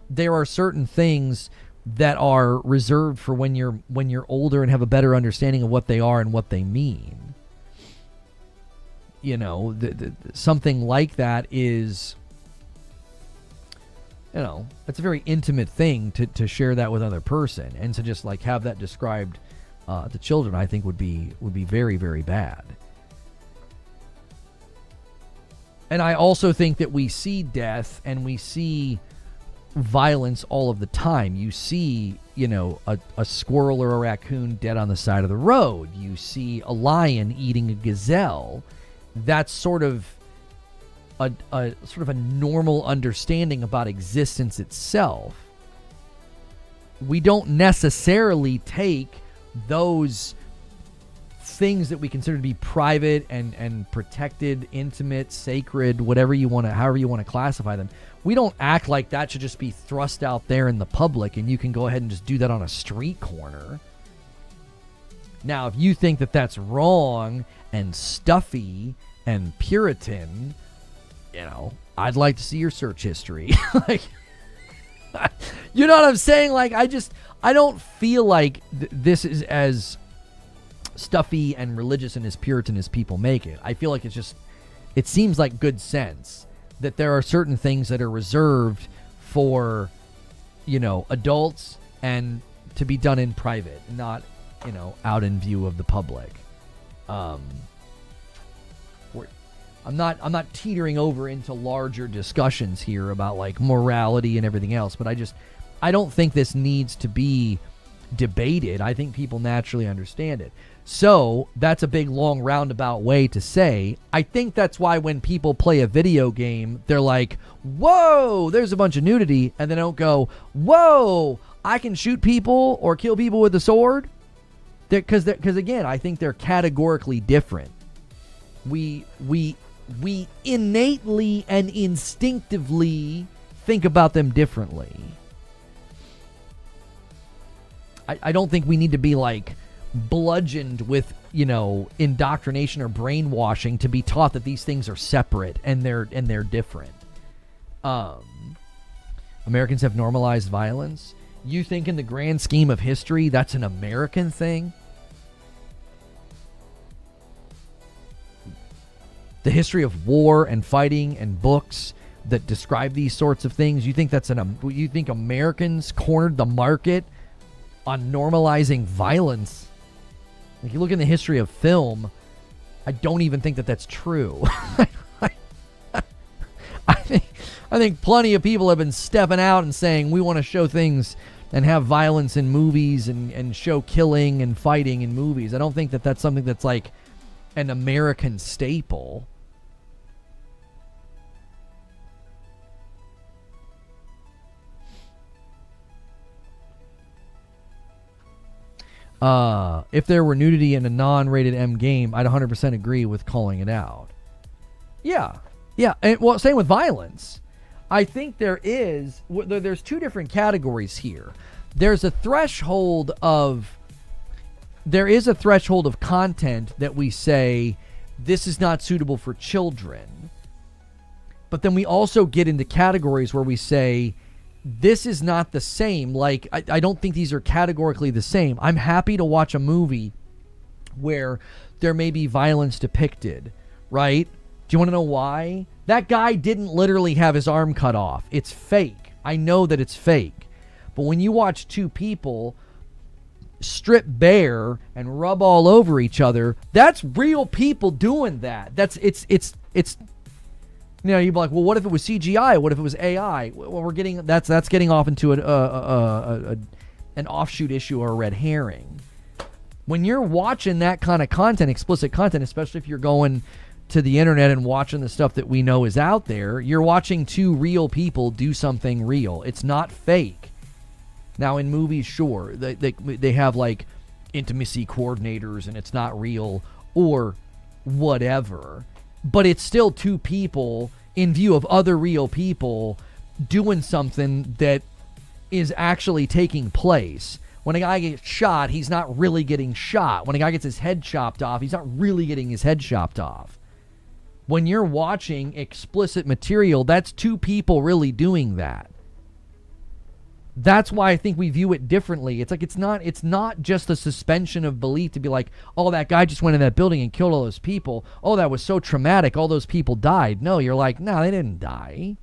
there are certain things that are reserved for when you're older and have a better understanding of what they are and what they mean. You know, something like that is, you know, it's a very intimate thing to share that with another person, and to just like have that described to children, I think would be very, very bad. And I also think that we see death and we see violence all of the time. You see, you know, a squirrel or a raccoon dead on the side of the road. You see a lion eating a gazelle. That's sort of a normal understanding about existence itself. We don't necessarily take those things that we consider to be private and protected, intimate, sacred, whatever you want to, however you want to classify them. We don't act like that should just be thrust out there in the public and you can go ahead and just do that on a street corner. Now, if you think that that's wrong and stuffy and Puritan, you know, I'd like to see your search history. Like, you know what I'm saying? Like, I don't feel like this is as stuffy and religious and as Puritan as people make it. I feel like it seems like good sense that there are certain things that are reserved for, you know, adults and to be done in private, not, you know, out in view of the public. I'm not teetering over into larger discussions here about like morality and everything else, but I don't think this needs to be debated. I think people naturally understand it. So that's a big, long, roundabout way to say, I think that's why when people play a video game, they're like, whoa, there's a bunch of nudity, and they don't go, whoa, I can shoot people or kill people with a sword. Because again, I think they're categorically different. We innately and instinctively think about them differently. I don't think we need to be like bludgeoned with, indoctrination or brainwashing to be taught that these things are separate and they're different. Americans have normalized violence. You think in the grand scheme of history that's an American thing? The history of war and fighting and books that describe these sorts of things, you think you think Americans cornered the market on normalizing violence? If you look in the history of film, I don't even think that that's true. I think plenty of people have been stepping out and saying we want to show things and have violence in movies and show killing and fighting in movies. I don't think that that's something that's like an American staple. If there were nudity in a non-rated M game, I'd 100% agree with calling it out. Yeah. And, well, same with violence. I think there's two different categories here. There is a threshold of content that we say this is not suitable for children. But then we also get into categories where we say this is not the same. Like, I don't think these are categorically the same. I'm happy to watch a movie where there may be violence depicted, right? Do you want to know why? That guy didn't literally have his arm cut off. It's fake. I know that it's fake. But when you watch two people strip bare and rub all over each other, that's real people doing that. It's you'd be like, well, what if it was CGI? What if it was AI? Well, that's getting off into an offshoot issue or a red herring. When you're watching that kind of content, explicit content, especially if you're going to the internet and watching the stuff that we know is out there, you're watching two real people do something real. It's not fake. Now, in movies, sure, they have like intimacy coordinators and it's not real or whatever. But it's still two people in view of other real people doing something that is actually taking place. When a guy gets shot, he's not really getting shot. When a guy gets his head chopped off, he's not really getting his head chopped off. When you're watching explicit material, that's two people really doing that. That's why I think we view it differently. It's like it's not just a suspension of belief to be like, oh, that guy just went in that building and killed all those people. Oh, that was so traumatic. All those people died. No, you're like, no, they didn't die.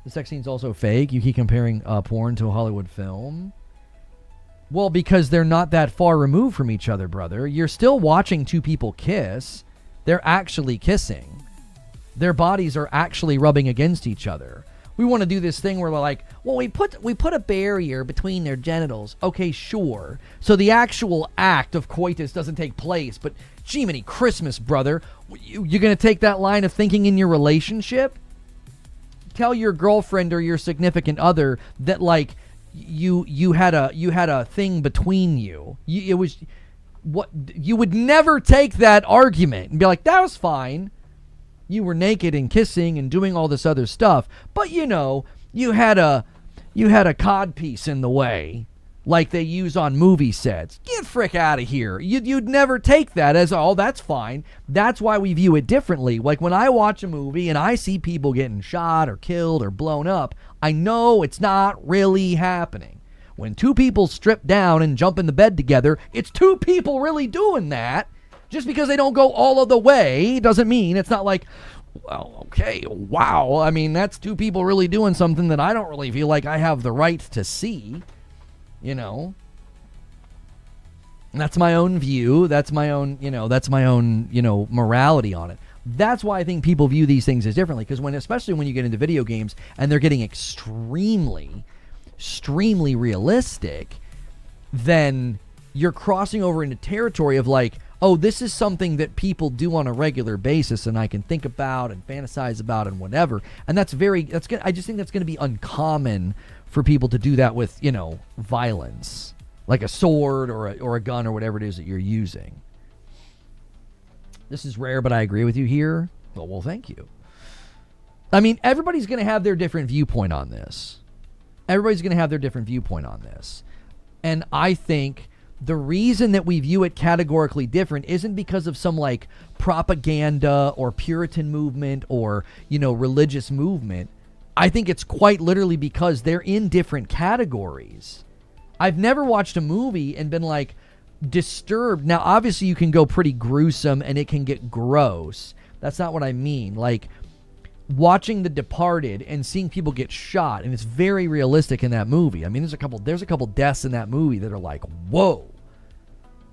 The sex scene's also fake. You keep comparing porn to a Hollywood film. Well, because they're not that far removed from each other, brother. You're still watching two people kiss. They're actually kissing. Their bodies are actually rubbing against each other. We want to do this thing where we're like, well, we put a barrier between their genitals. Okay, sure. So the actual act of coitus doesn't take place, but Jiminy Christmas, brother. You're going to take that line of thinking in your relationship? Tell your girlfriend or your significant other that, like, you had a thing between you. You would never take that argument and be like, that was fine. You were naked and kissing and doing all this other stuff, but you had a codpiece in the way, like they use on movie sets. Get frick out of here. You'd never take that as, oh, that's fine. That's why we view it differently. Like when I watch a movie and I see people getting shot or killed or blown up, I know it's not really happening. When two people strip down and jump in the bed together, it's two people really doing that. Just because they don't go all of the way doesn't mean it's not like, well, okay, wow. I mean, that's two people really doing something that I don't really feel like I have the right to see, And that's my own view. That's my own, morality on it. That's why I think people view these things as differently, because especially when you get into video games and they're getting extremely realistic, then you're crossing over into territory of like, oh, this is something that people do on a regular basis and I can think about and fantasize about and whatever. And I just think that's going to be uncommon for people to do that with, violence, like a sword or a gun or whatever it is that you're using. This is rare, but I agree with you here. Well, thank you. I mean, everybody's going to have their different viewpoint on this. And I think the reason that we view it categorically different isn't because of some like propaganda or Puritan movement or, religious movement. I think it's quite literally because they're in different categories. I've never watched a movie and been like disturbed. Now, obviously you can go pretty gruesome and it can get gross. That's not what I mean. Like watching The Departed and seeing people get shot, and it's very realistic in that movie. I mean, there's a couple deaths in that movie that are like, whoa,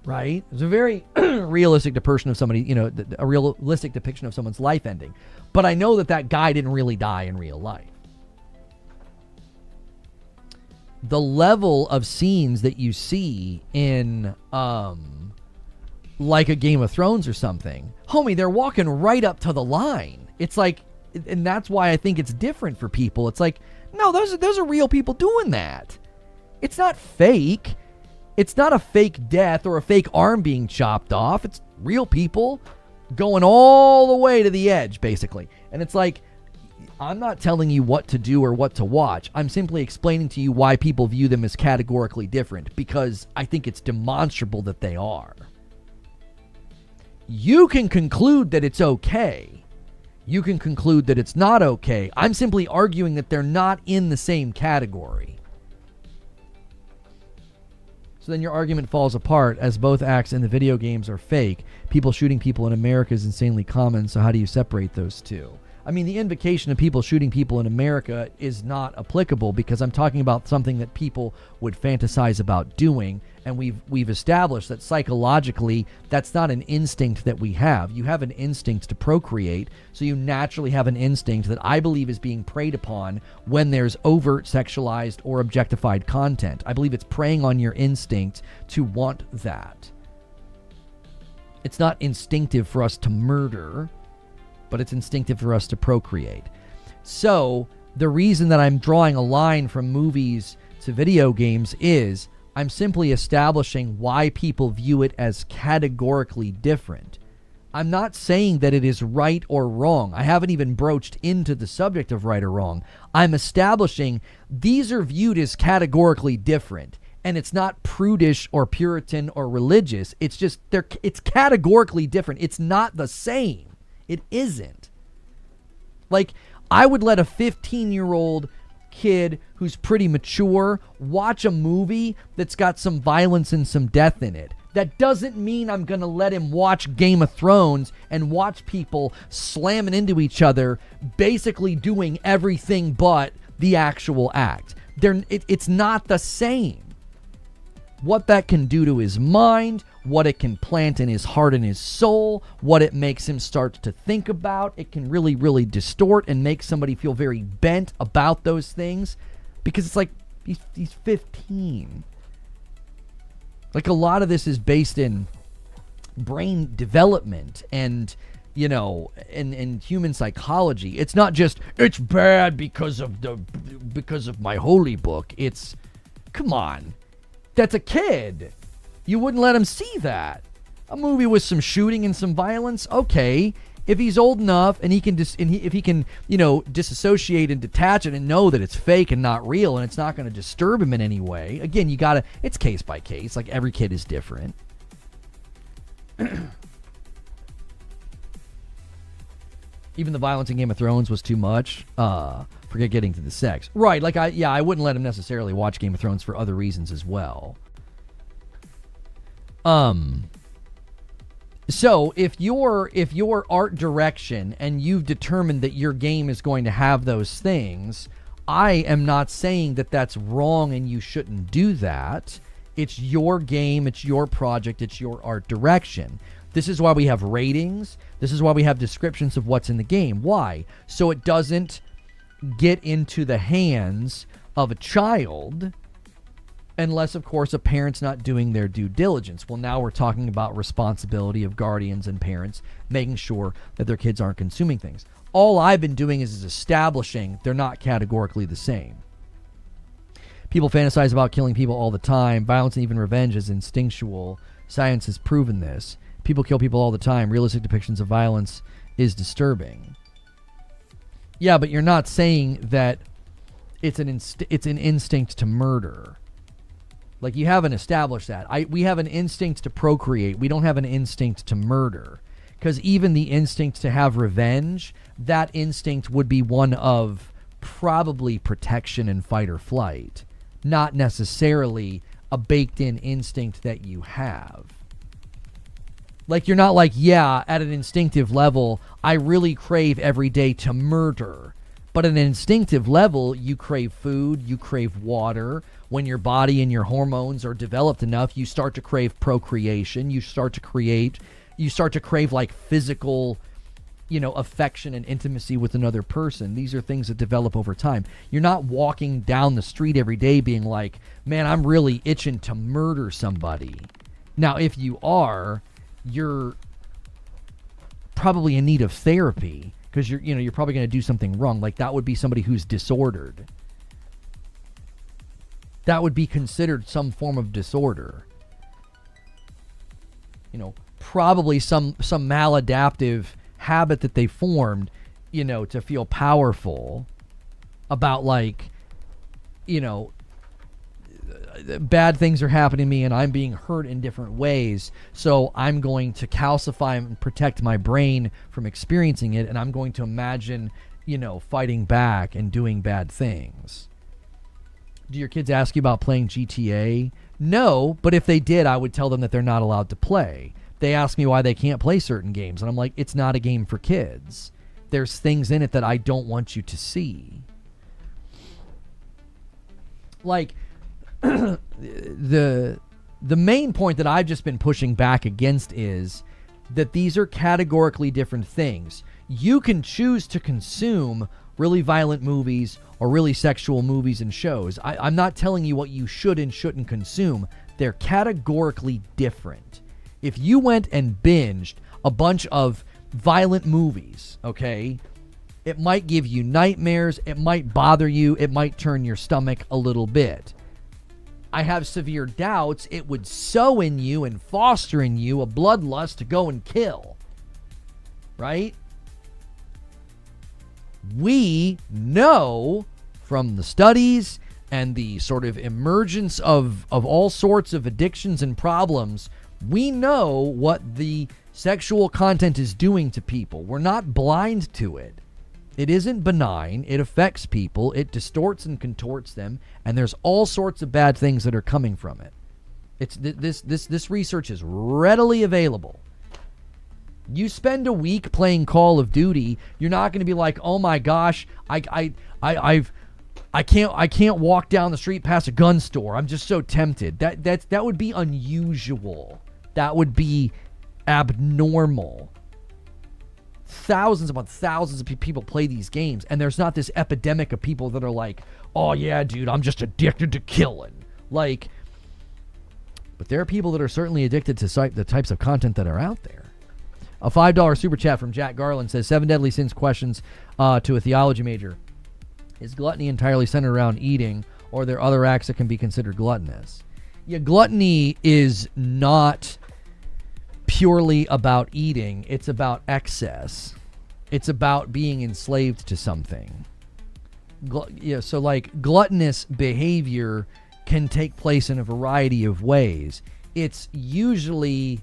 right? It's a very realistic depiction of somebody, a realistic depiction of someone's life ending. But I know that guy didn't really die in real life. The level of scenes that you see in, like a Game of Thrones or something, homie, they're walking right up to the line. It's like, and that's why I think it's different for people. It's like, no, those are real people doing that. It's not fake. It's not a fake death or a fake arm being chopped off. It's real people going all the way to the edge, basically. And it's like, I'm not telling you what to do or what to watch. I'm simply explaining to you why people view them as categorically different, because I think it's demonstrable that they are. You can conclude that it's okay. You can conclude that it's not okay. I'm simply arguing that they're not in the same category. So then your argument falls apart, as both acts in the video games are fake. People shooting people in America is insanely common, so how do you separate those two? I mean, the invocation of people shooting people in America is not applicable, because I'm talking about something that people would fantasize about doing, and we've established that psychologically that's not an instinct that we have. You have an instinct to procreate, so you naturally have an instinct that I believe is being preyed upon when there's overt sexualized or objectified content. I believe it's preying on your instinct to want that. It's not instinctive for us to murder, but it's instinctive for us to procreate. So the reason that I'm drawing a line from movies to video games is I'm simply establishing why people view it as categorically different. I'm not saying that it is right or wrong. I haven't even broached into the subject of right or wrong. I'm establishing these are viewed as categorically different. And it's not prudish or Puritan or religious. It's just it's categorically different. It's not the same. It isn't. Like, I would let a 15-year-old kid who's pretty mature watch a movie that's got some violence and some death in it. That doesn't mean I'm going to let him watch Game of Thrones and watch people slamming into each other, basically doing everything but the actual act. It's not the same. What that can do to his mind, what it can plant in his heart and his soul, what it makes him start to think about. It can really, really distort and make somebody feel very bent about those things, because it's like he's 15. Like, a lot of this is based in brain development and, and human psychology. It's not just, it's bad because of my holy book. It's, come on. That's a kid. You wouldn't let him see that. A movie with some shooting and some violence, okay. If he's old enough and if he can, disassociate and detach it and know that it's fake and not real and it's not going to disturb him in any way. Again, it's case by case. Like, every kid is different. Even the violence in Game of Thrones was too much. Forget getting to the sex. Right, like I wouldn't let him necessarily watch Game of Thrones for other reasons as well. So if your art direction and you've determined that your game is going to have those things, I am not saying that that's wrong and you shouldn't do that. It's your game, it's your project, it's your art direction. This is why we have ratings. This is why we have descriptions of what's in the game. Why? So it doesn't get into the hands of a child unless, of course, a parent's not doing their due diligence. Well, now we're talking about responsibility of guardians and parents making sure that their kids aren't consuming things. All I've been doing is establishing they're not categorically the same. People fantasize about killing people all the time. Violence and even revenge is instinctual. Science has proven this. People kill people all the time. Realistic depictions of violence is disturbing. Yeah, but you're not saying that it's an instinct to murder. Like, you haven't established that. We have an instinct to procreate. We don't have an instinct to murder. Because even the instinct to have revenge, that instinct would be one of probably protection and fight or flight, not necessarily a baked-in instinct that you have. Like, you're not like, yeah, at an instinctive level, I really crave every day to murder. But at an instinctive level, you crave food, you crave water. When your body and your hormones are developed enough, you start to crave procreation. You start to crave like physical, affection and intimacy with another person. These are things that develop over time. You're not walking down the street every day being like, man, I'm really itching to murder somebody. Now, if you are, you're probably in need of therapy because you're probably going to do something wrong. Like, that would be somebody who's disordered. That would be considered some form of disorder. Probably some maladaptive habit that they formed, to feel powerful about, like, bad things are happening to me and I'm being hurt in different ways. So I'm going to calcify and protect my brain from experiencing it. And I'm going to imagine, fighting back and doing bad things. Do your kids ask you about playing GTA? No, but if they did, I would tell them that they're not allowed to play. They ask me why they can't play certain games, and I'm like, it's not a game for kids. There's things in it that I don't want you to see. Like, the main point that I've just been pushing back against is that these are categorically different things. You can choose to consume really violent movies or really sexual movies and shows. I'm not telling you what you should and shouldn't consume. They're categorically different. If you went and binged a bunch of violent movies, okay, it might give you nightmares, it might bother you, it might turn your stomach a little bit. I have severe doubts it would sow in you and foster in you a bloodlust to go and kill. Right? We know from the studies and the sort of emergence of all sorts of addictions and problems, we know what the sexual content is doing to people. We're not blind to it. It isn't benign. It affects people. It distorts and contorts them, and there's all sorts of bad things that are coming from it. It's this research is readily available. You spend a week playing Call of Duty, you're not going to be like, oh my gosh, I can't walk down the street past a gun store. I'm just so tempted. That would be unusual. That would be abnormal. Thousands upon thousands of people play these games, and there's not this epidemic of people that are like, oh yeah, dude, I'm just addicted to killing. Like, but there are people that are certainly addicted to the types of content that are out there. A $5 super chat from Jack Garland says, 7 deadly sins questions to a theology major. Is gluttony entirely centered around eating, or are there other acts that can be considered gluttonous? Yeah, gluttony is not purely about eating. It's about excess. It's about being enslaved to something. So like gluttonous behavior can take place in a variety of ways. It's usually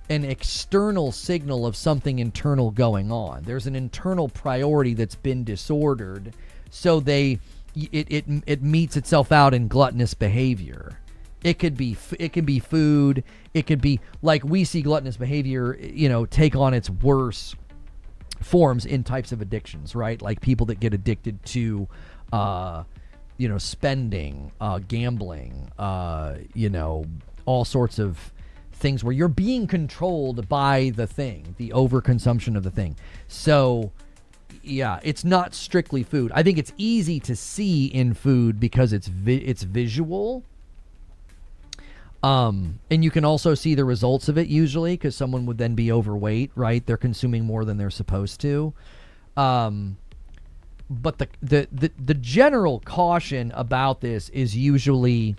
an external signal of something internal going on. There's an internal priority that's been disordered, so it meets itself out in gluttonous behavior. It could be food. It could be like we see gluttonous behavior, take on its worst forms in types of addictions, right? Like people that get addicted to, spending, gambling, all sorts of things where you're being controlled by the thing, the overconsumption of the thing. So, yeah, it's not strictly food. I think it's easy to see in food because it's visual. And you can also see the results of it usually because someone would then be overweight, right? They're consuming more than they're supposed to. But the general caution about this is usually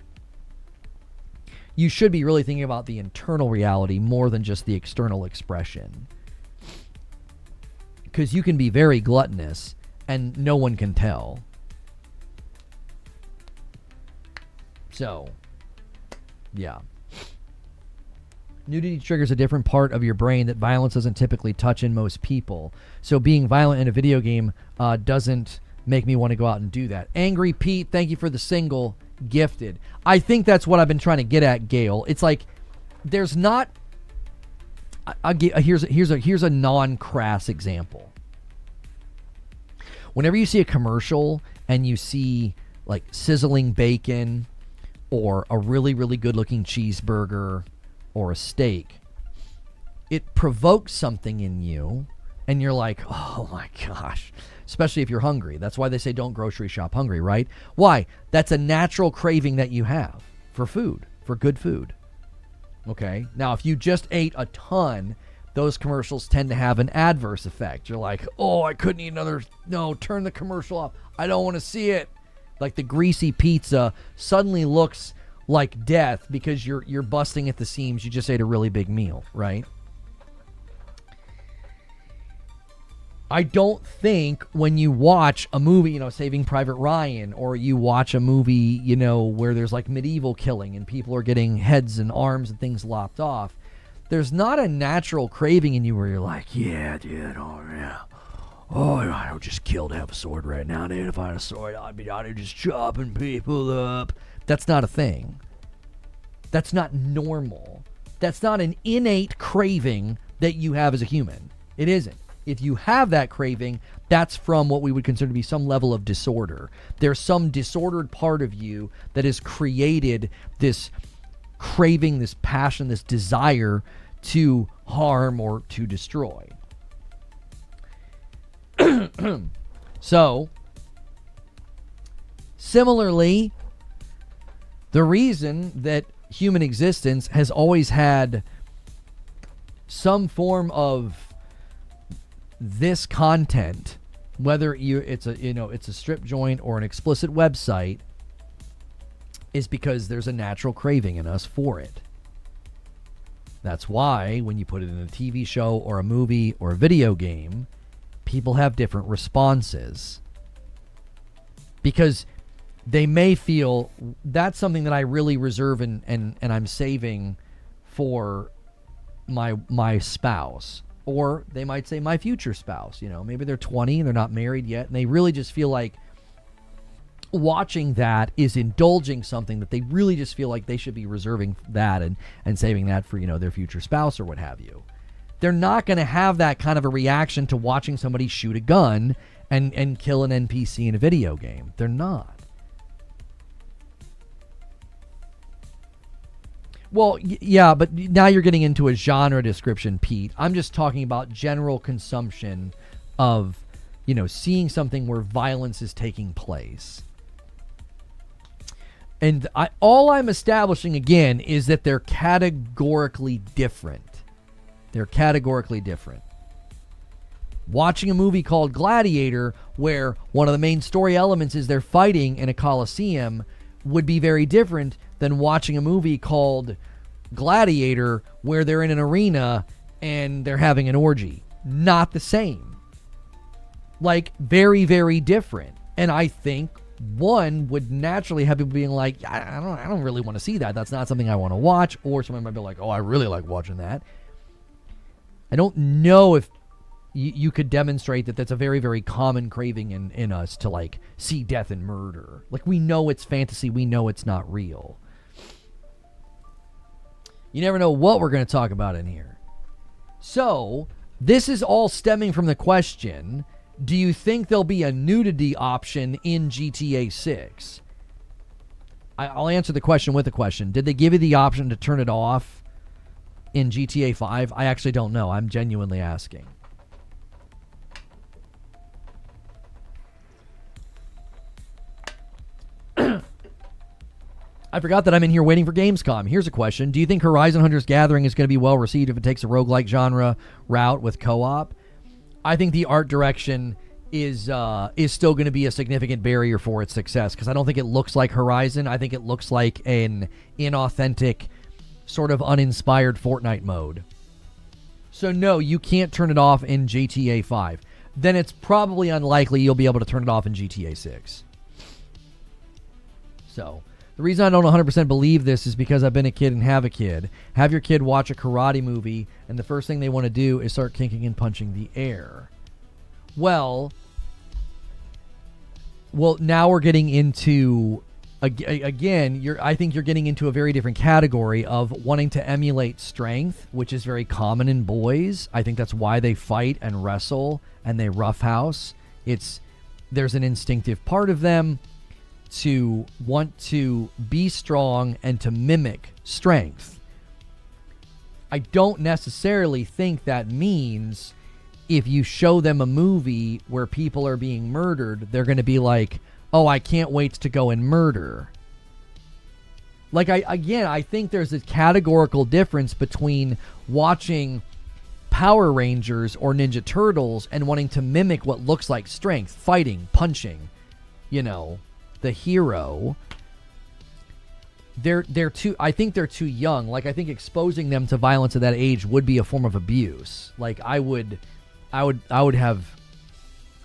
you should be really thinking about the internal reality more than just the external expression. Because you can be very gluttonous and no one can tell. So, yeah. Nudity triggers a different part of your brain that violence doesn't typically touch in most people. So being violent in a video game doesn't make me want to go out and do that. Angry Pete, thank you for the single. Gifted. I think that's what I've been trying to get at, Gail. It's like there's not. Here's a non-crass example. Whenever you see a commercial and you see like sizzling bacon or a really, really good-looking cheeseburger or a steak, it provokes something in you, and you're like, oh my gosh. Especially if you're hungry. That's why they say don't grocery shop hungry, right? Why? That's a natural craving that you have for food, for good food. Okay? Now, if you just ate a ton, those commercials tend to have an adverse effect. You're like, oh, I couldn't eat another. No, turn the commercial off. I don't want to see it. Like the greasy pizza suddenly looks like death because you're busting at the seams. You just ate a really big meal, right? I don't think when you watch a movie, Saving Private Ryan, or you watch a movie, where there's like medieval killing and people are getting heads and arms and things lopped off, there's not a natural craving in you where you're like, yeah, dude, oh, yeah. Oh, I would just kill to have a sword right now, dude. If I had a sword, I'd be out here just chopping people up. That's not a thing. That's not normal. That's not an innate craving that you have as a human. It isn't. If you have that craving, that's from what we would consider to be some level of disorder. There's some disordered part of you that has created this craving, this passion, this desire to harm or to destroy. So, similarly, the reason that human existence has always had some form of this content, whether it's a strip joint or an explicit website, is because there's a natural craving in us for it. That's why when you put it in a TV show or a movie or a video game, people have different responses. Because they may feel that's something that I really reserve and I'm saving for my spouse. Or they might say my future spouse, maybe they're 20 and they're not married yet. And they really just feel like watching that is indulging something that they really just feel like they should be reserving that and saving that for, their future spouse or what have you. They're not going to have that kind of a reaction to watching somebody shoot a gun and kill an NPC in a video game. They're not. Well, yeah, but now you're getting into a genre description, Pete. I'm just talking about general consumption of, seeing something where violence is taking place. And all I'm establishing, again, is that they're categorically different. They're categorically different. Watching a movie called Gladiator, where one of the main story elements is they're fighting in a coliseum, would be very different than watching a movie called Gladiator where they're in an arena and they're having an orgy. Not the same. Like, very, very different. And I think one would naturally have people being like, I don't really want to see that. That's not something I want to watch. Or someone might be like, oh, I really like watching that. I don't know if you could demonstrate that that's a very, very common craving in us to, like, see death and murder. Like, we know it's fantasy. We know it's not real. You never know what we're going to talk about in here. So, this is all stemming from the question, do you think there'll be a nudity option in GTA 6? I'll answer the question with a question. Did they give you the option to turn it off? in GTA 5? I actually don't know. I'm genuinely asking. I forgot that I'm in here waiting for Gamescom. Here's a question. Do you think Horizon Hunter's Gathering is going to be well received if it takes a roguelike genre route with co-op? I think the art direction is still going to be a significant barrier for its success, because I don't think it looks like Horizon. I think it looks like an inauthentic, sort of uninspired Fortnite mode. So no, you can't turn it off in GTA 5. Then it's probably unlikely you'll be able to turn it off in GTA 6. So the reason I don't 100% believe this is because I've been a kid and have a kid. Have your kid watch a karate movie, and the first thing they want to do is start kicking and punching the air. Well, now we're getting into, again, I think you're getting into a very different category of wanting to emulate strength, which is very common in boys. I think that's why they fight and wrestle and they roughhouse. There's an instinctive part of them to want to be strong and to mimic strength. I don't necessarily think that means if you show them a movie where people are being murdered, they're going to be like, oh, I can't wait to go and murder. Like, I think there's a categorical difference between watching Power Rangers or Ninja Turtles and wanting to mimic what looks like strength, fighting, punching, the hero. They're too, I think they're too young. Like, I think exposing them to violence at that age would be a form of abuse. Like, I would have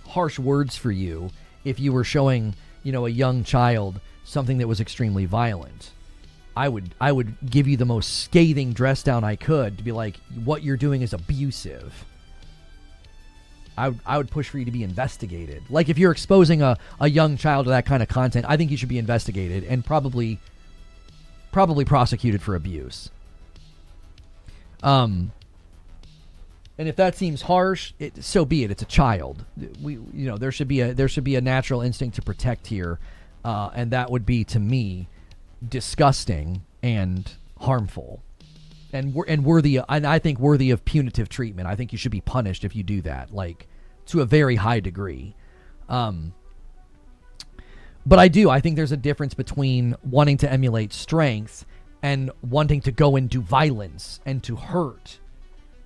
harsh words for you if you were showing, a young child something that was extremely violent. I would give you the most scathing dress down I could to be like, what you're doing is abusive. I would push for you to be investigated. Like, if you're exposing a young child to that kind of content, I think you should be investigated and probably prosecuted for abuse. And if that seems harsh, so be it. It's a child. There should be a natural instinct to protect here, and that would be, to me, disgusting and harmful, and worthy. And I think worthy of punitive treatment. I think you should be punished if you do that, like, to a very high degree. But I think there's a difference between wanting to emulate strength and wanting to go and do violence and to hurt,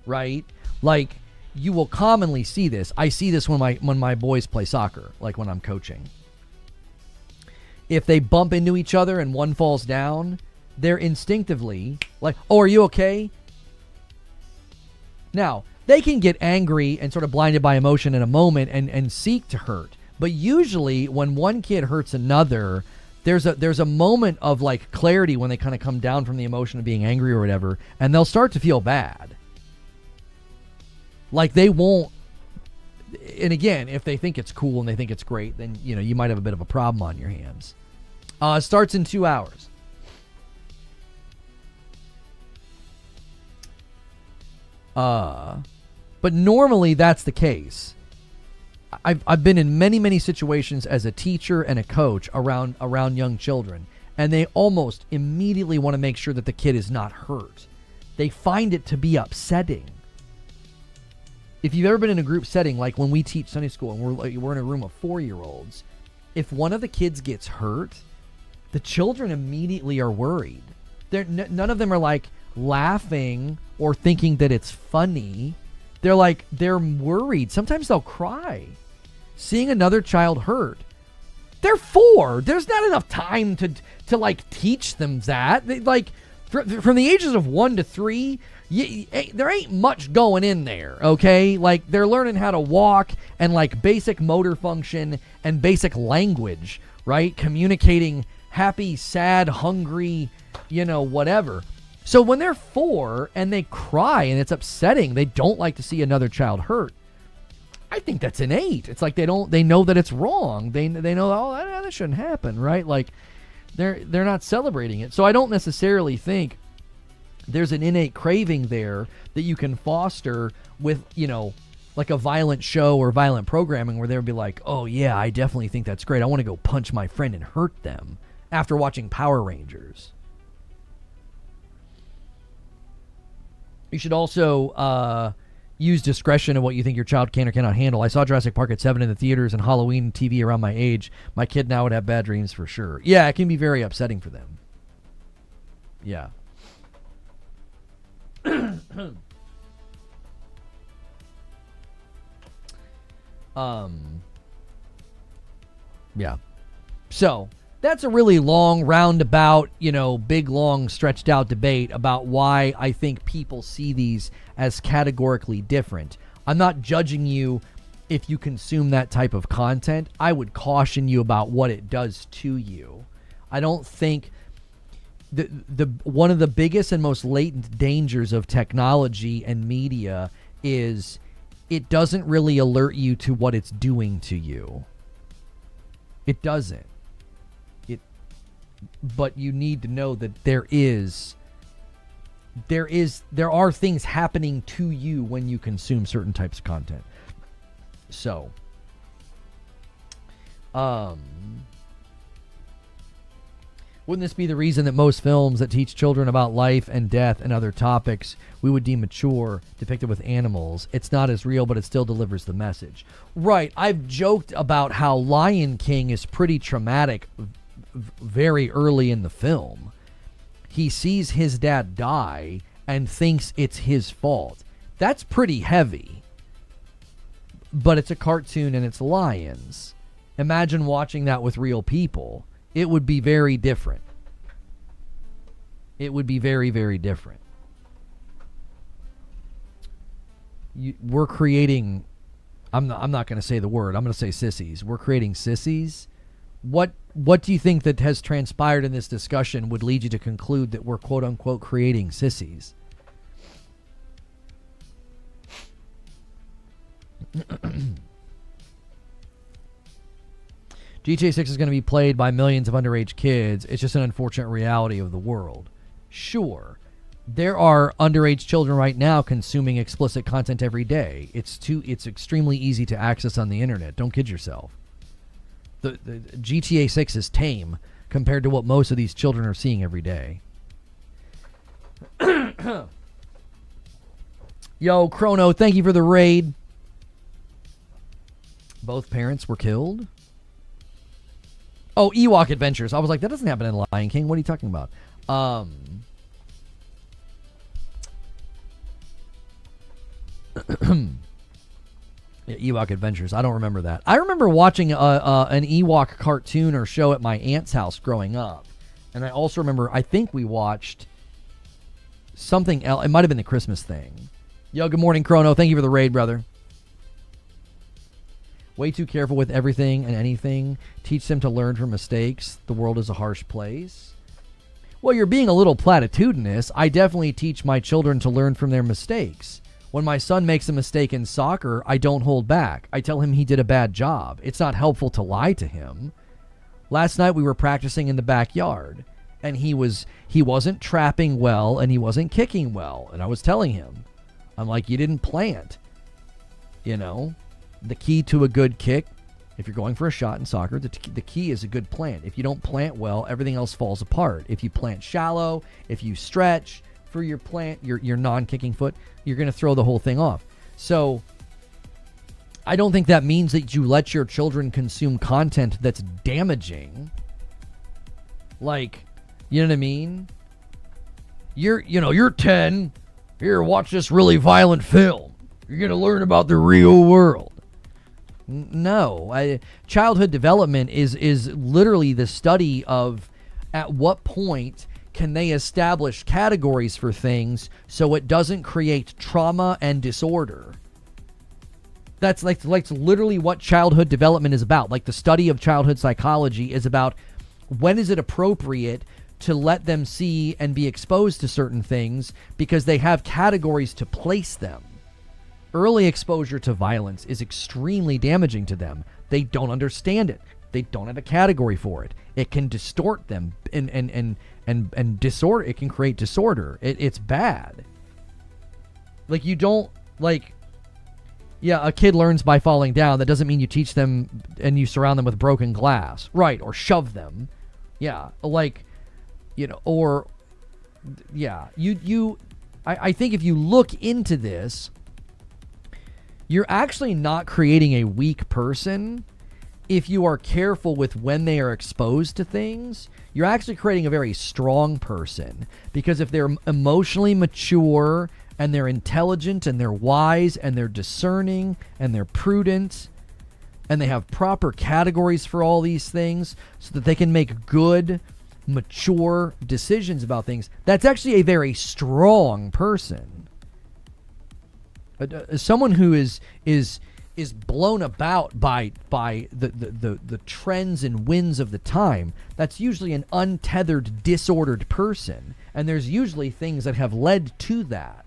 right? Like, you will commonly see this. I see this when my boys play soccer, like when I'm coaching. If they bump into each other and one falls down, they're instinctively like, oh, are you okay? Now, they can get angry and sort of blinded by emotion in a moment and seek to hurt. But usually when one kid hurts another, there's a moment of, like, clarity when they kind of come down from the emotion of being angry or whatever, and they'll start to feel bad. Like, they won't. And again, if they think it's cool and they think it's great, then, you might have a bit of a problem on your hands. It starts in 2 hours. But normally that's the case. I've been in many, many situations as a teacher and a coach around young children, and they almost immediately want to make sure that the kid is not hurt. They find it to be upsetting. If you've ever been in a group setting, like when we teach Sunday school and we're in a room of 4-year-olds, if one of the kids gets hurt, the children immediately are worried. None of them are like laughing or thinking that it's funny. They're worried. Sometimes they'll cry. Seeing another child hurt. They're 4. There's not enough time to like teach them that. From the ages of 1 to 3, there ain't much going in there, okay? Like, they're learning how to walk and, like, basic motor function and basic language, right? Communicating happy, sad, hungry, whatever. So when they're 4 and they cry and it's upsetting, they don't like to see another child hurt. I think that's innate. It's like they know that it's wrong. They know, oh, that shouldn't happen, right? Like, they're not celebrating it. So I don't necessarily think there's an innate craving there that you can foster with, like a violent show or violent programming where they'll be like, oh yeah, I definitely think that's great. I want to go punch my friend and hurt them after watching Power Rangers. You should also use discretion in what you think your child can or cannot handle. I saw Jurassic Park at 7 in the theaters and Halloween TV around my age. My kid now would have bad dreams for sure. Yeah, it can be very upsetting for them. Yeah. Yeah. So that's a really long, roundabout, big, long, stretched out debate about why I think people see these as categorically different. I'm not judging you if you consume that type of content. I would caution you about what it does to you. I don't think the one of the biggest and most latent dangers of technology and media is it doesn't really alert you to what it's doing to you. It doesn't. But you need to know that there are things happening to you when you consume certain types of content. So, wouldn't this be the reason that most films that teach children about life and death and other topics we would deem mature, depicted with animals? It's not as real, but it still delivers the message. Right. I've joked about how Lion King is pretty traumatic very early in the film. He sees his dad die and thinks it's his fault. That's pretty heavy. But it's a cartoon and it's lions. Imagine watching that with real people. It would be very different. It would be very, very different. We're creating... I'm not going to say the word. I'm going to say sissies. We're creating sissies. What do you think that has transpired in this discussion would lead you to conclude that we're quote-unquote creating sissies? GTA 6 is going to be played by millions of underage kids. It's just an unfortunate reality of the world. Sure, there are underage children right now consuming explicit content every day. It's extremely easy to access on the internet. Don't kid yourself. The GTA 6 is tame compared to what most of these children are seeing every day. Yo, Chrono, thank you for the raid. Both parents were killed. Oh, Ewok Adventures. I was like, that doesn't happen in Lion King. What are you talking about? Yeah, Ewok Adventures. I don't remember that. I remember watching an Ewok cartoon or show at my aunt's house growing up. And I also remember, I think we watched something else. It might have been the Christmas thing. Yo, good morning, Chrono. Thank you for the raid, brother. Way too careful with everything and anything. Teach them to learn from mistakes. The world is a harsh place. Well, you're being a little platitudinous. I definitely teach my children to learn from their mistakes. When my son makes a mistake in soccer, I don't hold back. I tell him he did a bad job. It's not helpful to lie to him. Last night we were practicing in the backyard, and he wasn't trapping well, and he wasn't kicking well. And I was telling him, I'm like, you didn't plant. The key to a good kick, if you're going for a shot in soccer, the key is a good plant. If you don't plant well, everything else falls apart. If you plant shallow, if you stretch for your plant, your non-kicking foot, you're going to throw the whole thing off. So I don't think that means that you let your children consume content that's damaging. Like, you know what I mean? You're 10. Here, watch this really violent film. You're going to learn about the real world. No. Childhood development is literally the study of at what point can they establish categories for things so it doesn't create trauma and disorder. That's like literally what childhood development is about. Like the study of childhood psychology is about when is it appropriate to let them see and be exposed to certain things because they have categories to place them. Early exposure to violence is extremely damaging to them. They don't understand it. They don't have a category for it. It can distort them and disorder. It can create disorder. It's bad. Like you don't a kid learns by falling down. That doesn't mean you teach them and you surround them with broken glass, right? Or shove them. Yeah, I think if you look into this, you're actually not creating a weak person. If you are careful with when they are exposed to things, you're actually creating a very strong person. Because if they're emotionally mature and they're intelligent and they're wise and they're discerning and they're prudent and they have proper categories for all these things so that they can make good, mature decisions about things, that's actually a very strong person. Someone who is blown about by the trends and winds of the time, that's usually an untethered, disordered person. And there's usually things that have led to that.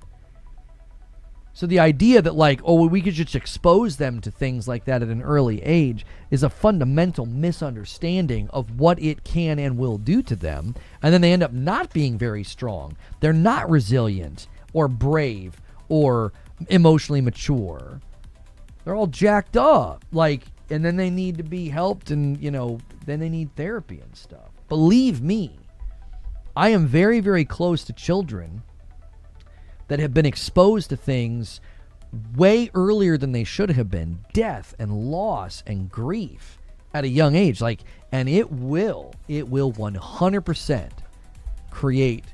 So the idea that like, oh, well, we could just expose them to things like that at an early age is a fundamental misunderstanding of what it can and will do to them. And then they end up not being very strong. They're not resilient or brave or emotionally mature. They're all jacked up. Like, and then they need to be helped and, you know, then they need therapy and stuff. Believe me, I am very, very close to children that have been exposed to things way earlier than they should have been. Death and loss and grief at a young age. Like, and it will 100% create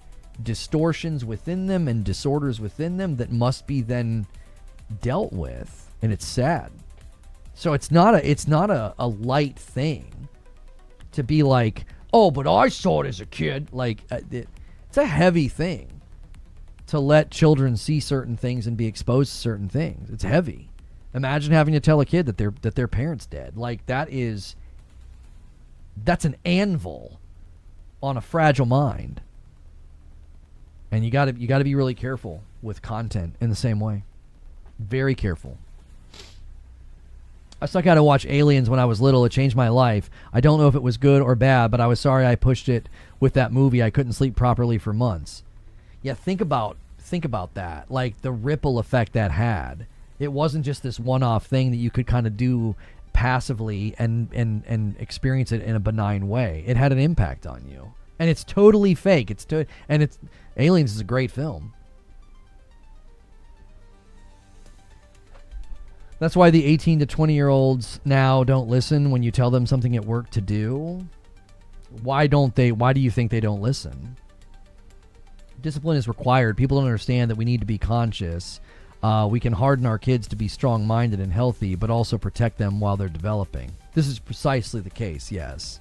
distortions within them and disorders within them that must be then dealt with. And it's sad. So it's not a light thing to be like, oh, but I saw it as a kid. Like, it's a heavy thing to let children see certain things and be exposed to certain things. It's heavy. Imagine having to tell a kid that their parent's dead. Like, that's an anvil on a fragile mind. And you got to be really careful with content in the same way. Very careful. I stuck out to watch Aliens when I was little. It changed my life. I don't know if it was good or bad, but I was sorry I pushed it with that movie. I couldn't sleep properly for months. Yeah, think about that. Like, the ripple effect that had. It wasn't just this one-off thing that you could kind of do passively and experience it in a benign way. It had an impact on you. And it's totally fake. Aliens is a great film. That's why the 18 to 20-year-olds now don't listen when you tell them something at work to do. Why do you think they don't listen? Discipline is required. People don't understand that we need to be conscious. We can harden our kids to be strong-minded and healthy, but also protect them while they're developing. This is precisely the case, yes.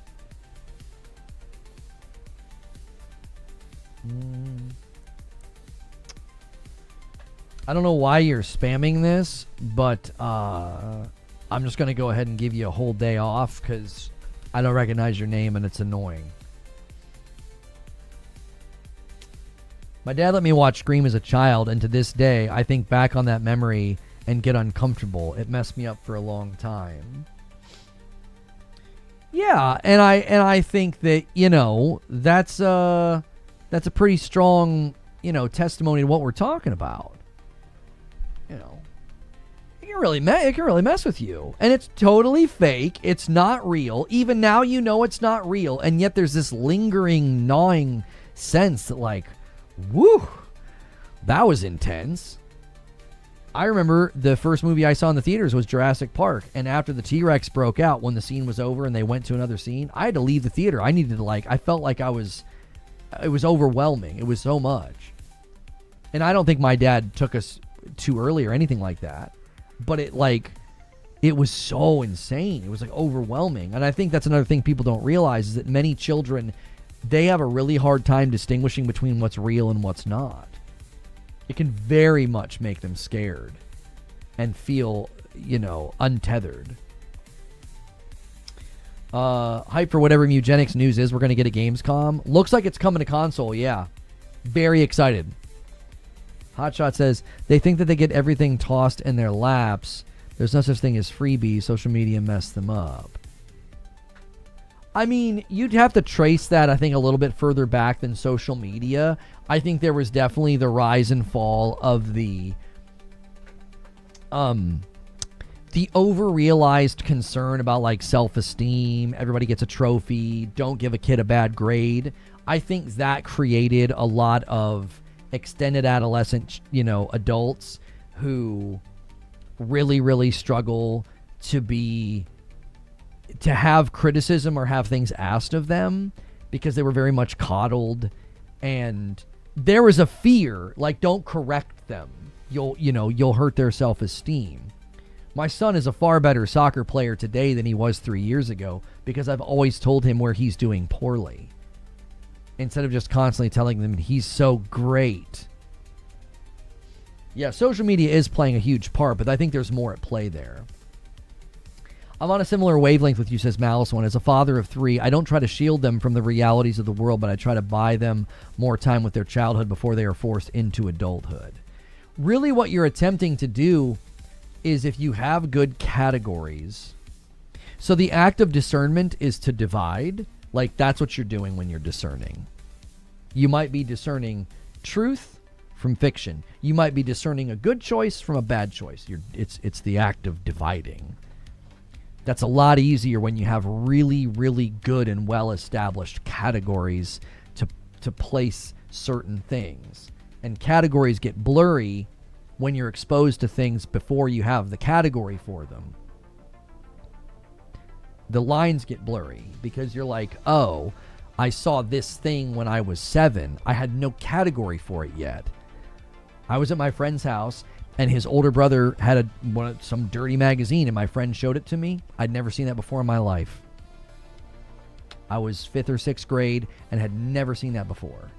I don't know why you're spamming this, but I'm just going to go ahead and give you a whole day off because I don't recognize your name and it's annoying. My dad let me watch Scream as a child, and to this day, I think back on that memory and get uncomfortable. It messed me up for a long time. Yeah, and I think that, you know, that's a pretty strong, you know, testimony to what we're talking about. You know, it can really mess with you, and it's totally fake. It's not real. Even now, you know it's not real, and yet there's this lingering, gnawing sense that, like, woo, that was intense. I remember the first movie I saw in the theaters was Jurassic Park, and after the T-Rex broke out, when the scene was over and they went to another scene, I had to leave the theater. I felt like it was overwhelming. It was so much. And I don't think my dad took us too early or anything like that, but it was so insane. It was like overwhelming. And I think that's another thing people don't realize is that many children, they have a really hard time distinguishing between what's real and what's not. It can very much make them scared and feel, you know, untethered. Hype for whatever eugenics news is. We're going to get a Gamescom. Looks like it's coming to console, yeah. Very excited. Hotshot says, they think that they get everything tossed in their laps. There's no such thing as freebies. Social media messed them up. I mean, you'd have to trace that, I think, a little bit further back than social media. I think there was definitely the rise and fall of the over-realized concern about, like, self-esteem. Everybody gets a trophy. Don't give a kid a bad grade. I think that created a lot of extended adolescent, adults who really, really struggle to have criticism or have things asked of them because they were very much coddled, and there was a fear, like, don't correct them. You'll hurt their self-esteem. My son is a far better soccer player today than he was 3 years ago because I've always told him where he's doing poorly, instead of just constantly telling them he's so great. Yeah, social media is playing a huge part, but I think there's more at play there. I'm on a similar wavelength with you, says Malice One. As a father of 3, I don't try to shield them from the realities of the world, but I try to buy them more time with their childhood before they are forced into adulthood. Really what you're attempting to do is, if you have good categories, so the act of discernment is to divide. Like, that's what you're doing when you're discerning. You might be discerning truth from fiction. You might be discerning a good choice from a bad choice. It's the act of dividing. That's a lot easier when you have really, really good and well-established categories to place certain things. And categories get blurry when you're exposed to things before you have the category for them. The lines get blurry because you're like, oh, I saw this thing when I was 7. I had no category for it yet. I was at my friend's house, and his older brother had some dirty magazine, and my friend showed it to me. I'd never seen that before in my life. I was 5th or 6th grade and had never seen that before.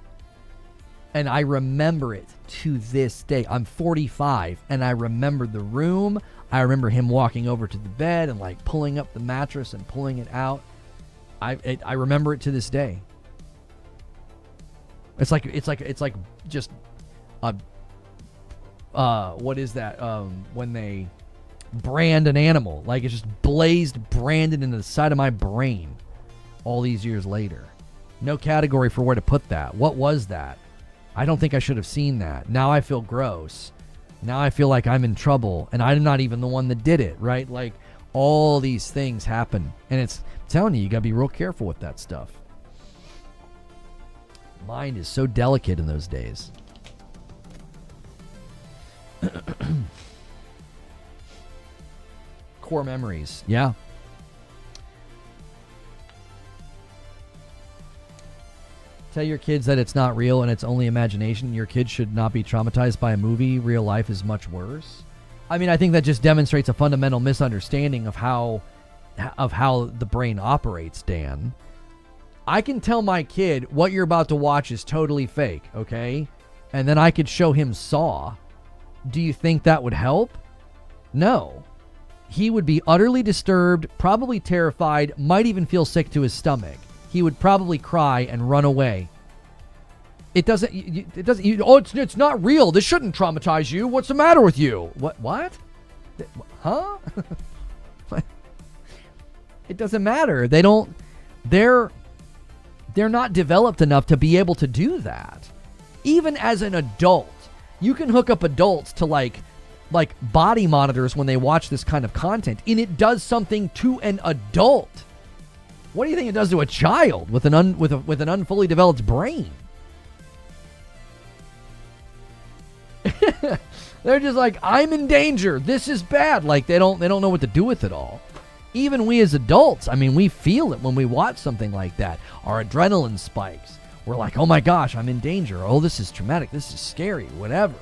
And I remember it to this day. I'm 45, and I remember the room. I remember him walking over to the bed and, like, pulling up the mattress and pulling it out. I remember it to this day. It's like just what is that? When they brand an animal, like, it's just branded into the side of my brain all these years later. No category for where to put that. What was that? I don't think I should have seen that. Now I feel gross. Now I feel like I'm in trouble, and I'm not even the one that did it, right? Like, all these things happen, and I'm telling you gotta be real careful with that stuff. Mind is so delicate in those days. Core memories, yeah. Tell your kids that it's not real and it's only imagination. Your kids should not be traumatized by a movie. Real life is much worse. I mean, I think that just demonstrates a fundamental misunderstanding of how the brain operates, Dan. I can tell my kid what you're about to watch is totally fake, okay? And then I could show him Saw. Do you think that would help? No. He would be utterly disturbed, probably terrified, might even feel sick to his stomach. He would probably cry and run away. It's not real. This shouldn't traumatize you. What's the matter with you? What? Huh? It doesn't matter. They're not developed enough to be able to do that. Even as an adult, you can hook up adults to like body monitors when they watch this kind of content, and it does something to an adult. What do you think it does to a child with an unfully developed brain? They're just like, I'm in danger. This is bad. Like, they don't know what to do with it all. Even we as adults, I mean, we feel it when we watch something like that. Our adrenaline spikes. We're like, oh my gosh, I'm in danger. Oh, this is traumatic. This is scary. Whatever.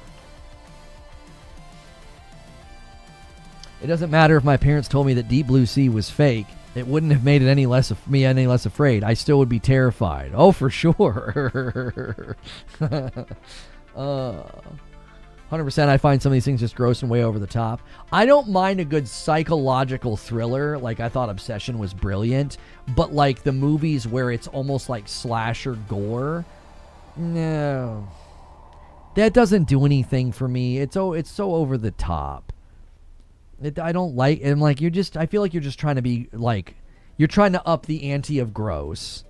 It doesn't matter if my parents told me that Deep Blue Sea was fake. It wouldn't have made it any less afraid. I still would be terrified. Oh, for sure. 100%. I find some of these things just gross and way over the top. I don't mind a good psychological thriller. Like, I thought Obsession was brilliant. But, like, the movies where it's almost like slasher gore, no. That doesn't do anything for me. It's so over the top. I don't like it. I'm like, I feel like you're just trying to be like, you're trying to up the ante of gross.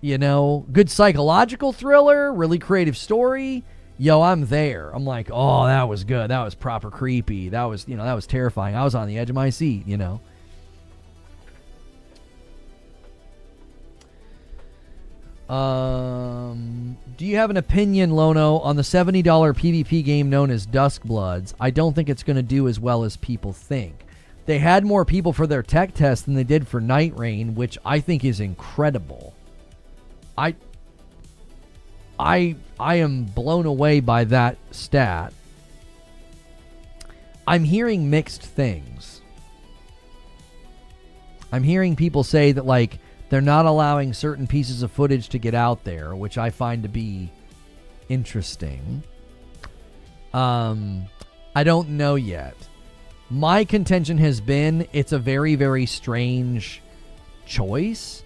You know, good psychological thriller, really creative story. Yo, I'm there. I'm like, oh, that was good. That was proper creepy. That was terrifying. I was on the edge of my seat, you know. Do you have an opinion, Lono, on the $70 PvP game known as Duskbloods? I don't think it's going to do as well as people think. They had more people for their tech test than they did for Night Rain, which I think is incredible. I am blown away by that stat. I'm hearing mixed things. I'm hearing people say that, like, they're not allowing certain pieces of footage to get out there, which I find to be interesting. I don't know yet. My contention has been it's a very, very strange choice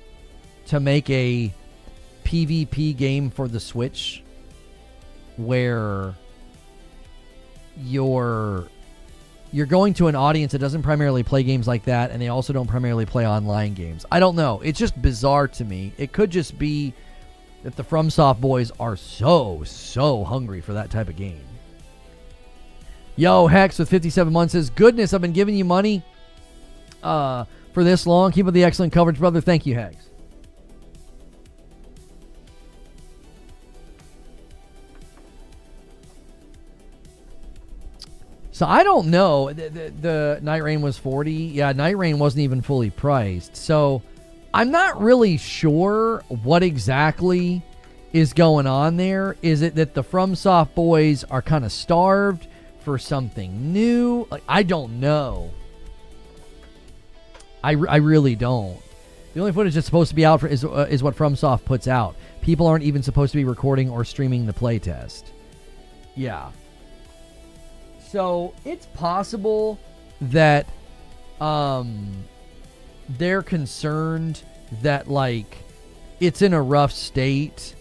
to make a PvP game for the Switch where you're going to an audience that doesn't primarily play games like that, and they also don't primarily play online games. I don't know. It's just bizarre to me. It could just be that the FromSoft boys are so hungry for that type of game. Yo, Hex with 57 months says, goodness, I've been giving you money for this long. Keep up the excellent coverage, brother. Thank you, Hex. So I don't know. The Night Rain was 40. Yeah, Night Rain wasn't even fully priced. So I'm not really sure what exactly is going on there. Is it that the FromSoft boys are kind of starved for something new? Like, I don't know. I really don't. The only footage that's supposed to be out is what FromSoft puts out. People aren't even supposed to be recording or streaming the playtest. Yeah. So it's possible that they're concerned that, like, it's in a rough state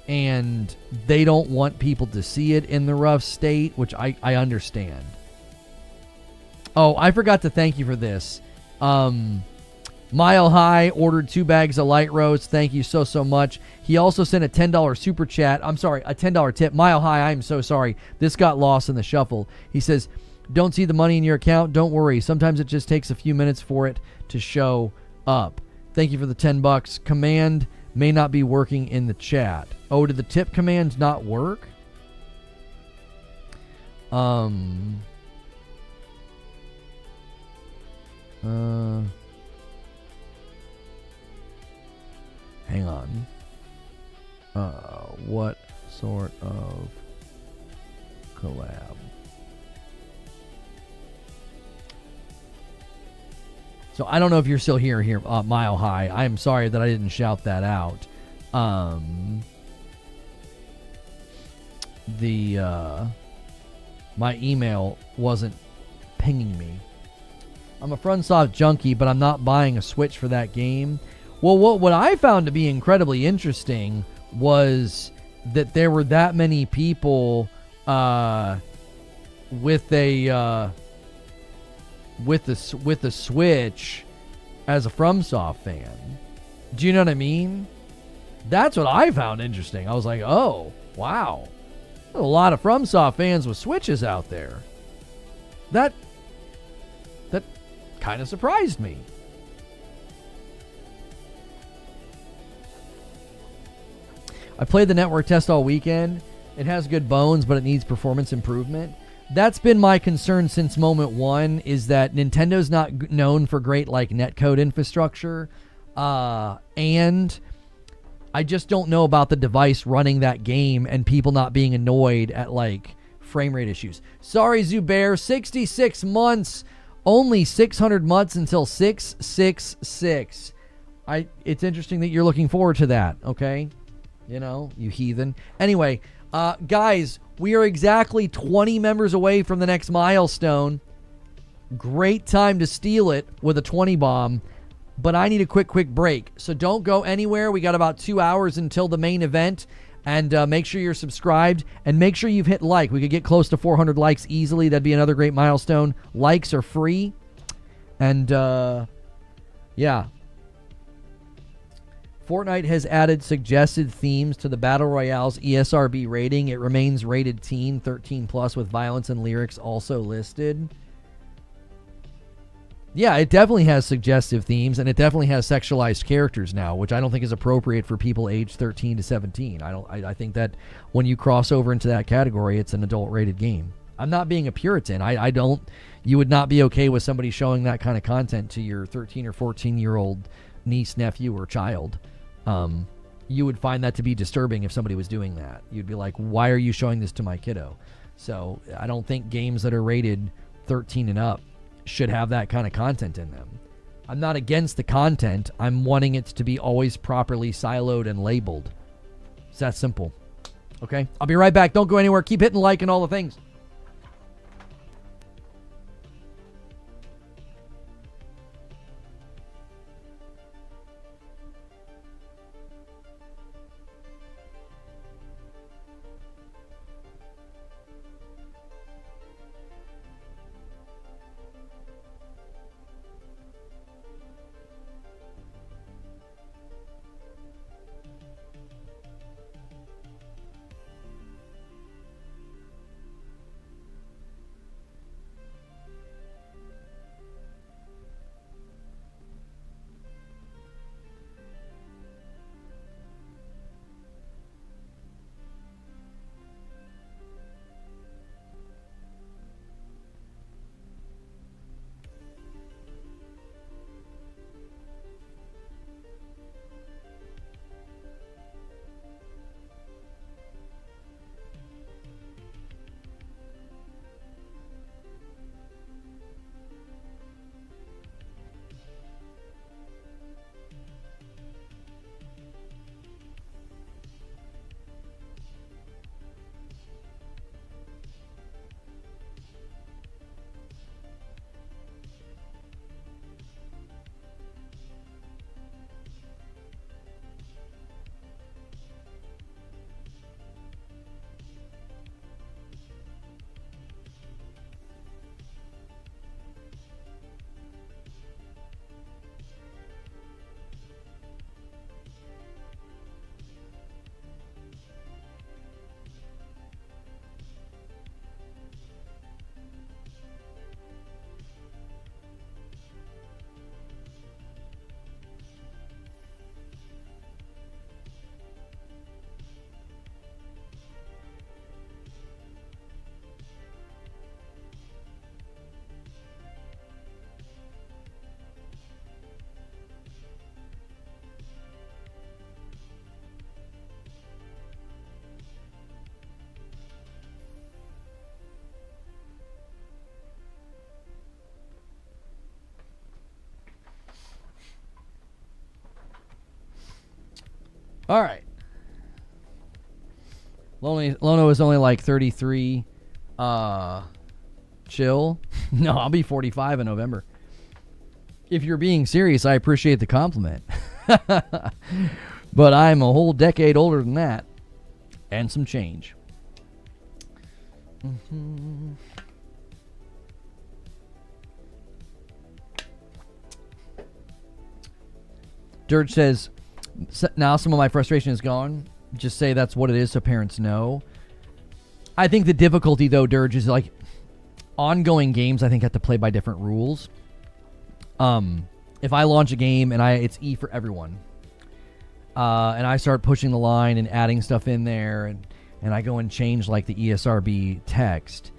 and they don't want people to see it in the rough state, which I understand. Oh, I forgot to thank you for this. Mile High ordered 2 bags of light roast. Thank you so much. He also sent a $10 super chat. I'm sorry, a $10 tip. Mile High, I'm so sorry. This got lost in the shuffle. He says, don't see the money in your account? Don't worry. Sometimes it just takes a few minutes for it to show up. Thank you for the $10. Command may not be working in the chat. Oh, did the tip command not work? Hang on. What sort of collab? So I don't know if you're still here, Mile High. I'm sorry that I didn't shout that out. My email wasn't pinging me. I'm a FromSoft junkie, but I'm not buying a Switch for that game. Well, what I found to be incredibly interesting was that there were that many people with the Switch as a FromSoft fan. Do you know what I mean? That's what I found interesting. I was like, oh, wow. There's a lot of FromSoft fans with Switches out there. That kind of surprised me. I played the network test all weekend. It has good bones, but it needs performance improvement. That's been my concern since moment one, is that Nintendo's not known for great, like, netcode infrastructure. And I just don't know about the device running that game and people not being annoyed at, like, frame rate issues. Sorry, Zubair. 66 months. Only 600 months until 666. It's interesting that you're looking forward to that, okay? You know, you heathen. Anyway, guys, we are exactly 20 members away from the next milestone. Great time to steal it with a 20 bomb. But I need a quick break. So don't go anywhere. We got about 2 hours until the main event. And make sure you're subscribed. And make sure you've hit like. We could get close to 400 likes easily. That'd be another great milestone. Likes are free. And, yeah. Fortnite has added suggested themes to the Battle Royale's ESRB rating. It remains rated teen, 13 plus, with violence and lyrics also listed. Yeah, it definitely has suggestive themes, and it definitely has sexualized characters now, which I don't think is appropriate for people aged 13 to 17. I think that when you cross over into that category, it's an adult-rated game. I'm not being a Puritan. You would not be okay with somebody showing that kind of content to your 13 or 14-year-old niece, nephew, or child. You would find that to be disturbing if somebody was doing that. You'd be like, why are you showing this to my kiddo? So I don't think games that are rated 13 and up should have that kind of content in them. I'm not against the content. I'm wanting it to be always properly siloed and labeled. It's that simple. Okay? I'll be right back. Don't go anywhere. Keep hitting like and all the things. All right. Lono is only like 33. Chill. No, I'll be 45 in November. If you're being serious, I appreciate the compliment. But I'm a whole decade older than that. And some change. Mm-hmm. Dirge says, now some of my frustration is gone. Just say that's what it is so parents know. I think the difficulty, though, Dirge, is like ongoing games, I think, have to play by different rules. If I launch a game and it's E for everyone, and I start pushing the line and adding stuff in there, and I go and change like the ESRB text,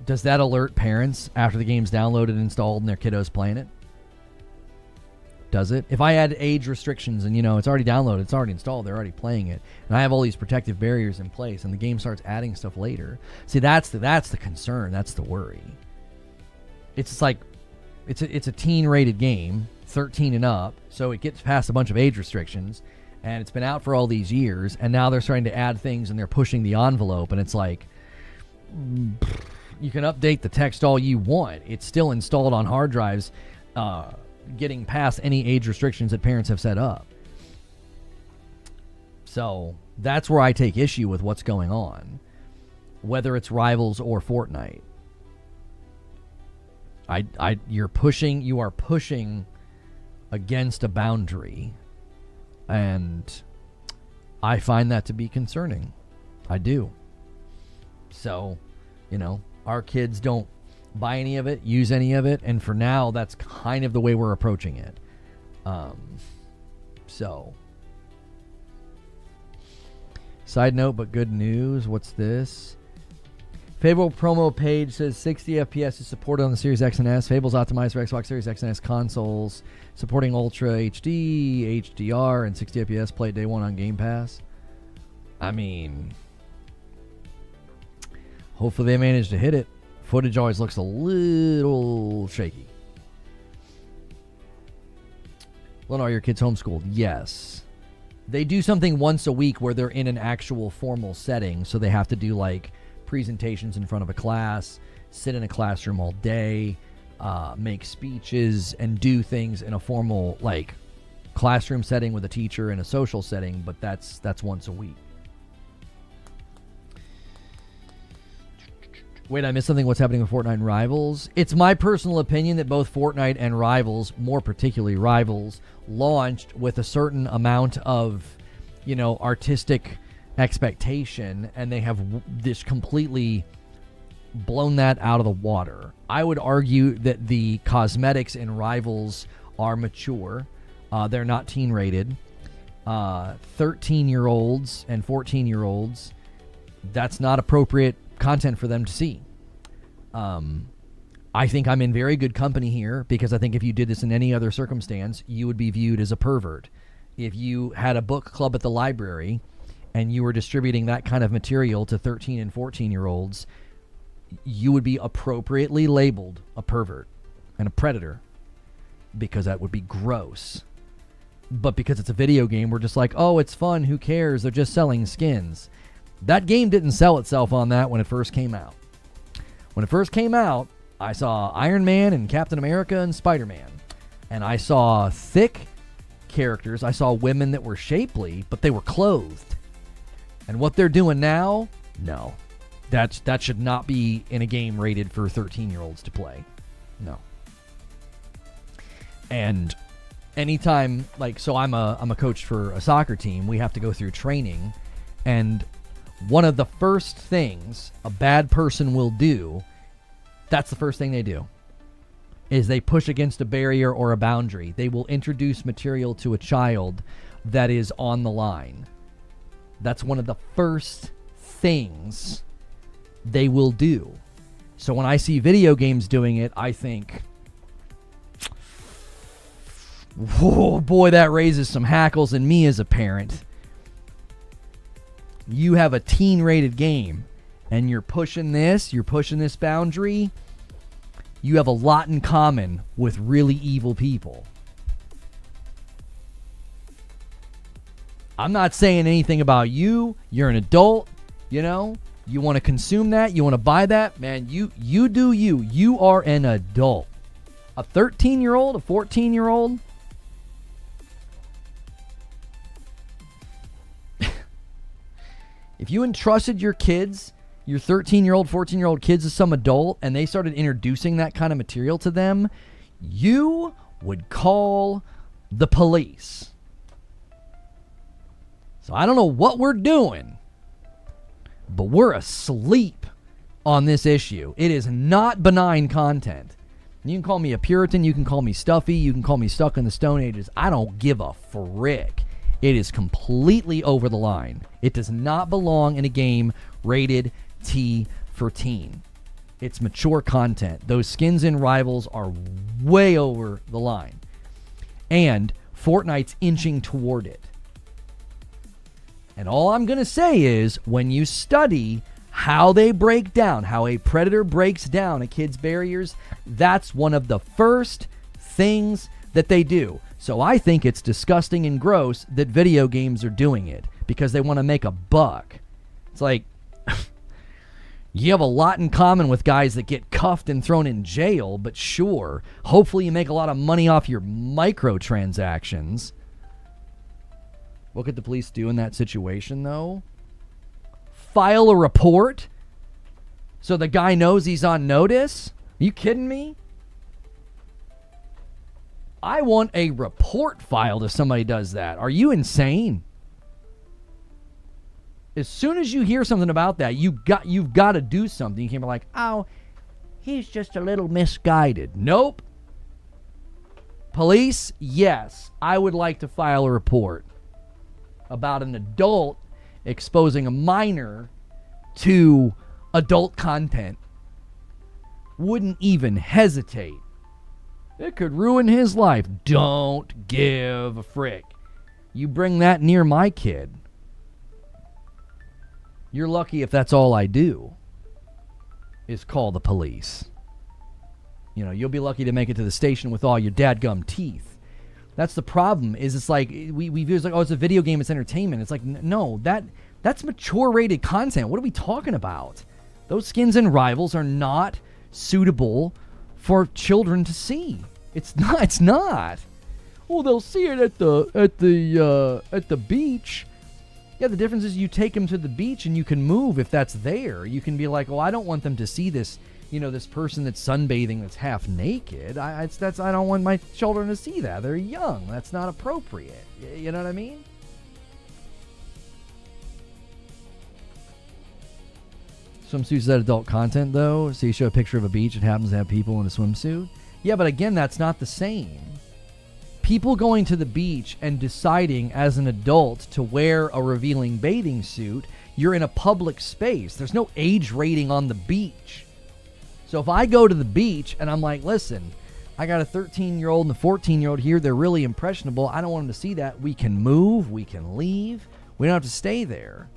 does that alert parents after the game's downloaded and installed and their kiddo's playing it? Does it? If I add age restrictions and, it's already downloaded, it's already installed, they're already playing it, and I have all these protective barriers in place, and the game starts adding stuff later. See, that's the concern. That's the worry. It's just like, it's a teen-rated game, 13 and up, so it gets past a bunch of age restrictions, and it's been out for all these years, and now they're starting to add things, and they're pushing the envelope, and it's like, you can update the text all you want. It's still installed on hard drives, getting past any age restrictions that parents have set up. So that's where I take issue with what's going on, whether it's Rivals or Fortnite. You are pushing against a boundary, and I find that to be concerning. I do. So, our kids don't buy any of it, use any of it, and for now, that's kind of the way we're approaching it. So, side note, but good news. What's this? Fable promo page says 60 FPS is supported on the Series X and S. Fable's optimized for Xbox Series X and S consoles, supporting Ultra HD, HDR, and 60 FPS. Play day one on Game Pass. I mean, hopefully they manage to hit it. Footage always looks a little shaky. Well, are your kids homeschooled? Yes. They do something once a week where they're in an actual formal setting, so they have to do like presentations in front of a class, sit in a classroom all day, make speeches, and do things in a formal like classroom setting with a teacher in a social setting, but that's once a week. Wait, I missed something. What's happening with Fortnite and Rivals? It's my personal opinion that both Fortnite and Rivals, more particularly Rivals, launched with a certain amount of, artistic expectation, and they have this completely blown that out of the water. I would argue that the cosmetics in Rivals are mature. They're not teen rated. 13-year-olds and 14-year-olds, that's not appropriate content for them to see. I think I'm in very good company here, because I think if you did this in any other circumstance, you would be viewed as a pervert. If you had a book club at the library and you were distributing that kind of material to 13 and 14-year-olds, you would be appropriately labeled a pervert and a predator, because that would be gross. But because it's a video game, we're just like, oh, it's fun, who cares, they're just selling skins. That game didn't sell itself on that when it first came out. When it first came out, I saw Iron Man and Captain America and Spider-Man. And I saw thick characters. I saw women that were shapely, but they were clothed. And what they're doing now, no. That should not be in a game rated for 13-year-olds to play. No. And anytime, so I'm a coach for a soccer team. We have to go through training. And one of the first things a bad person will do, that's the first thing they do, is they push against a barrier or a boundary. They will introduce material to a child that is on the line. That's one of the first things they will do. So when I see video games doing it, I think, whoa, boy, that raises some hackles in me as a parent. You have a teen-rated game, and you're pushing this boundary. You have a lot in common with really evil people. I'm not saying anything about you. You're an adult, you want to consume that, you want to buy that, man, you do you. You are an adult. A 13-year-old, a 14-year-old, if you entrusted your kids, your 13-year-old, 14-year-old kids to some adult, and they started introducing that kind of material to them, you would call the police. So I don't know what we're doing, but we're asleep on this issue. It is not benign content. You can call me a Puritan, you can call me stuffy, you can call me stuck in the Stone Ages. I don't give a frick. It is completely over the line. It does not belong in a game rated T for teen. It's mature content. Those skins in Rivals are way over the line. And Fortnite's inching toward it. And all I'm going to say is, when you study how they break down, how a predator breaks down a kid's barriers, that's one of the first things that they do. So I think it's disgusting and gross that video games are doing it, because they want to make a buck. It's like, you have a lot in common with guys that get cuffed and thrown in jail, but sure, hopefully you make a lot of money off your microtransactions. What could the police do in that situation, though? File a report so the guy knows he's on notice? Are you kidding me? I want a report filed if somebody does that. Are you insane? As soon as you hear something about that, you've got to do something. You can't be like, oh, he's just a little misguided. Nope. Police, yes, I would like to file a report about an adult exposing a minor to adult content. Wouldn't even hesitate. It could ruin his life. Don't give a frick. You bring that near my kid, you're lucky if that's all I do is call the police. You know, you'll be lucky to make it to the station with all your dadgum teeth. That's the problem, is it's like, we view it like, oh, it's a video game, it's entertainment. It's like, no, that's mature rated content. What are we talking about? Those skins in Rivals are not suitable for children to see. It's not. Oh, they'll see it at the beach. Yeah, the difference is you take them to the beach and you can move if that's there. You can be like, oh, I don't want them to see this, this person that's sunbathing that's half naked. I don't want my children to see that. They're young. That's not appropriate. You know what I mean? Swimsuits is that adult content, though. So you show a picture of a beach, it happens to have people in a swimsuit. Yeah, but again, that's not the same. People going to the beach and deciding as an adult to wear a revealing bathing suit, you're in a public space. There's no age rating on the beach. So if I go to the beach and I'm like, listen, I got a 13-year-old and a 14-year-old here. They're really impressionable. I don't want them to see that. We can move. We can leave. We don't have to stay there.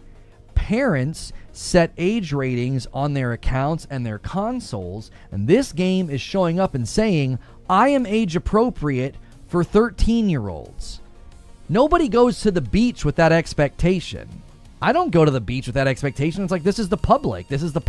Parents set age ratings on their accounts and their consoles, and this game is showing up and saying, I am age appropriate for 13-year-olds. Nobody goes to the beach with that expectation. I don't go to the beach with that expectation. It's like, this is the public. This is a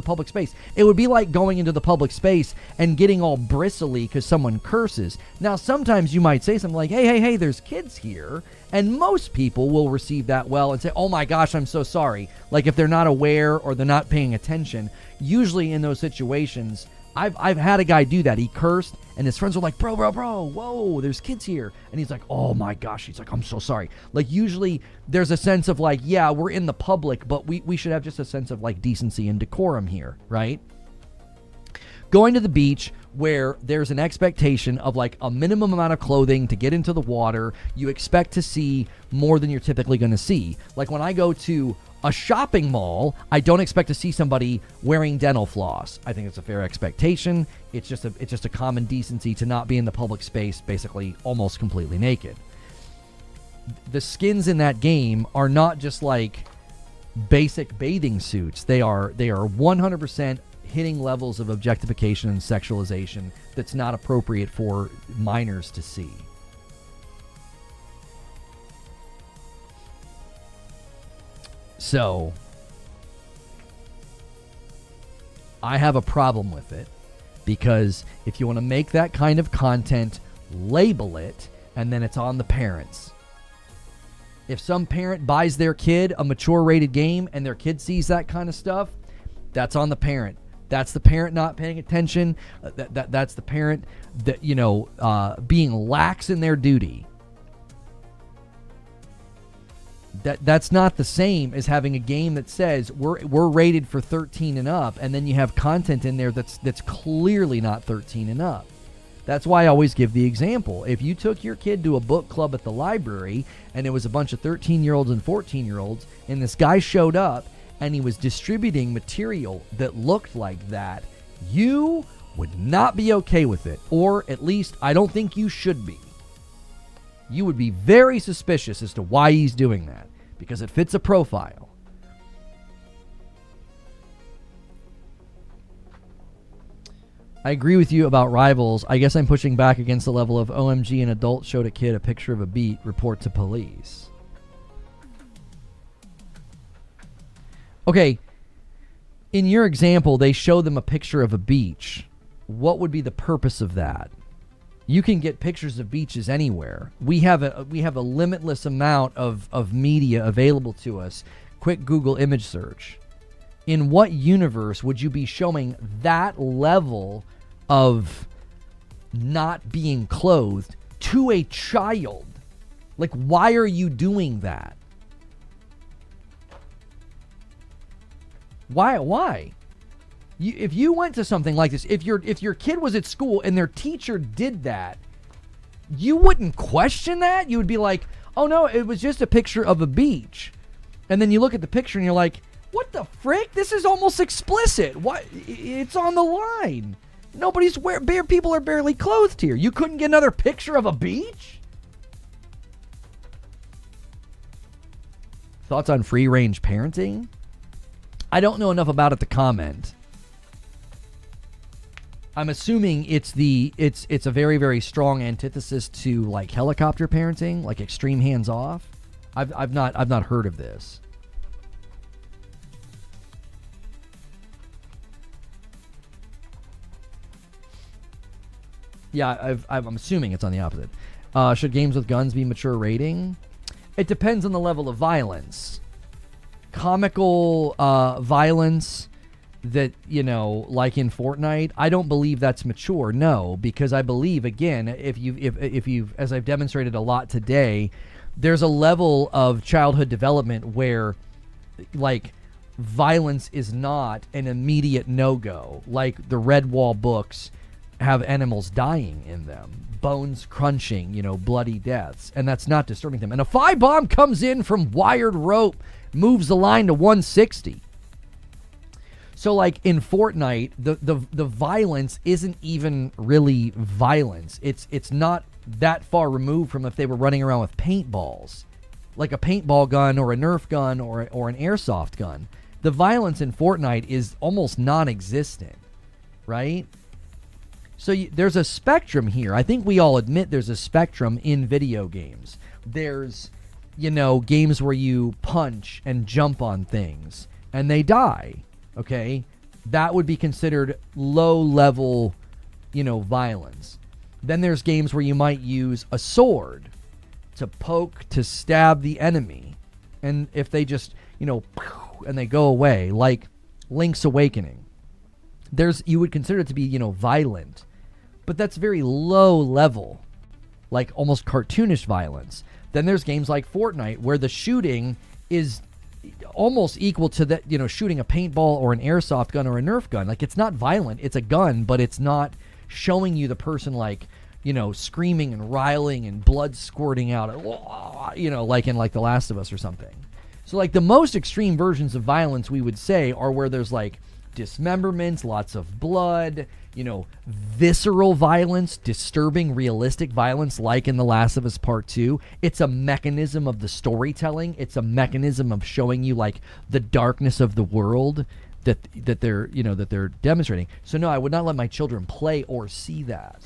public space. It would be like going into the public space and getting all bristly because someone curses. Now, sometimes you might say something like, hey, there's kids here. And most people will receive that well and say, oh my gosh, I'm so sorry. Like if they're not aware or they're not paying attention. Usually in those situations, I've had a guy do that. He cursed and his friends were like, bro, whoa, there's kids here. And he's like, oh my gosh. He's like, I'm so sorry. Like usually there's a sense of like, yeah, we're in the public, but we should have just a sense of like decency and decorum here, right? Going to the beach where there's an expectation of like a minimum amount of clothing to get into the water, you expect to see more than you're typically going to see. Like when I go to a shopping mall, I don't expect to see somebody wearing dental floss. I think it's a fair expectation. It's just a common decency to not be in the public space basically almost completely naked. The skins in that game are not just like basic bathing suits. They are 100% hitting levels of objectification and sexualization that's not appropriate for minors to see. So, I have a problem with it because if you want to make that kind of content, label it, and then it's on the parents. If some parent buys their kid a mature rated game and their kid sees that kind of stuff, that's on the parent. That's the parent not paying attention. That's the parent that, being lax in their duty. That's not the same as having a game that says we're rated for 13 and up, and then you have content in there that's clearly not 13 and up. That's why I always give the example. If you took your kid to a book club at the library and it was a bunch of 13-year-olds and 14-year-olds, and this guy showed up and he was distributing material that looked like that, you would not be okay with it. Or at least I don't think you should be. You would be very suspicious as to why he's doing that, because it fits a profile. I agree with you about Rivals. I guess I'm pushing back against the level of OMG, an adult showed a kid a picture of a beat, report to police. Okay, in your example, they show them a picture of a beach. What would be the purpose of that? You can get pictures of beaches anywhere. We have a limitless amount of media available to us. Quick Google image search. In what universe would you be showing that level of not being clothed to a child? Like, why are you doing that? Why? If you went to something like this, if your kid was at school and their teacher did that, you wouldn't question that. You would be like, oh no, it was just a picture of a beach. And then you look at the picture and you're like, what the frick? This is almost explicit. What? It's on the line. People are barely clothed here. You couldn't get another picture of a beach? Thoughts on free range parenting? I don't know enough about it to comment. I'm assuming it's a very, very strong antithesis to like helicopter parenting, like extreme hands off. I've not heard of this. Yeah, I'm assuming it's on the opposite. Should games with guns be mature rating? It depends on the level of violence. Comical violence that, like in Fortnite, I don't believe that's mature. No, because I believe, again, if you've, as I've demonstrated a lot today, there's a level of childhood development where, like, violence is not an immediate no-go. Like the Redwall books have animals dying in them, bones crunching, bloody deaths, and that's not disturbing them. And a 5-bomb comes in from wired rope, moves the line to 160. So like in Fortnite, the violence isn't even really violence. It's not that far removed from if they were running around with paintballs, like a paintball gun or a Nerf gun or an airsoft gun. The violence in Fortnite is almost non-existent, right? So there's a spectrum here. I think we all admit there's a spectrum in video games. There's, games where you punch and jump on things and they die. Okay, that would be considered low-level, violence. Then there's games where you might use a sword to poke, to stab the enemy. And if they just, and they go away, like Link's Awakening, you would consider it to be, violent. But that's very low level, like almost cartoonish violence. Then there's games like Fortnite where the shooting is almost equal to that, shooting a paintball or an airsoft gun or a Nerf gun. Like, it's not violent. It's a gun, but it's not showing you the person like, screaming and riling and blood squirting out, like in like The Last of Us or something. So like the most extreme versions of violence we would say are where there's like dismemberments, lots of blood, visceral violence, disturbing, realistic violence, like in The Last of Us Part 2. It's a mechanism of the storytelling. It's a mechanism of showing you like the darkness of the world that they're demonstrating. So no, I would not let my children play or see that.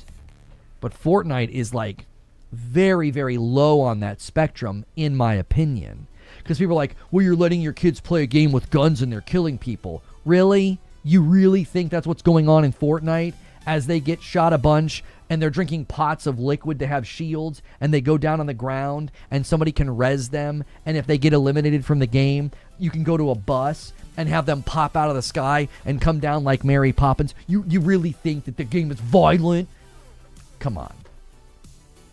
But Fortnite is like very, very low on that spectrum, in my opinion. Because people are like, well, you're letting your kids play a game with guns and they're killing people. Really? You really think that's what's going on in Fortnite? As they get shot a bunch and they're drinking pots of liquid to have shields and they go down on the ground and somebody can res them, and if they get eliminated from the game, you can go to a bus and have them pop out of the sky and come down like Mary Poppins. You really think that the game is violent? Come on.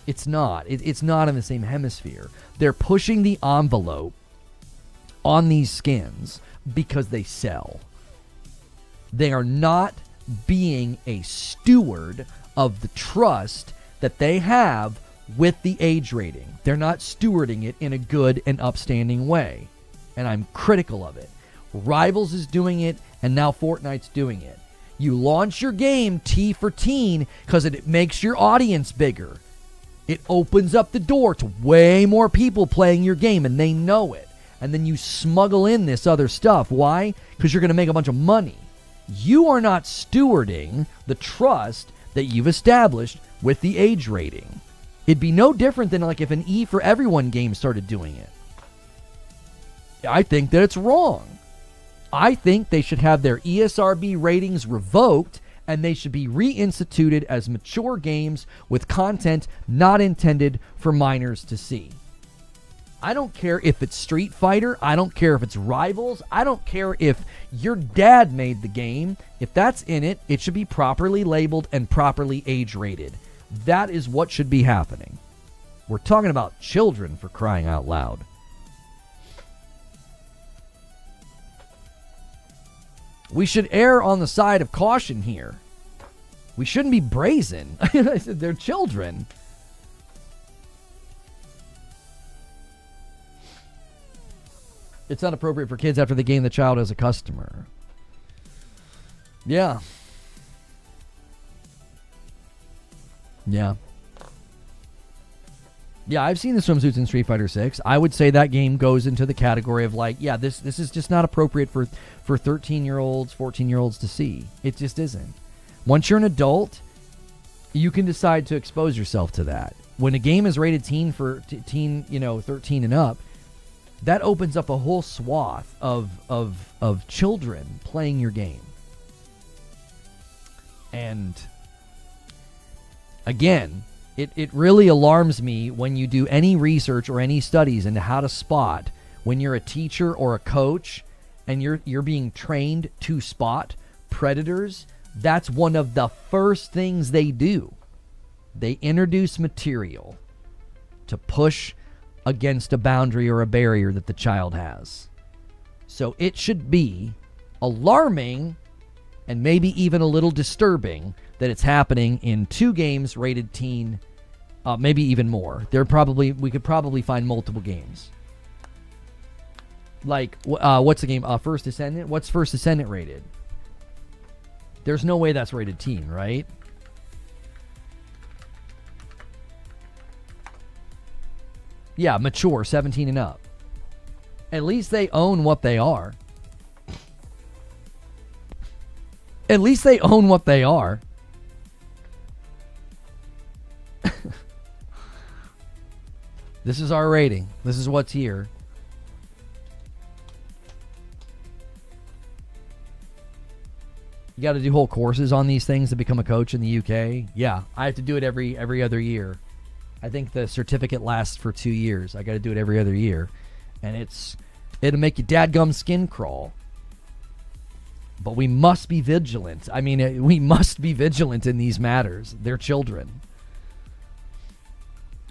It's not. It's not in the same hemisphere. They're pushing the envelope on these skins because they sell. They are not being a steward of the trust that they have with the age rating. They're not stewarding it in a good and upstanding way. And I'm critical of it. Rivals is doing it, and now Fortnite's doing it. You launch your game T for teen because it makes your audience bigger. It opens up the door to way more people playing your game, and they know it. And then you smuggle in this other stuff. Why? Because you're going to make a bunch of money. You are not stewarding the trust that you've established with the age rating. It'd be no different than like if an E for Everyone game started doing it. I think that it's wrong. I think they should have their ESRB ratings revoked, and they should be reinstituted as mature games with content not intended for minors to see. I don't care if it's Street Fighter. I don't care if it's Rivals. I don't care if your dad made the game. If that's in it, it should be properly labeled and properly age rated. That is what should be happening. We're talking about children, for crying out loud. We should err on the side of caution here. We shouldn't be brazen. I said they're children. It's not appropriate for kids after they gain the child as a customer. Yeah. Yeah. Yeah, I've seen the swimsuits in Street Fighter 6. I would say that game goes into the category of like, yeah, this is just not appropriate for 13-year-olds, 14-year-olds to see. It just isn't. Once you're an adult, you can decide to expose yourself to that. When a game is rated teen for teen, 13 and up, that opens up a whole swath of children playing your game. And again, it really alarms me when you do any research or any studies into how to spot when you're a teacher or a coach and you're being trained to spot predators. That's one of the first things they do. They introduce material to push against a boundary or a barrier that the child has. So it should be alarming and maybe even a little disturbing that it's happening in 2 games rated teen, maybe even more. We could probably find multiple games. Like, what's the game? First Descendant? What's First Descendant rated? There's no way that's rated teen, right? Yeah, mature, 17 and up. At least they own what they are. At least they own what they are. This is our rating. This is what's here. You got to do whole courses on these things to become a coach in the UK. Yeah, I have to do it every other year. I think the certificate lasts for 2 years. I got to do it every other year. And it'll make your dadgum skin crawl. But we must be vigilant. I mean, we must be vigilant in these matters. They're children.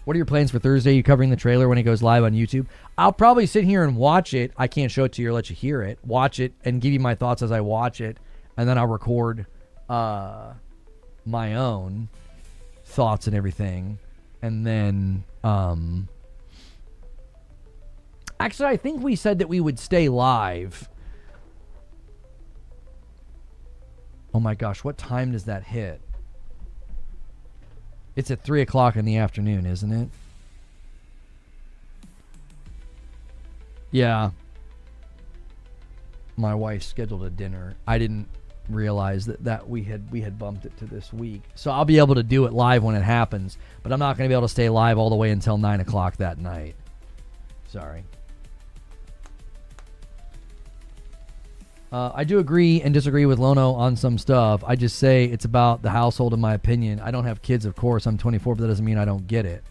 What are your plans for Thursday? Are you covering the trailer when it goes live on YouTube? I'll probably sit here and watch it. I can't show it to you or let you hear it. Watch it and give you my thoughts as I watch it. And then I'll record my own thoughts and everything. And then, actually, I think we said that we would stay live. Oh my gosh, what time does that hit? It's at 3 o'clock in the afternoon, isn't it? Yeah. My wife scheduled a dinner. I didn't realize that we had bumped it to this week. So I'll be able to do it live when it happens, but I'm not going to be able to stay live all the way until 9 o'clock that night. Sorry. I do agree and disagree with Lono on some stuff. I just say it's about the household, in my opinion. I don't have kids, of course. I'm 24, but that doesn't mean I don't get it.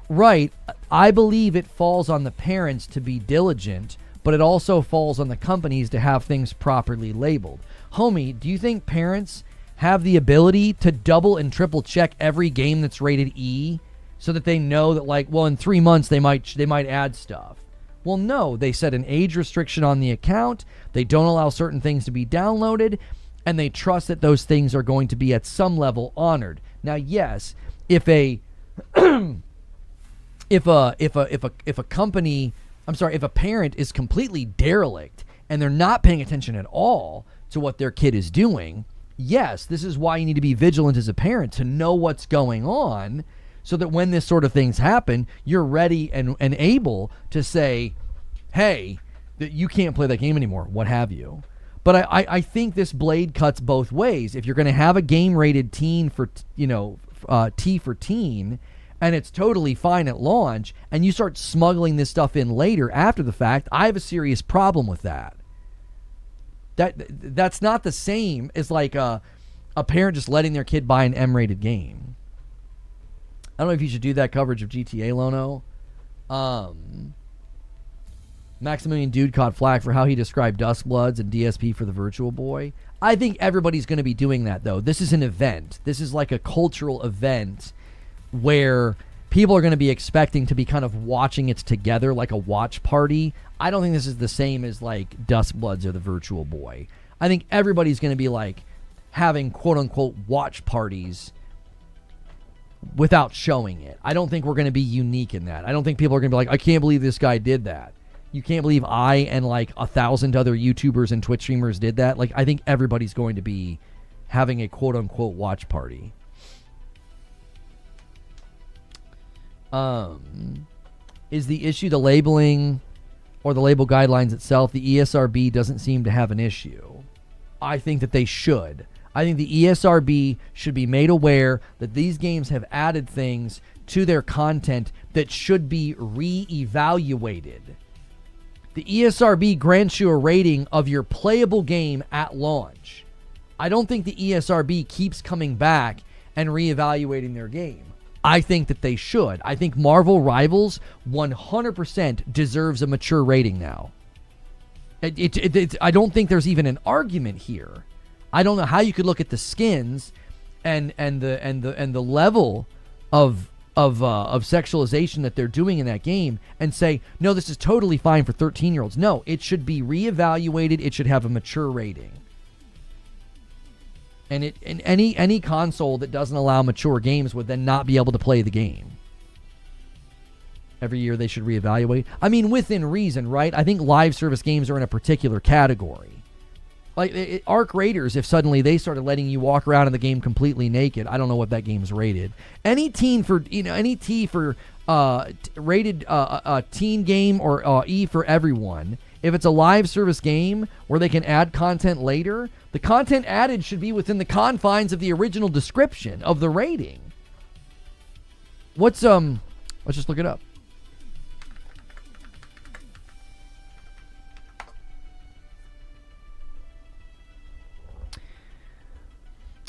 Right. I believe it falls on the parents to be diligent, but it also falls on the companies to have things properly labeled. Homie, do you think parents have the ability to double and triple check every game that's rated E so that they know that, like, well, in 3 months they might add stuff? Well, no, they set an age restriction on the account. They don't allow certain things to be downloaded, and they trust that those things are going to be at some level honored. Now, yes, if a if a company, I'm sorry, if a parent is completely derelict and they're not paying attention at all to what their kid is doing, yes, this is why you need to be vigilant as a parent to know what's going on, so that when this sort of things happen, you're ready and able to say, hey, that you can't play that game anymore, what have you. But I think this blade cuts both ways. If you're going to have a game rated teen for, T for teen, and it's totally fine at launch, and you start smuggling this stuff in later after the fact, I have a serious problem with that. That's not the same as like a parent just letting their kid buy an M-rated game. I don't know if you should do that coverage of GTA, Lono. Maximilian Dude caught flack for how he described Duskbloods and DSP for the Virtual Boy. I think everybody's going to be doing that, though. This is an event. This is like a cultural event where people are going to be expecting to be kind of watching it together like a watch party. I don't think this is the same as like Duskbloods or the Virtual Boy. I think everybody's going to be like having quote-unquote watch parties without showing it. I don't think we're going to be unique in that. I don't think people are going to be like, I can't believe this guy did that. You can't believe I and like 1,000 other YouTubers and Twitch streamers did that. Like, I think everybody's going to be having a quote-unquote watch party. Is the issue the labeling or the label guidelines itself? The ESRB doesn't seem to have an issue. I think that they should. I think the ESRB should be made aware that these games have added things to their content that should be re-evaluated. The ESRB grants you a rating of your playable game at launch. I don't think the ESRB keeps coming back and re-evaluating their game. I think that they should. I think Marvel Rivals 100% deserves a mature rating now. I don't think there's even an argument here. I don't know how you could look at the skins and the level of sexualization that they're doing in that game and say, no, this is totally fine for 13-year-olds. No, it should be reevaluated. It should have a mature rating. And any console that doesn't allow mature games would then not be able to play the game. Every year they should reevaluate. I mean, within reason, right? I think live service games are in a particular category. Like Arc Raiders, if suddenly they started letting you walk around in the game completely naked, I don't know what that game's rated. Any teen for rated teen game or E for everyone. If it's a live service game where they can add content later, the content added should be within the confines of the original description of the rating. Let's just look it up.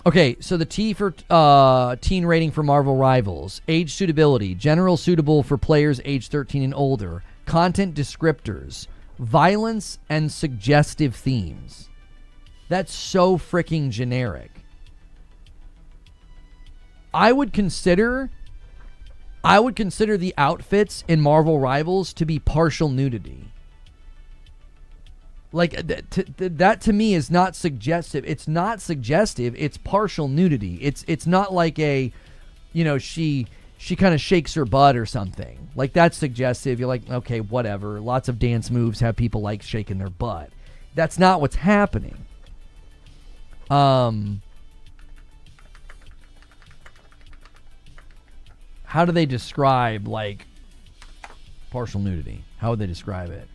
Okay, so the T for teen rating for Marvel Rivals. Age suitability. General suitable for players age 13 and older. Content descriptors. Violence and suggestive themes. That's so freaking generic. I would consider the outfits in Marvel Rivals to be partial nudity. Like, that to me is not suggestive. It's not suggestive. It's partial nudity. It's not like a, she kind of shakes her butt or something. Like, that's suggestive. You're like, okay, whatever. Lots of dance moves have people like shaking their butt. That's not what's happening. How do they describe, like, partial nudity? How would they describe it?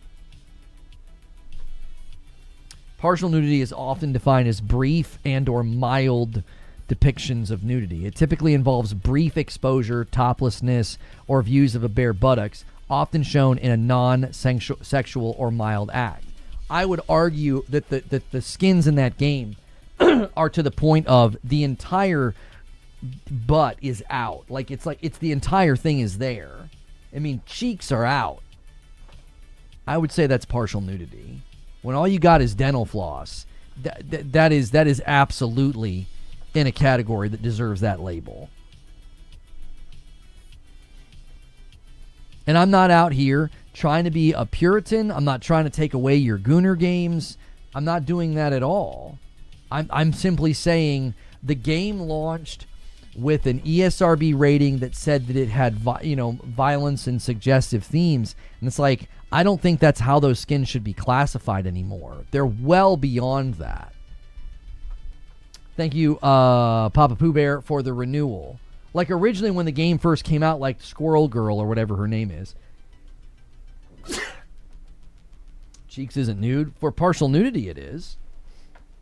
Partial nudity is often defined as brief and or mild depictions of nudity. It typically involves brief exposure, toplessness, or views of a bare buttocks, often shown in a non-sexual or mild act. I would argue that the skins in that game are to the point of the entire butt is out. It's the entire thing is there. I mean, cheeks are out. I would say that's partial nudity. When all you got is dental floss, that is absolutely in a category that deserves that label. And I'm not out here trying to be a Puritan. I'm not trying to take away your Gooner games. I'm not doing that at all. I'm simply saying the game launched with an ESRB rating that said that it had violence and suggestive themes, and it's like, I don't think that's how those skins should be classified anymore. They're well beyond that. Thank you, Papa Pooh Bear, for the renewal. Like, originally when the game first came out, like Squirrel Girl or whatever her name is, Cheeks isn't nude. For partial nudity, it is.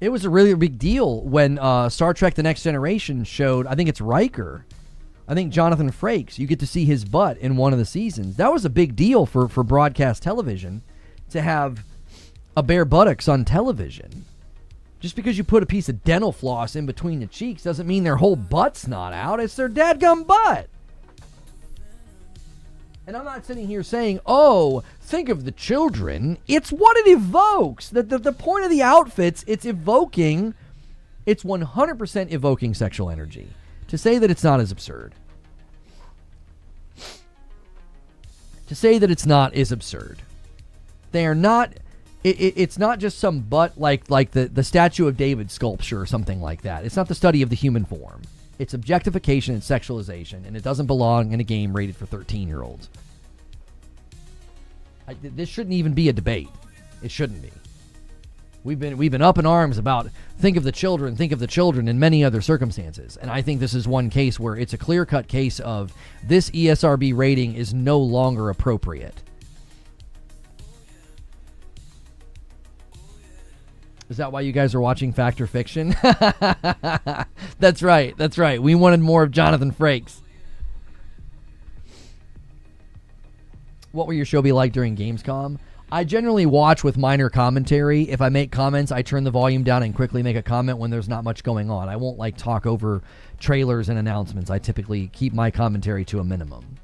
It was a really big deal when Star Trek The Next Generation showed, I think it's Riker, I think Jonathan Frakes, you get to see his butt in one of the seasons. That was a big deal for broadcast television, to have a bare buttocks on television. Just because you put a piece of dental floss in between the cheeks doesn't mean their whole butt's not out. It's their dadgum butt. And I'm not sitting here saying, oh, think of the children. It's what it evokes. The point of the outfits, it's 100% evoking sexual energy. To say that it's not is absurd. To say that it's not is absurd. They are not it's not just some butt like the Statue of David sculpture or something like that. It's not the study of the human form. It's objectification and sexualization, and it doesn't belong in a game rated for 13-year-olds. This shouldn't even be a debate. It shouldn't be. We've been up in arms about think of the children in many other circumstances. And I think this is one case where it's a clear-cut case of this ESRB rating is no longer appropriate. Is that why you guys are watching Fact or Fiction? That's right. We wanted more of Jonathan Frakes. What will your show be like during Gamescom? I generally watch with minor commentary. If I make comments, I turn the volume down and quickly make a comment when there's not much going on. I won't talk over trailers and announcements. I typically keep my commentary to a minimum.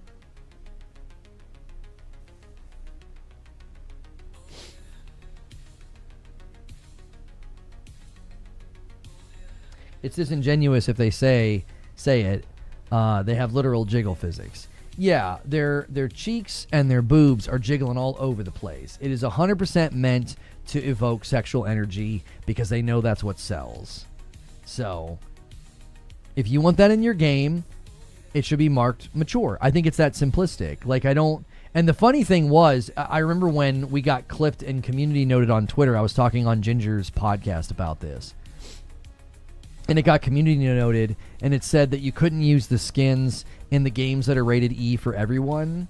It's disingenuous if they say it. They have literal jiggle physics. Yeah, their cheeks and their boobs are jiggling all over the place. It is 100% meant to evoke sexual energy because they know that's what sells. So, if you want that in your game, it should be marked mature. I think it's that simplistic. And the funny thing was, I remember when we got clipped and community noted on Twitter, I was talking on Ginger's podcast about this. And it got community noted, and it said that you couldn't use the skins in the games that are rated E for everyone.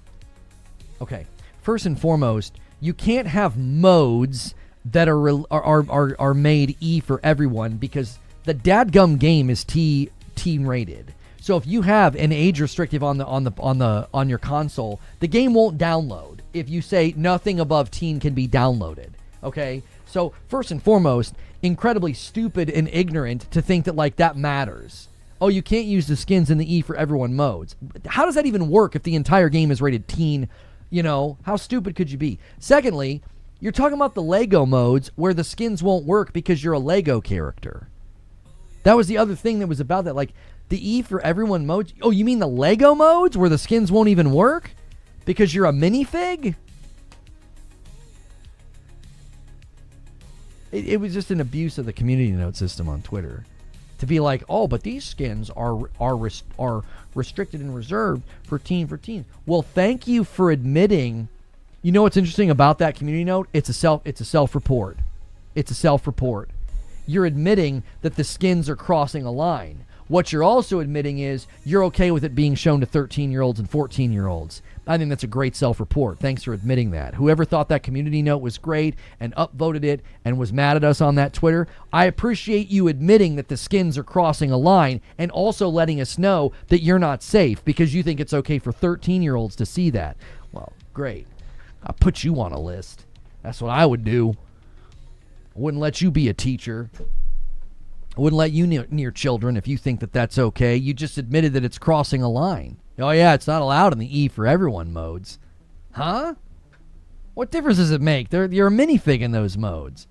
Okay, first and foremost, you can't have modes that are made E for everyone because the dadgum game is teen rated. So if you have an age restrictive on your console, the game won't download. If you say nothing above teen can be downloaded, okay? So first and foremost, incredibly stupid and ignorant to think that that matters. Oh, you can't use the skins in the E for everyone modes. How does that even work if the entire game is rated teen? How stupid could you be? Secondly, you're talking about the Lego modes where the skins won't work because you're a Lego character. That was the other thing that was about that. The E for everyone modes. Oh, you mean the Lego modes where the skins won't even work because you're a minifig? It was just an abuse of the community note system on Twitter. To be like, oh, but these skins are restricted and reserved for teen. Well, thank you for admitting. You know what's interesting about that community note? It's a self-report. It's a self-report. You're admitting that the skins are crossing a line. What you're also admitting is you're okay with it being shown to 13-year-olds and 14-year-olds. I think that's a great self-report. Thanks for admitting that. Whoever thought that community note was great and upvoted it and was mad at us on that Twitter, I appreciate you admitting that the skins are crossing a line and also letting us know that you're not safe because you think it's okay for 13-year-olds to see that. Well, great. I'll put you on a list. That's what I would do. I wouldn't let you be a teacher. I wouldn't let you near children if you think that that's okay. You just admitted that it's crossing a line. Oh, yeah, it's not allowed in the E for everyone modes. Huh? What difference does it make? You're a minifig in those modes.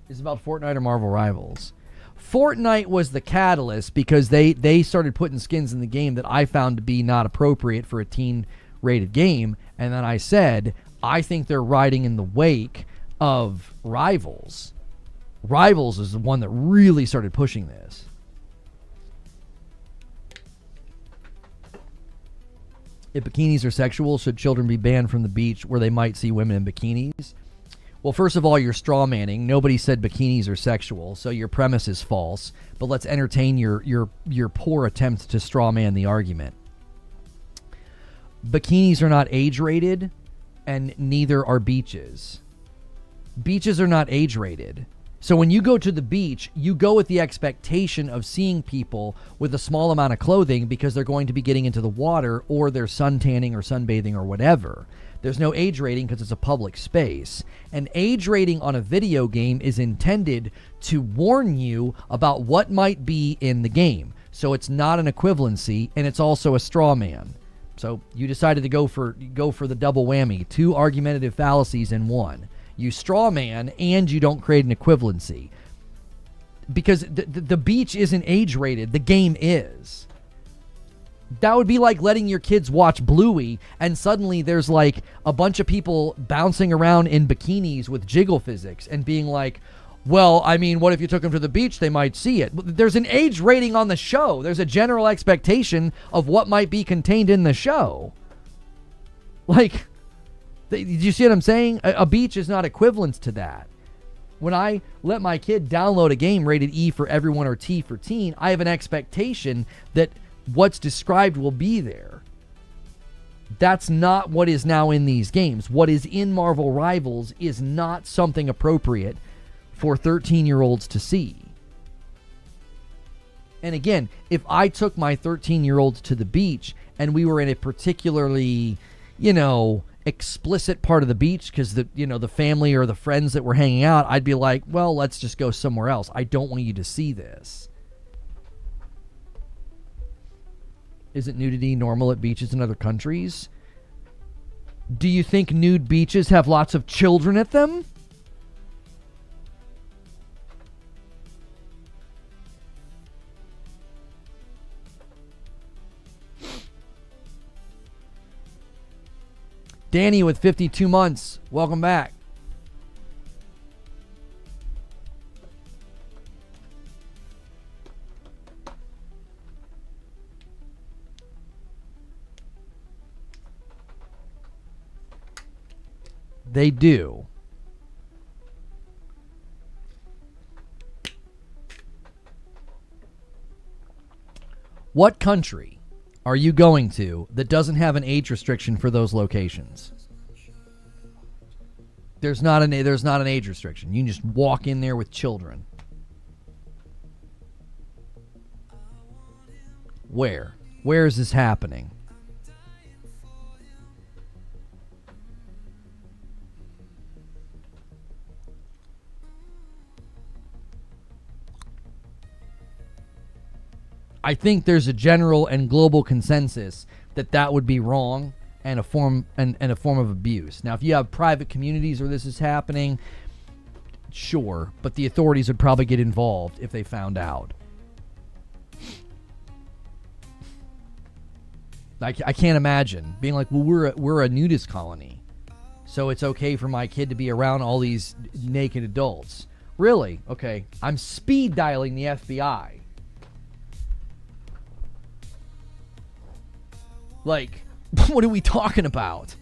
It's about Fortnite or Marvel Rivals. Fortnite was the catalyst because they started putting skins in the game that I found to be not appropriate for a teen-rated game. And then I said, I think they're riding in the wake of Rivals. Rivals is the one that really started pushing this. If bikinis are sexual, should children be banned from the beach where they might see women in bikinis? Well, first of all, you're straw manning. Nobody said bikinis are sexual, so your premise is false. But let's entertain your poor attempt to straw man the argument. Bikinis are not age rated, and neither are beaches. Beaches are not age rated. So when you go to the beach, you go with the expectation of seeing people with a small amount of clothing because they're going to be getting into the water or they're suntanning or sunbathing or whatever. There's no age rating because it's a public space. An age rating on a video game is intended to warn you about what might be in the game. So it's not an equivalency, and it's also a straw man. So you decided to go for the double whammy, 2 argumentative fallacies in one. You straw man and you don't create an equivalency. because the beach isn't age rated. The game is. That would be like letting your kids watch Bluey and suddenly there's like a bunch of people bouncing around in bikinis with jiggle physics and being like, well, I mean, what if you took them to the beach? They might see it. There's an age rating on the show. There's a general expectation of what might be contained in the show. Like, do you see what I'm saying? A beach is not equivalent to that. When I let my kid download a game rated E for everyone or T for teen, I have an expectation that what's described will be there. That's not what is now in these games. What is in Marvel Rivals is not something appropriate for 13-year-olds to see. And again, if I took my 13-year-olds to the beach and we were in a particularly, explicit part of the beach because the family or the friends that were hanging out, I'd be like, well, let's just go somewhere else. I don't want you to see this. Isn't nudity normal at beaches in other countries? Do you think nude beaches have lots of children at them? Danny with 52 months. Welcome back. They do. What country are you going to that doesn't have an age restriction for those locations? There's not an age restriction. You can just walk in there with children. Where? Where is this happening? I think there's a general and global consensus that would be wrong and a form of abuse. Now, if you have private communities where this is happening, sure, but the authorities would probably get involved if they found out. I can't imagine being like, well, we're a nudist colony, so it's okay for my kid to be around all these naked adults. Really? Okay, I'm speed dialing the FBI. Like, what are we talking about?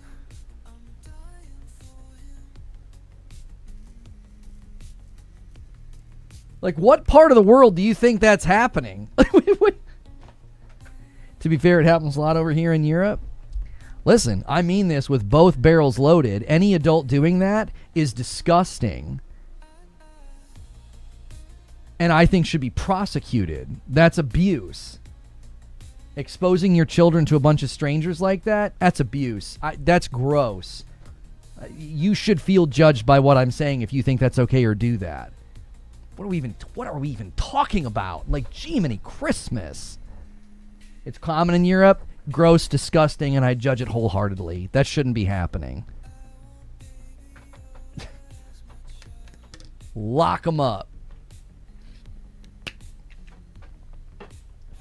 Like, what part of the world do you think that's happening? To be fair, it happens a lot over here in Europe. Listen, I mean this with both barrels loaded. Any adult doing that is disgusting. And I think should be prosecuted. That's abuse. Exposing your children to a bunch of strangers like that, that's abuse. That's gross. You should feel judged by what I'm saying if you think that's okay or do that. What are we even talking about? Like, Jiminy Christmas. It's common in Europe, gross, disgusting, and I judge it wholeheartedly. That shouldn't be happening. Lock them up.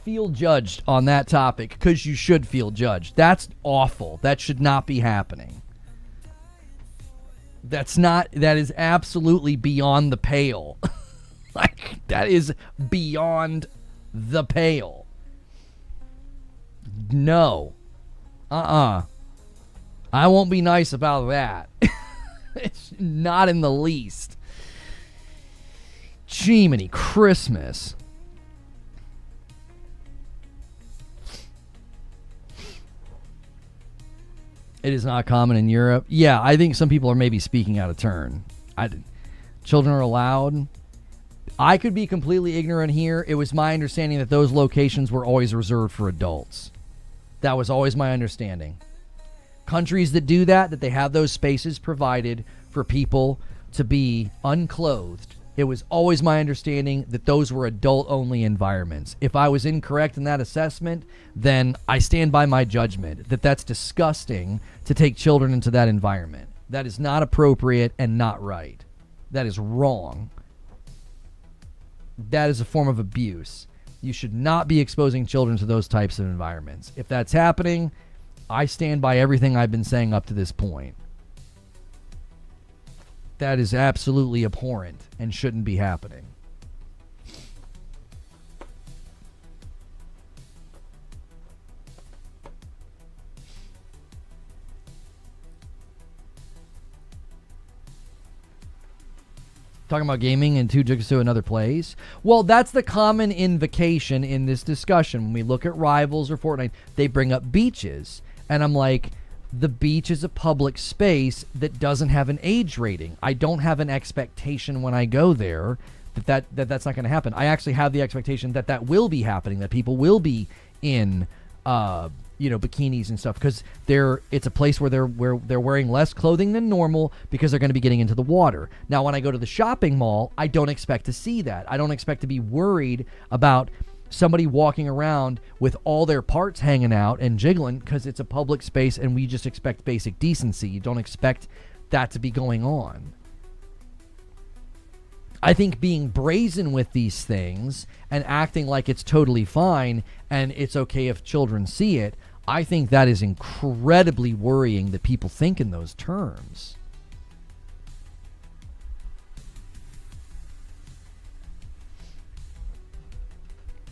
Feel judged on that topic because you should feel judged. That's awful. That should not be happening. That is absolutely beyond the pale. Like, that is beyond the pale. No. I won't be nice about that. It's not in the least. Jiminy Christmas. It is not common in Europe. Yeah, I think some people are maybe speaking out of turn. Children are allowed. I could be completely ignorant here. It was my understanding that those locations were always reserved for adults. That was always my understanding. Countries that do that they have those spaces provided for people to be unclothed. It was always my understanding that those were adult-only environments. If I was incorrect in that assessment, then I stand by my judgment that that's disgusting to take children into that environment. That is not appropriate and not right. That is wrong. that is a form of abuse. You should not be exposing children to those types of environments. If that's happening, I stand by everything I've been saying up to this point. That is absolutely abhorrent and shouldn't be happening. Talking about gaming and two Jigsaw and other plays. Well, that's the common invocation in this discussion. When we look at Rivals or Fortnite, they bring up beaches. And I'm like, the beach is a public space that doesn't have an age rating. I don't have an expectation when I go there that's not going to happen. I actually have the expectation that will be happening, that people will be in bikinis and stuff, because it's a place where they're wearing less clothing than normal because they're going to be getting into the water. Now, when I go to the shopping mall, I don't expect to see that. I don't expect to be worried about somebody walking around with all their parts hanging out and jiggling, because it's a public space and we just expect basic decency. You don't expect that to be going on. I think being brazen with these things and acting like it's totally fine and it's okay if children see it, I think that is incredibly worrying that people think in those terms.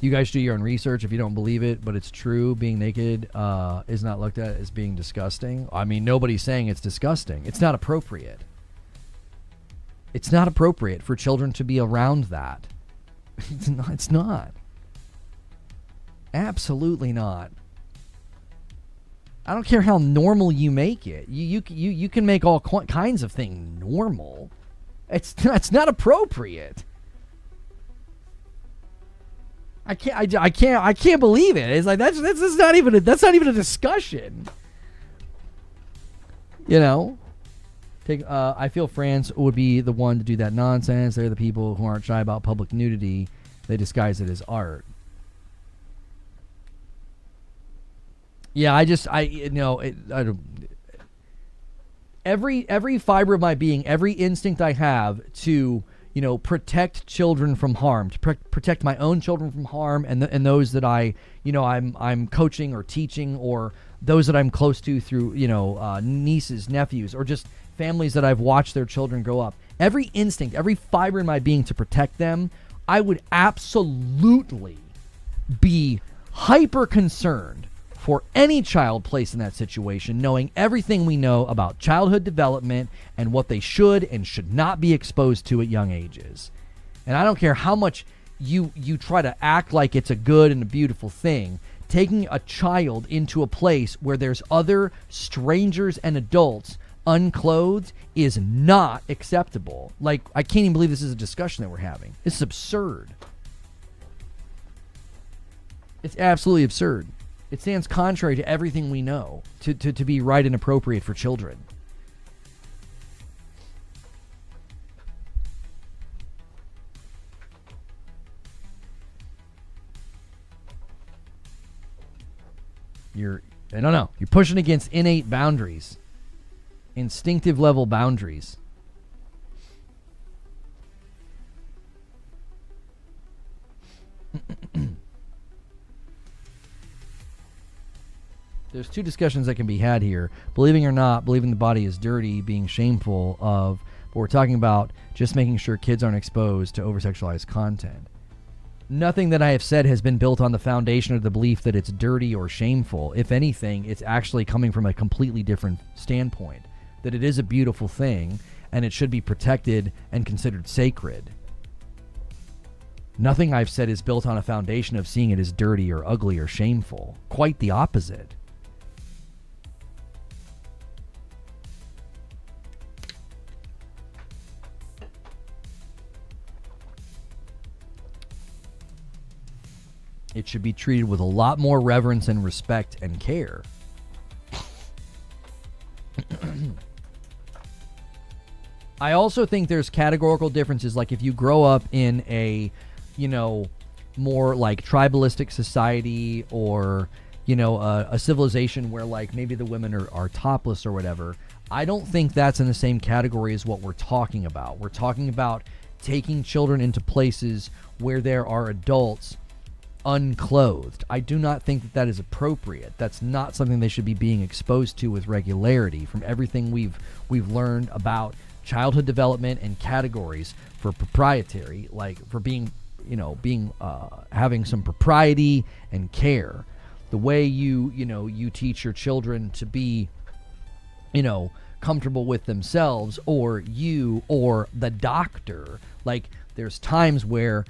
You guys do your own research if you don't believe it, but it's true. Being naked is not looked at as being disgusting. I mean, nobody's saying it's disgusting. It's not appropriate. It's not appropriate for children to be around that. It's not. Absolutely not. I don't care how normal you make it. You can make all kinds of things normal. It's not appropriate. I can't believe it. It's like that's not even a discussion. You know? I feel France would be the one to do that nonsense. They're the people who aren't shy about public nudity. They disguise it as art. Yeah, I don't. Every fiber of my being, every instinct I have to, protect children from harm, to protect my own children from harm, and those that I'm coaching or teaching, or those that I'm close to through, nieces, nephews, or just families that I've watched their children grow up. Every instinct, every fiber in my being to protect them, I would absolutely be hyper concerned for any child placed in that situation, knowing everything we know about childhood development and what they should and should not be exposed to at young ages. And I don't care how much you try to act like it's a good and a beautiful thing, taking a child into a place where there's other strangers and adults unclothed is not acceptable. Like, I can't even believe this is a discussion that we're having. This is absurd. It's absolutely absurd. It stands contrary to everything we know to be right and appropriate for children. You're pushing against innate boundaries. Instinctive level boundaries. There's two discussions that can be had here. Believing or not, believing the body is dirty, being shameful of, but we're talking about just making sure kids aren't exposed to over-sexualized content. Nothing that I have said has been built on the foundation of the belief that it's dirty or shameful. If anything, it's actually coming from a completely different standpoint, that it is a beautiful thing and it should be protected and considered sacred. Nothing I've said is built on a foundation of seeing it as dirty or ugly or shameful. Quite the opposite. It should be treated with a lot more reverence and respect and care. I also think there's categorical differences, like if you grow up in a, more like tribalistic society, or, a civilization where like maybe the women are topless or whatever. I don't think that's in the same category as what we're talking about. We're talking about taking children into places where there are adults unclothed. I do not think that that is appropriate. That's not something they should be being exposed to with regularity. From everything we've learned about childhood development and categories for proprietary, like for being having some propriety and care, the way you teach your children to be comfortable with themselves, or you or the doctor. Like, there's times where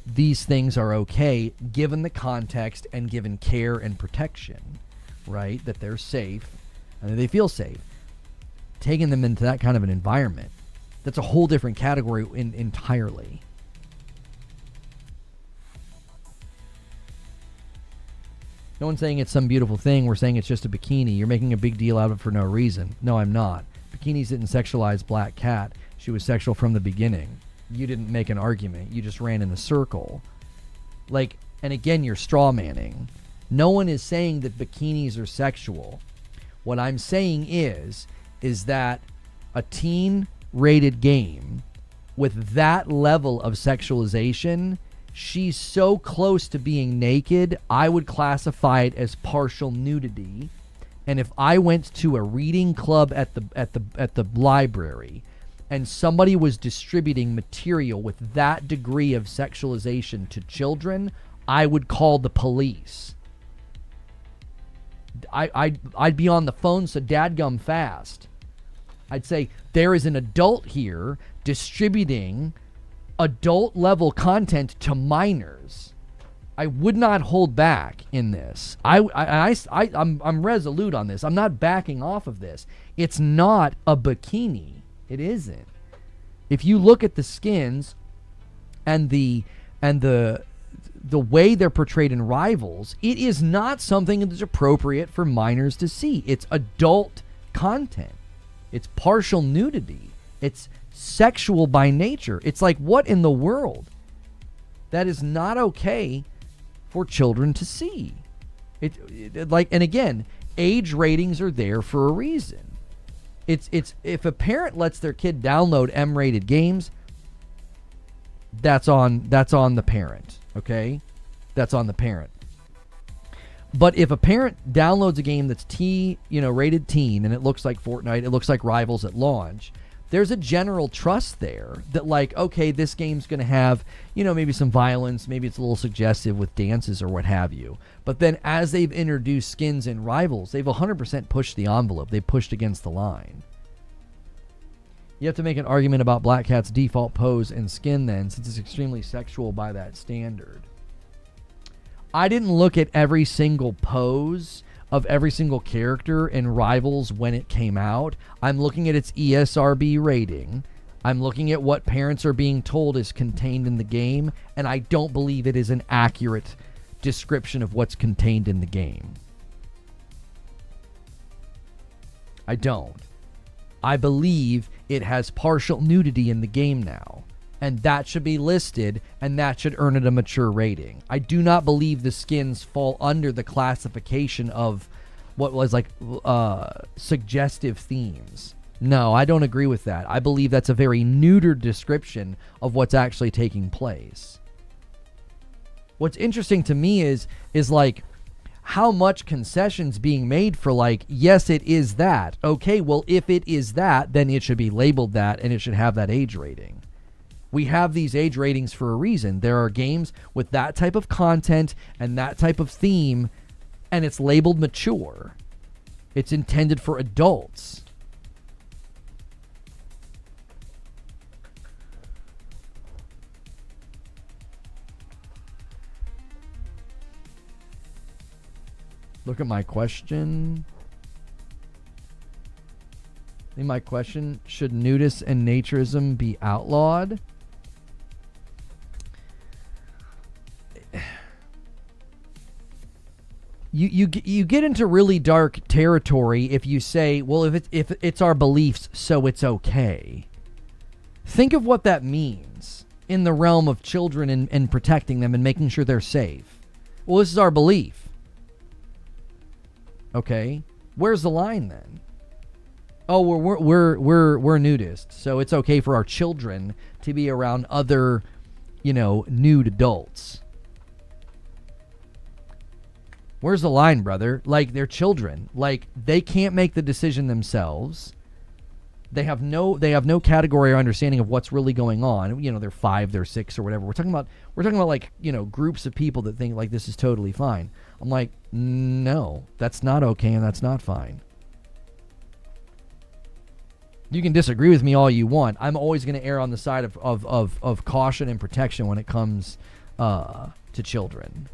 these things are okay given the context and given care and protection, right? That they're safe and that they feel safe. Taking them into that kind of an environment, that's a whole different category entirely. No one's saying it's some beautiful thing. We're saying it's just a bikini. You're making a big deal out of it for no reason. No, I'm not. Bikinis didn't sexualize Black Cat. She was sexual from the beginning. You didn't make an argument. You just ran in a circle. Like, and again, you're straw manning. No one is saying that bikinis are sexual. What I'm saying is that a teen-rated game with that level of sexualization, she's so close to being naked, I would classify it as partial nudity. And if I went to a reading club at the library and somebody was distributing material with that degree of sexualization to children, I would call the police. I'd be on the phone so dadgum fast. I'd say, there is an adult here distributing adult level content to minors. I would not hold back in this. I'm resolute on this. I'm not backing off of this. It's not a bikini. It isn't. If you look at the skins and the way they're portrayed in Rivals, it is not something that is appropriate for minors to see. It's adult content. It's partial nudity. It's sexual by nature. It's like, what in the world? That is not okay for children to see. And again, age ratings are there for a reason. It's if a parent lets their kid download M-rated games, that's on the parent, okay? That's on the parent. But if a parent downloads a game that's rated teen, and it looks like Fortnite, it looks like Rivals at launch, there's a general trust there that, like, okay, this game's going to have, maybe some violence, maybe it's a little suggestive with dances or what have you. But then as they've introduced skins in Rivals, they've 100% pushed the envelope. They've pushed against the line. You have to make an argument about Black Cat's default pose and skin then, since it's extremely sexual by that standard. I didn't look at every single pose of every single character in Rivals when it came out. I'm looking at its ESRB rating. I'm looking at what parents are being told is contained in the game, and I don't believe it is an accurate description of what's contained in the game. I don't. I believe it has partial nudity in the game now, and that should be listed, and that should earn it a mature rating. I do not believe the skins fall under the classification of what was like suggestive themes. No, I don't agree with that. I believe that's a very neutered description of what's actually taking place. What's interesting to me is like how much concessions being made for, like, yes, it is that. Okay, well, if it is that, then it should be labeled that, and it should have that age rating. We have these age ratings for a reason. There are games with that type of content and that type of theme, and it's labeled mature. It's intended for adults. Look at my question. I think my question, should nudism and naturism be outlawed? You get into really dark territory if you say, well, if it's our beliefs, so it's okay. Think of what that means in the realm of children and protecting them and making sure they're safe. Well, this is our belief. Okay, where's the line then? oh, we're nudists, so it's okay for our children to be around other, nude adults. Where's the line, brother? Like, they're children. Like, they can't make the decision themselves. They have no category or understanding of what's really going on. They're 5, they're 6, or whatever. We're talking about like, groups of people that think like this is totally fine. I'm like, no, that's not okay, and that's not fine. You can disagree with me all you want. I'm always going to err on the side of caution and protection when it comes to children.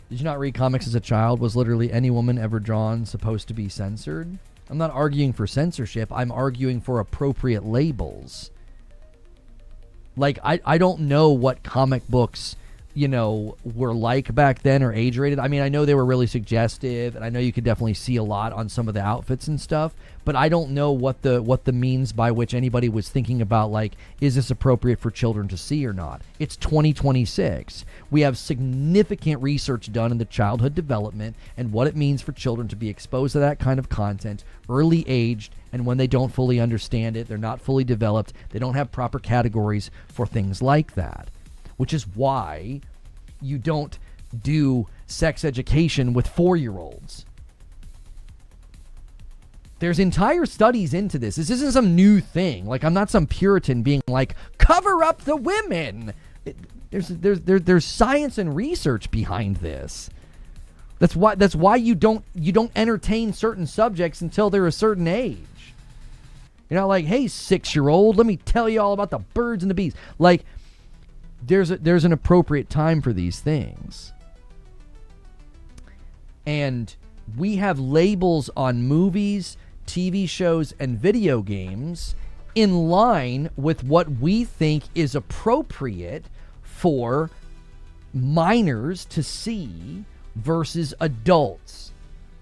Did you not read comics as a child? Was literally any woman ever drawn supposed to be censored? I'm not arguing for censorship. I'm arguing for appropriate labels. Like, I don't know what comic books, were like back then or age rated. I mean, I know they were really suggestive, and I know you could definitely see a lot on some of the outfits and stuff, but I don't know what the means by which anybody was thinking about, like, is this appropriate for children to see or not? It's 2026. We have significant research done into childhood development and what it means for children to be exposed to that kind of content, early aged, and when they don't fully understand it, they're not fully developed, they don't have proper categories for things like that. Which is why you don't do sex education with 4-year-olds. There's entire studies into this. This isn't some new thing. Like, I'm not some Puritan being like, cover up the women. There's science and research behind this. That's why you don't entertain certain subjects until they're a certain age. You're not like, hey, 6-year-old, let me tell you all about the birds and the bees. Like, there's an appropriate time for these things. And we have labels on movies, TV shows, and video games in line with what we think is appropriate for minors to see versus adults.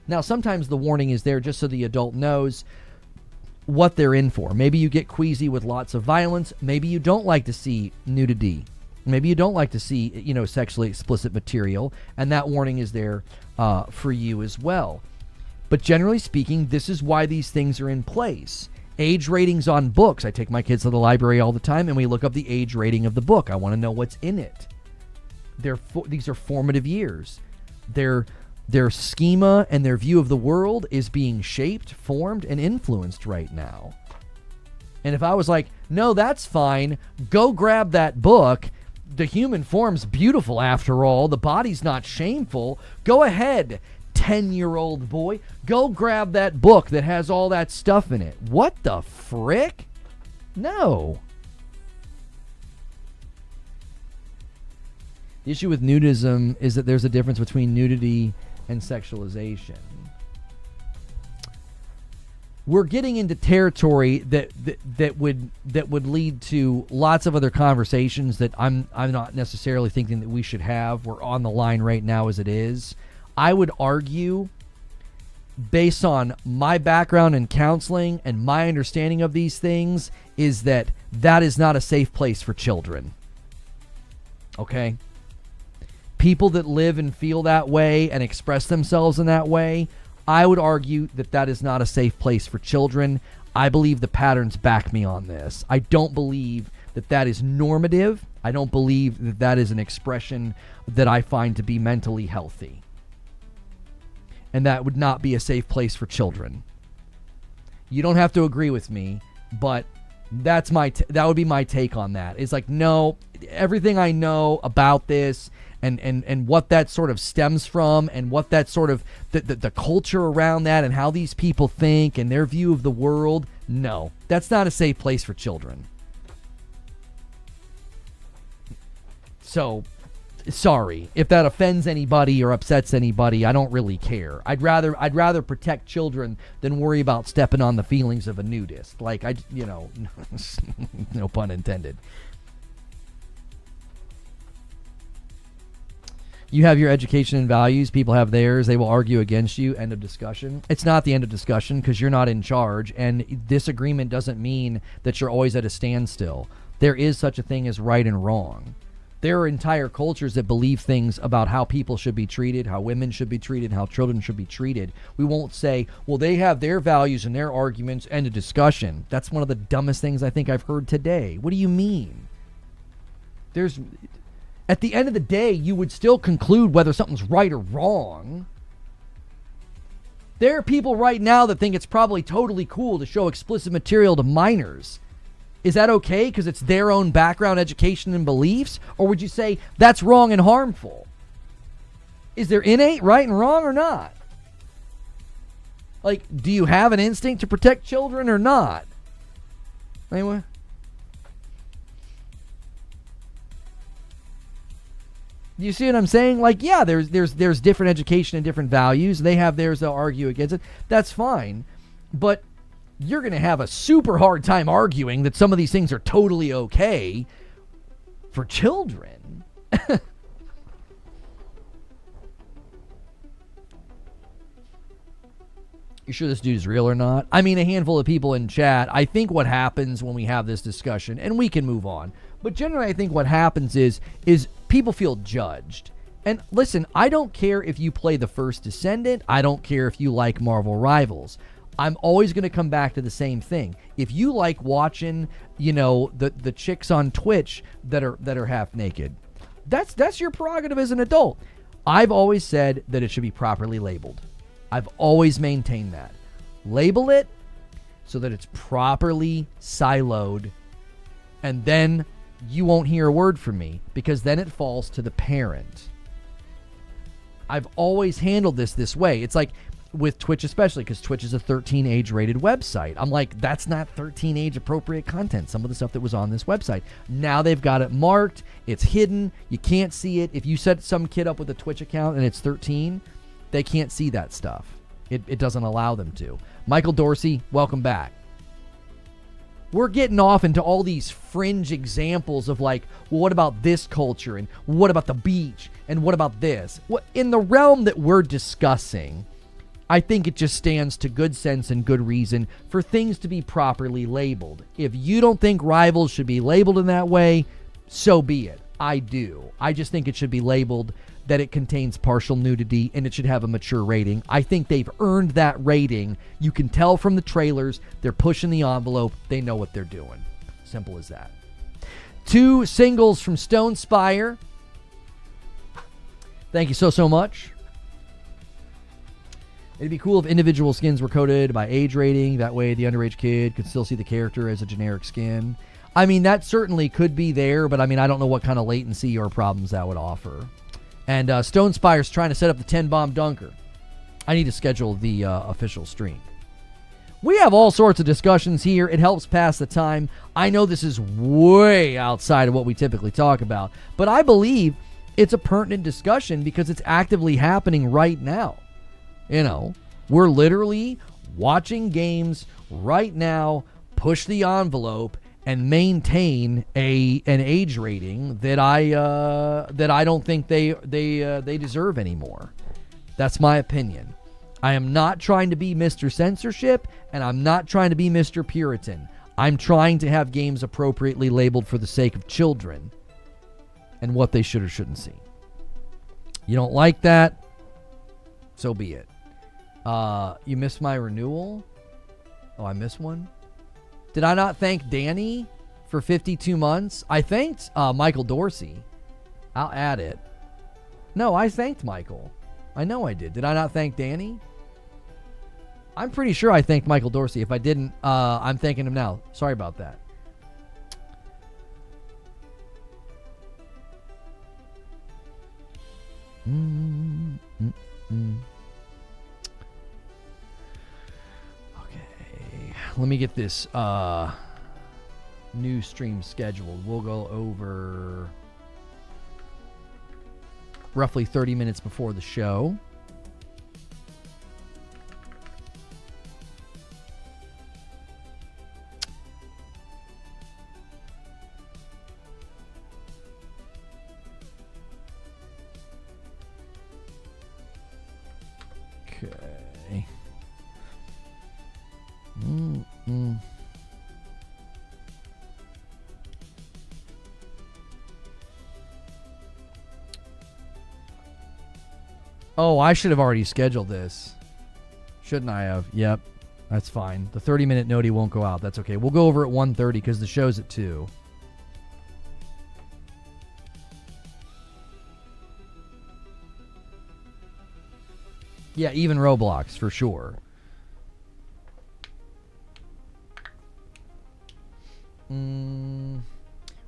Now, sometimes the warning is there just so the adult knows what they're in for. Maybe you get queasy with lots of violence. Maybe you don't like to see nudity. Maybe you don't like to see, sexually explicit material, and that warning is there for you as well. But generally speaking, this is why these things are in place. Age ratings on books. I take my kids to the library all the time, and we look up the age rating of the book. I want to know what's in it. These are formative years. Their schema and their view of the world is being shaped, formed, and influenced right now. And if I was like, no, that's fine, go grab that book. The human form's beautiful after all. The body's not shameful. Go ahead, 10-year-old boy. Go grab that book that has all that stuff in it. What the frick? No. The issue with nudism is that there's a difference between nudity and sexualization. We're getting into territory that would lead to lots of other conversations that I'm not necessarily thinking that we should have. We're on the line right now as it is. I would argue, based on my background in counseling and my understanding of these things, is that is not a safe place for children. Okay? People that live and feel that way and express themselves in that way, I would argue that is not a safe place for children. I believe the patterns back me on this. I don't believe that is normative. I don't believe that is an expression that I find to be mentally healthy. And that would not be a safe place for children. You don't have to agree with me, but that would be my take on that. It's like, no, everything I know about this and what that sort of stems from and what that sort of the culture around that and how these people think and their view of the world, no, that's not a safe place for children. So, sorry if that offends anybody or upsets anybody. I don't really care. I'd rather protect children than worry about stepping on the feelings of a nudist. Like, no pun intended. You have your education and values. People have theirs. They will argue against you. End of discussion. It's not the end of discussion because you're not in charge. And disagreement doesn't mean that you're always at a standstill. There is such a thing as right and wrong. There are entire cultures that believe things about how people should be treated, how women should be treated, how children should be treated. We won't say, well, they have their values and their arguments and a discussion. That's one of the dumbest things I think I've heard today. What do you mean? At the end of the day, you would still conclude whether something's right or wrong. There are people right now that think it's probably totally cool to show explicit material to minors. Is that okay because it's their own background, education, and beliefs? Or would you say that's wrong and harmful? Is there innate right and wrong or not? Like, do you have an instinct to protect children or not? Anyway. You see what I'm saying? Like, yeah, there's different education and different values. They have theirs, they'll argue against it. That's fine. But you're going to have a super hard time arguing that some of these things are totally okay for children. You sure this dude is real or not? I mean, a handful of people in chat. I think what happens when we have this discussion, and we can move on, but generally I think what happens is people feel judged. And listen, I don't care if you play the first Descendant. I don't care if you like Marvel Rivals. I'm always going to come back to the same thing. If you like watching, the chicks on Twitch that are half naked, that's your prerogative as an adult. I've always said that it should be properly labeled. I've always maintained that. Label it so that it's properly siloed, and then you won't hear a word from me, because then it falls to the parent. I've always handled this way. It's like with Twitch, especially because Twitch is a 13 age rated website. I'm like, that's not 13 age appropriate content. Some of the stuff that was on this website. Now they've got it marked. It's hidden. You can't see it. If you set some kid up with a Twitch account and it's 13, they can't see that stuff. It doesn't allow them to. Michael Dorsey, welcome back. We're getting off into all these fringe examples of like, well, what about this culture? And what about the beach? And what about this? What in the realm that we're discussing, I think it just stands to good sense and good reason for things to be properly labeled. If you don't think Rivals should be labeled in that way, so be it. I do. I just think it should be labeled that it contains partial nudity and it should have a mature rating. I think they've earned that rating. You can tell from the trailers. They're pushing the envelope. They know what they're doing. Simple as that. 2 singles from Stone Spire. Thank you so much. It'd be cool if individual skins were coded by age rating. That way the underage kid could still see the character as a generic skin. I mean, that certainly could be there, but I mean, I don't know what kind of latency or problems that would offer. And Stone Spire's trying to set up the 10-bomb dunker. I need to schedule the official stream. We have all sorts of discussions here. It helps pass the time. I know this is way outside of what we typically talk about, but I believe it's a pertinent discussion because it's actively happening right now. We're literally watching games right now push the envelope and maintain an age rating that I don't think they deserve anymore. That's my opinion. I am not trying to be Mr. Censorship, and I'm not trying to be Mr. Puritan. I'm trying to have games appropriately labeled for the sake of children and what they should or shouldn't see. You don't like that? So be it. You missed my renewal? Oh, I missed one? Did I not thank Danny for 52 months? I thanked Michael Dorsey. I'll add it. No, I thanked Michael. I know I did. Did I not thank Danny? I'm pretty sure I thanked Michael Dorsey. If I didn't, I'm thanking him now. Sorry about that. Let me get this new stream scheduled. We'll go over roughly 30 minutes before the show. Okay. Oh, I should have already scheduled this. Shouldn't I have? Yep. That's fine. The 30-minute noti won't go out. That's okay. We'll go over at 1:30 because the show's at 2. Yeah, even Roblox, for sure.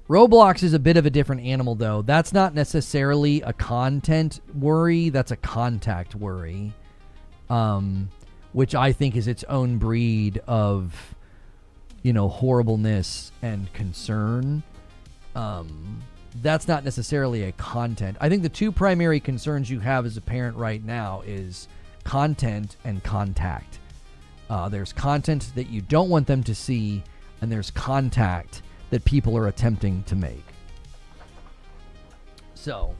Roblox is a bit of a different animal, though. That's not necessarily a content worry. That's a contact worry, which I think is its own breed of, horribleness and concern. That's not necessarily a content. I think the two primary concerns you have as a parent right now is content and contact. There's content that you don't want them to see, and there's contact that people are attempting to make. So,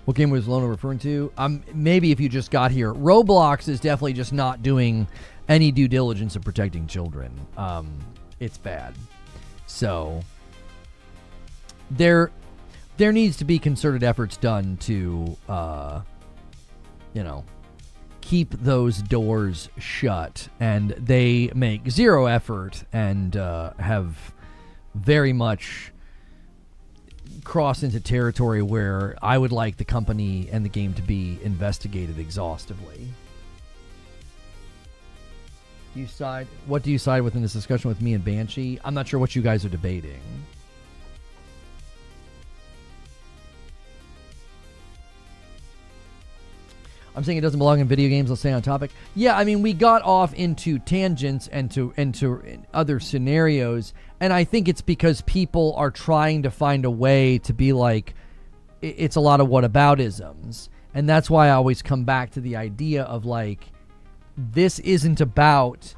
what game was Lona referring to? Maybe if you just got here. Roblox is definitely just not doing any due diligence of protecting children. It's bad. So there needs to be concerted efforts done to, keep those doors shut. And they make zero effort and have very much cross into territory where I would like the company and the game to be investigated exhaustively. What do you side with in this discussion with me and Banshee? I'm not sure what you guys are debating. I'm saying it doesn't belong in video games. Let's stay on topic. Yeah, I mean, we got off into tangents and into other scenarios, and I think it's because people are trying to find a way to be like, it's a lot of whataboutisms, and that's why I always come back to the idea of like, this isn't about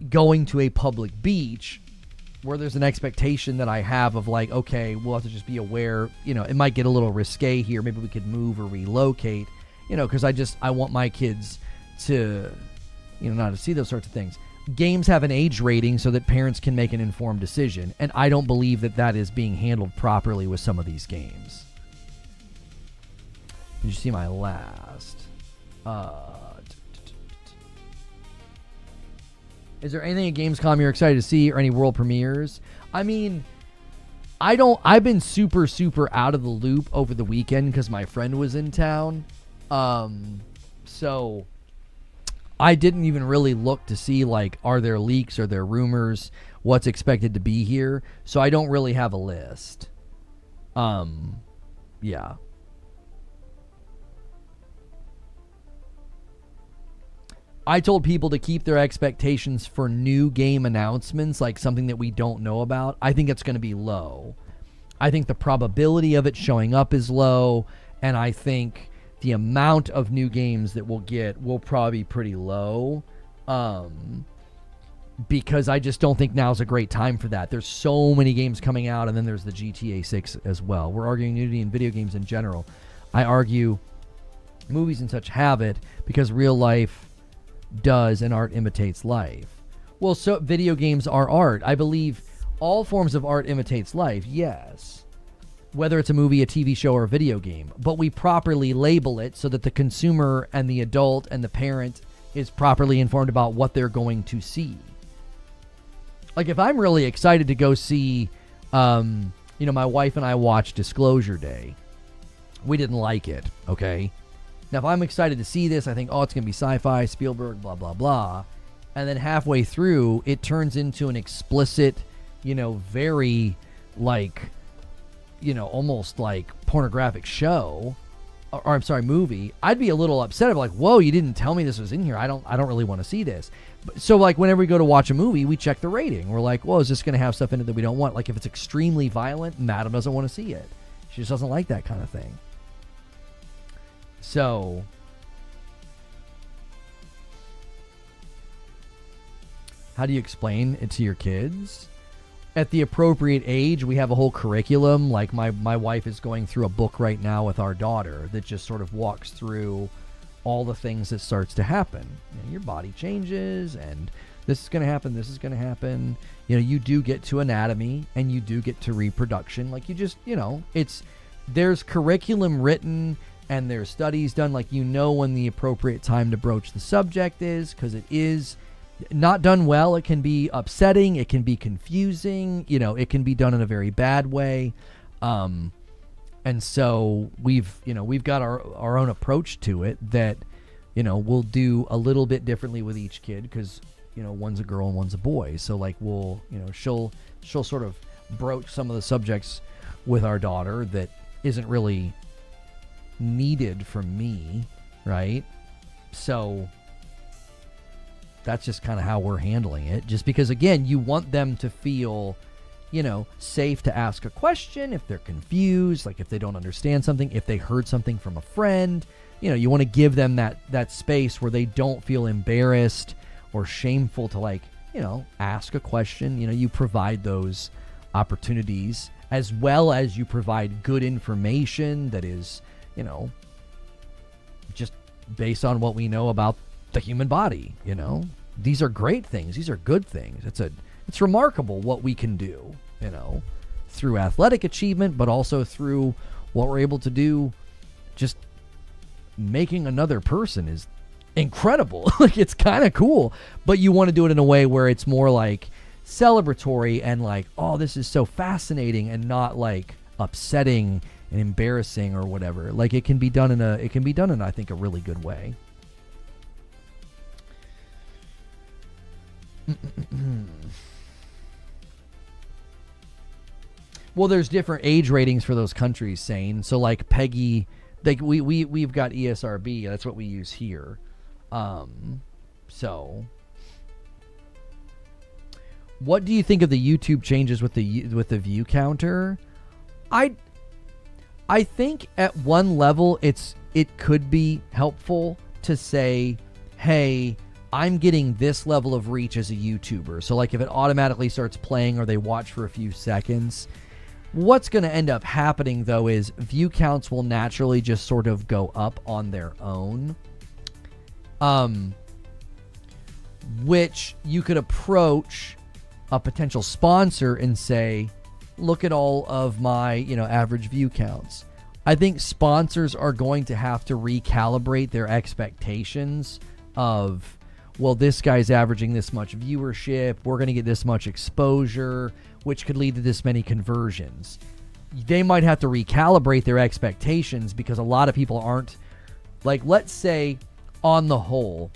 going to a public beach where there's an expectation that I have of like, okay, we'll have to just be aware, it might get a little risque here. Maybe we could move or relocate. Because I want my kids to, not to see those sorts of things. Games have an age rating so that parents can make an informed decision, and I don't believe that is being handled properly with some of these games. Did you see my last? Is there anything at Gamescom you're excited to see or any world premieres? I mean, I've been super, super out of the loop over the weekend because my friend was in town. So I didn't even really look to see like, are there leaks, are there rumors, what's expected to be here. So I don't really have a list. Yeah. I told people to keep their expectations for new game announcements, like something that we don't know about. I think it's going to be low. I think the probability of it showing up is low, and I think the amount of new games that we'll get will probably be pretty low, because I just don't think now's a great time for that. There's so many games coming out, and then there's the GTA 6 as well. We're arguing nudity in video games in general. I argue movies and such have it because real life does and art imitates life. Well, so video games are art. I believe all forms of art imitates life, yes. Whether it's a movie, a TV show, or a video game. But we properly label it so that the consumer and the adult and the parent is properly informed about what they're going to see. Like, if I'm really excited to go see, my wife and I watched Disclosure Day. We didn't like it, okay? Now, if I'm excited to see this, I think, it's going to be sci-fi, Spielberg, blah, blah, blah. And then halfway through, it turns into an explicit, very, like, almost like pornographic show, or I'm sorry, movie. I'd be a little upset. I'm like, whoa, you didn't tell me this was in here. I don't really want to see this. So like whenever we go to watch a movie, we check the rating. We're like, well, is this going to have stuff in it that we don't want? Like if it's extremely violent, Madam doesn't want to see it. She just doesn't like that kind of thing. So how do you explain it to your kids? at the appropriate age, we have a whole curriculum. Like my wife is going through a book right now with our daughter that just sort of walks through all the things that starts to happen. You know, your body changes, and this is going to happen, this is going to happen. You know, you do get to anatomy, and you do get to reproduction. Like, you just, you know, there's curriculum written, and there's studies done. Like, you know when the appropriate time to broach the subject is, because it is not done well. It can be upsetting, it can be confusing, you know, it can be done in a very bad way. And so we've got our own approach to it that, you know, we'll do a little bit differently with each kid, because, you know, one's a girl and one's a boy. So, like, we'll, you know, she'll sort of broach some of the subjects with our daughter that isn't really needed from me, right? So that's just kind of how we're handling it. Just because, again, you want them to feel, you know, safe to ask a question if they're confused, like if they don't understand something, if they heard something from a friend. You know, you want to give them that space where they don't feel embarrassed or shameful to, like, you know, ask a question. You know, you provide those opportunities, as well as you provide good information that is, you know, just based on what we know about the human body. You know, these are great things. These are good things. It's remarkable what we can do, you know, through athletic achievement, but also through what we're able to do. Just making another person is incredible. Like, it's kind of cool, but you want to do it in a way where it's more like celebratory and like, oh, this is so fascinating, and not like upsetting and embarrassing or whatever. Like, it can be done in I think, a really good way. Well, there's different age ratings for those countries, Sane. So, like, Peggy, like, we've got ESRB. That's what we use here. So, what do you think of the YouTube changes with the view counter? I think at one level it could be helpful to say, hey, I'm getting this level of reach as a YouTuber. So, like, if it automatically starts playing or they watch for a few seconds, what's going to end up happening, though, is view counts will naturally just sort of go up on their own. Which you could approach a potential sponsor and say, look at all of my, you know, average view counts. I think sponsors are going to have to recalibrate their expectations of, well, this guy's averaging this much viewership, we're going to get this much exposure, which could lead to this many conversions. They might have to recalibrate their expectations, because a lot of people aren't, like, let's say on the whole,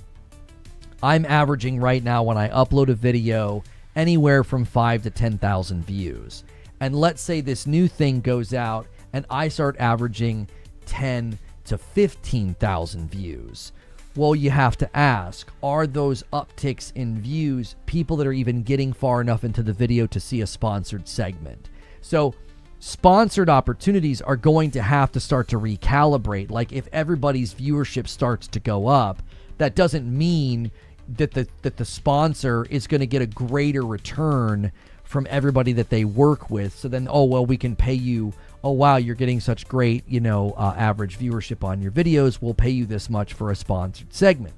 I'm averaging right now when I upload a video anywhere from 5 to 10,000 views. And let's say this new thing goes out and I start averaging 10 to 15,000 views. Well, you have to ask, are those upticks in views people that are even getting far enough into the video to see a sponsored segment? So sponsored opportunities are going to have to start to recalibrate. Like, if everybody's viewership starts to go up, that doesn't mean that the sponsor is going to get a greater return from everybody that they work with. So then, oh, well, we can pay you, oh, wow, you're getting such great, you know, average viewership on your videos. We'll pay you this much for a sponsored segment.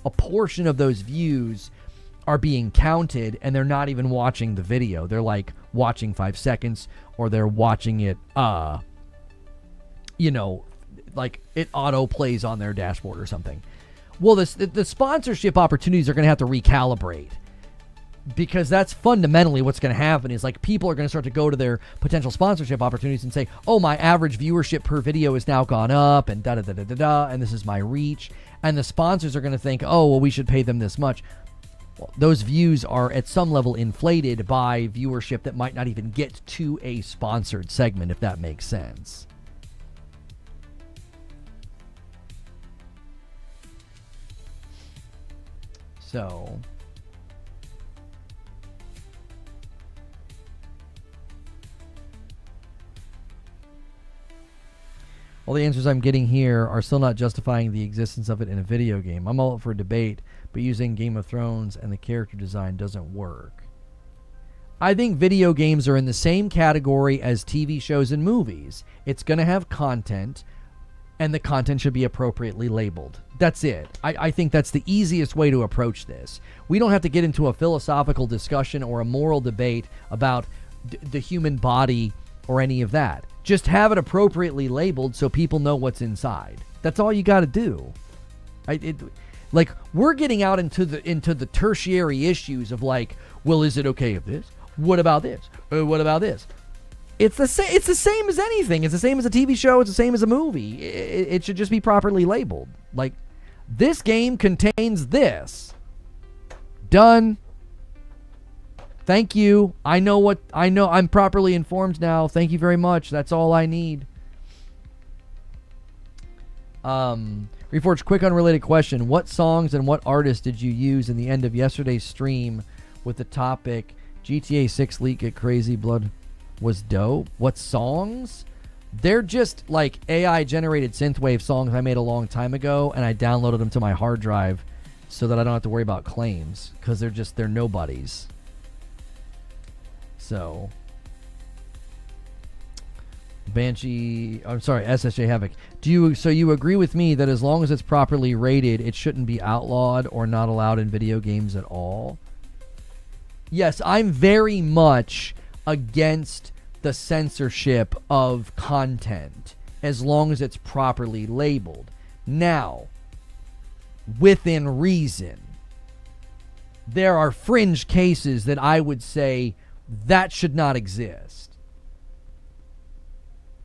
A portion of those views are being counted, and they're not even watching the video. They're like watching 5 seconds, or they're watching it, you know, like it auto plays on their dashboard or something. Well, the sponsorship opportunities are going to have to recalibrate, because that's fundamentally what's going to happen. Is like, people are going to start to go to their potential sponsorship opportunities and say, oh, my average viewership per video has now gone up, and da-da-da-da-da-da, and this is my reach. And the sponsors are going to think, oh, well, we should pay them this much. Well, those views are at some level inflated by viewership that might not even get to a sponsored segment, if that makes sense. So, all the answers I'm getting here are still not justifying the existence of it in a video game. I'm all up for a debate, but using Game of Thrones and the character design doesn't work. I think video games are in the same category as TV shows and movies. It's going to have content, and the content should be appropriately labeled. That's it. I think that's the easiest way to approach this. We don't have to get into a philosophical discussion or a moral debate about the human body or any of that. Just have it appropriately labeled so people know what's inside. That's all you got to do. Like, we're getting out into the tertiary issues of like, well, is it okay if this? What about this? What about this? It's the same. It's the same as anything. It's the same as a TV show. It's the same as a movie. It should just be properly labeled. Like, this game contains this. Done. Thank you. I know. I'm properly informed now. Thank you very much. That's all I need. Reforge, quick unrelated question. What songs and what artists did you use in the end of yesterday's stream with the topic GTA 6 leak get crazy blood was dope? What songs? They're just like AI generated synthwave songs I made a long time ago, and I downloaded them to my hard drive so that I don't have to worry about claims, because they're nobodies. So Banshee, I'm sorry, SSJ Havoc. So you agree with me that as long as it's properly rated, it shouldn't be outlawed or not allowed in video games at all? Yes, I'm very much against the censorship of content as long as it's properly labeled. Now, within reason, there are fringe cases that I would say that should not exist.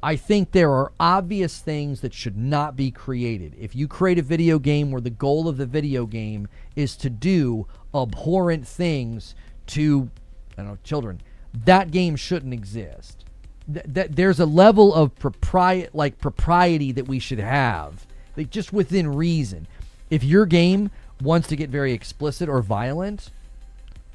I think there are obvious things that should not be created. If you create a video game where the goal of the video game is to do abhorrent things to, I don't know, children, that game shouldn't exist. There's a level of propriety that we should have, like, just within reason. If your game wants to get very explicit or violent,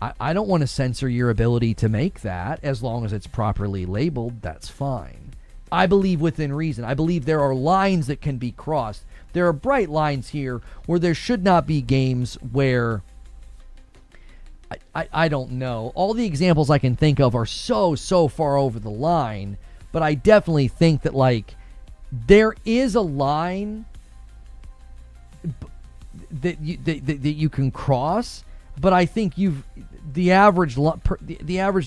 I don't want to censor your ability to make that. As long as it's properly labeled, that's fine. I believe within reason. I believe there are lines that can be crossed. There are bright lines here where there should not be games where, I don't know. All the examples I can think of are so far over the line, but I definitely think that, like, there is a line that you can cross, but I think the average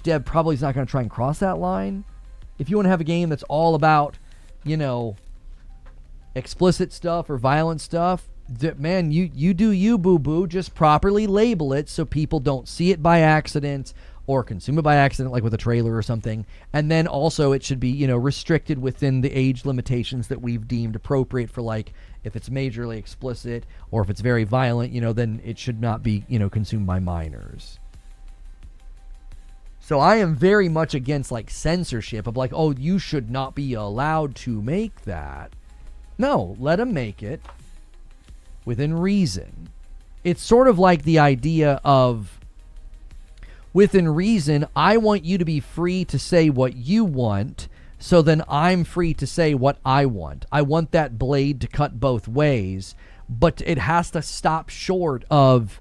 dev probably is not going to try and cross that line. If you want to have a game that's all about, explicit stuff or violent stuff, man, you do you, boo-boo. Just properly label it so people don't see it by accident or consume it by accident, like with a trailer or something. And then also it should be, restricted within the age limitations that we've deemed appropriate for, like, if it's majorly explicit or if it's very violent, then it should not be, consumed by minors. So I am very much against, like, censorship of, like, oh, you should not be allowed to make that. No, let them make it within reason. It's sort of like the idea of, within reason, I want you to be free to say what you want, so then I'm free to say what I want. I want that blade to cut both ways, but it has to stop short of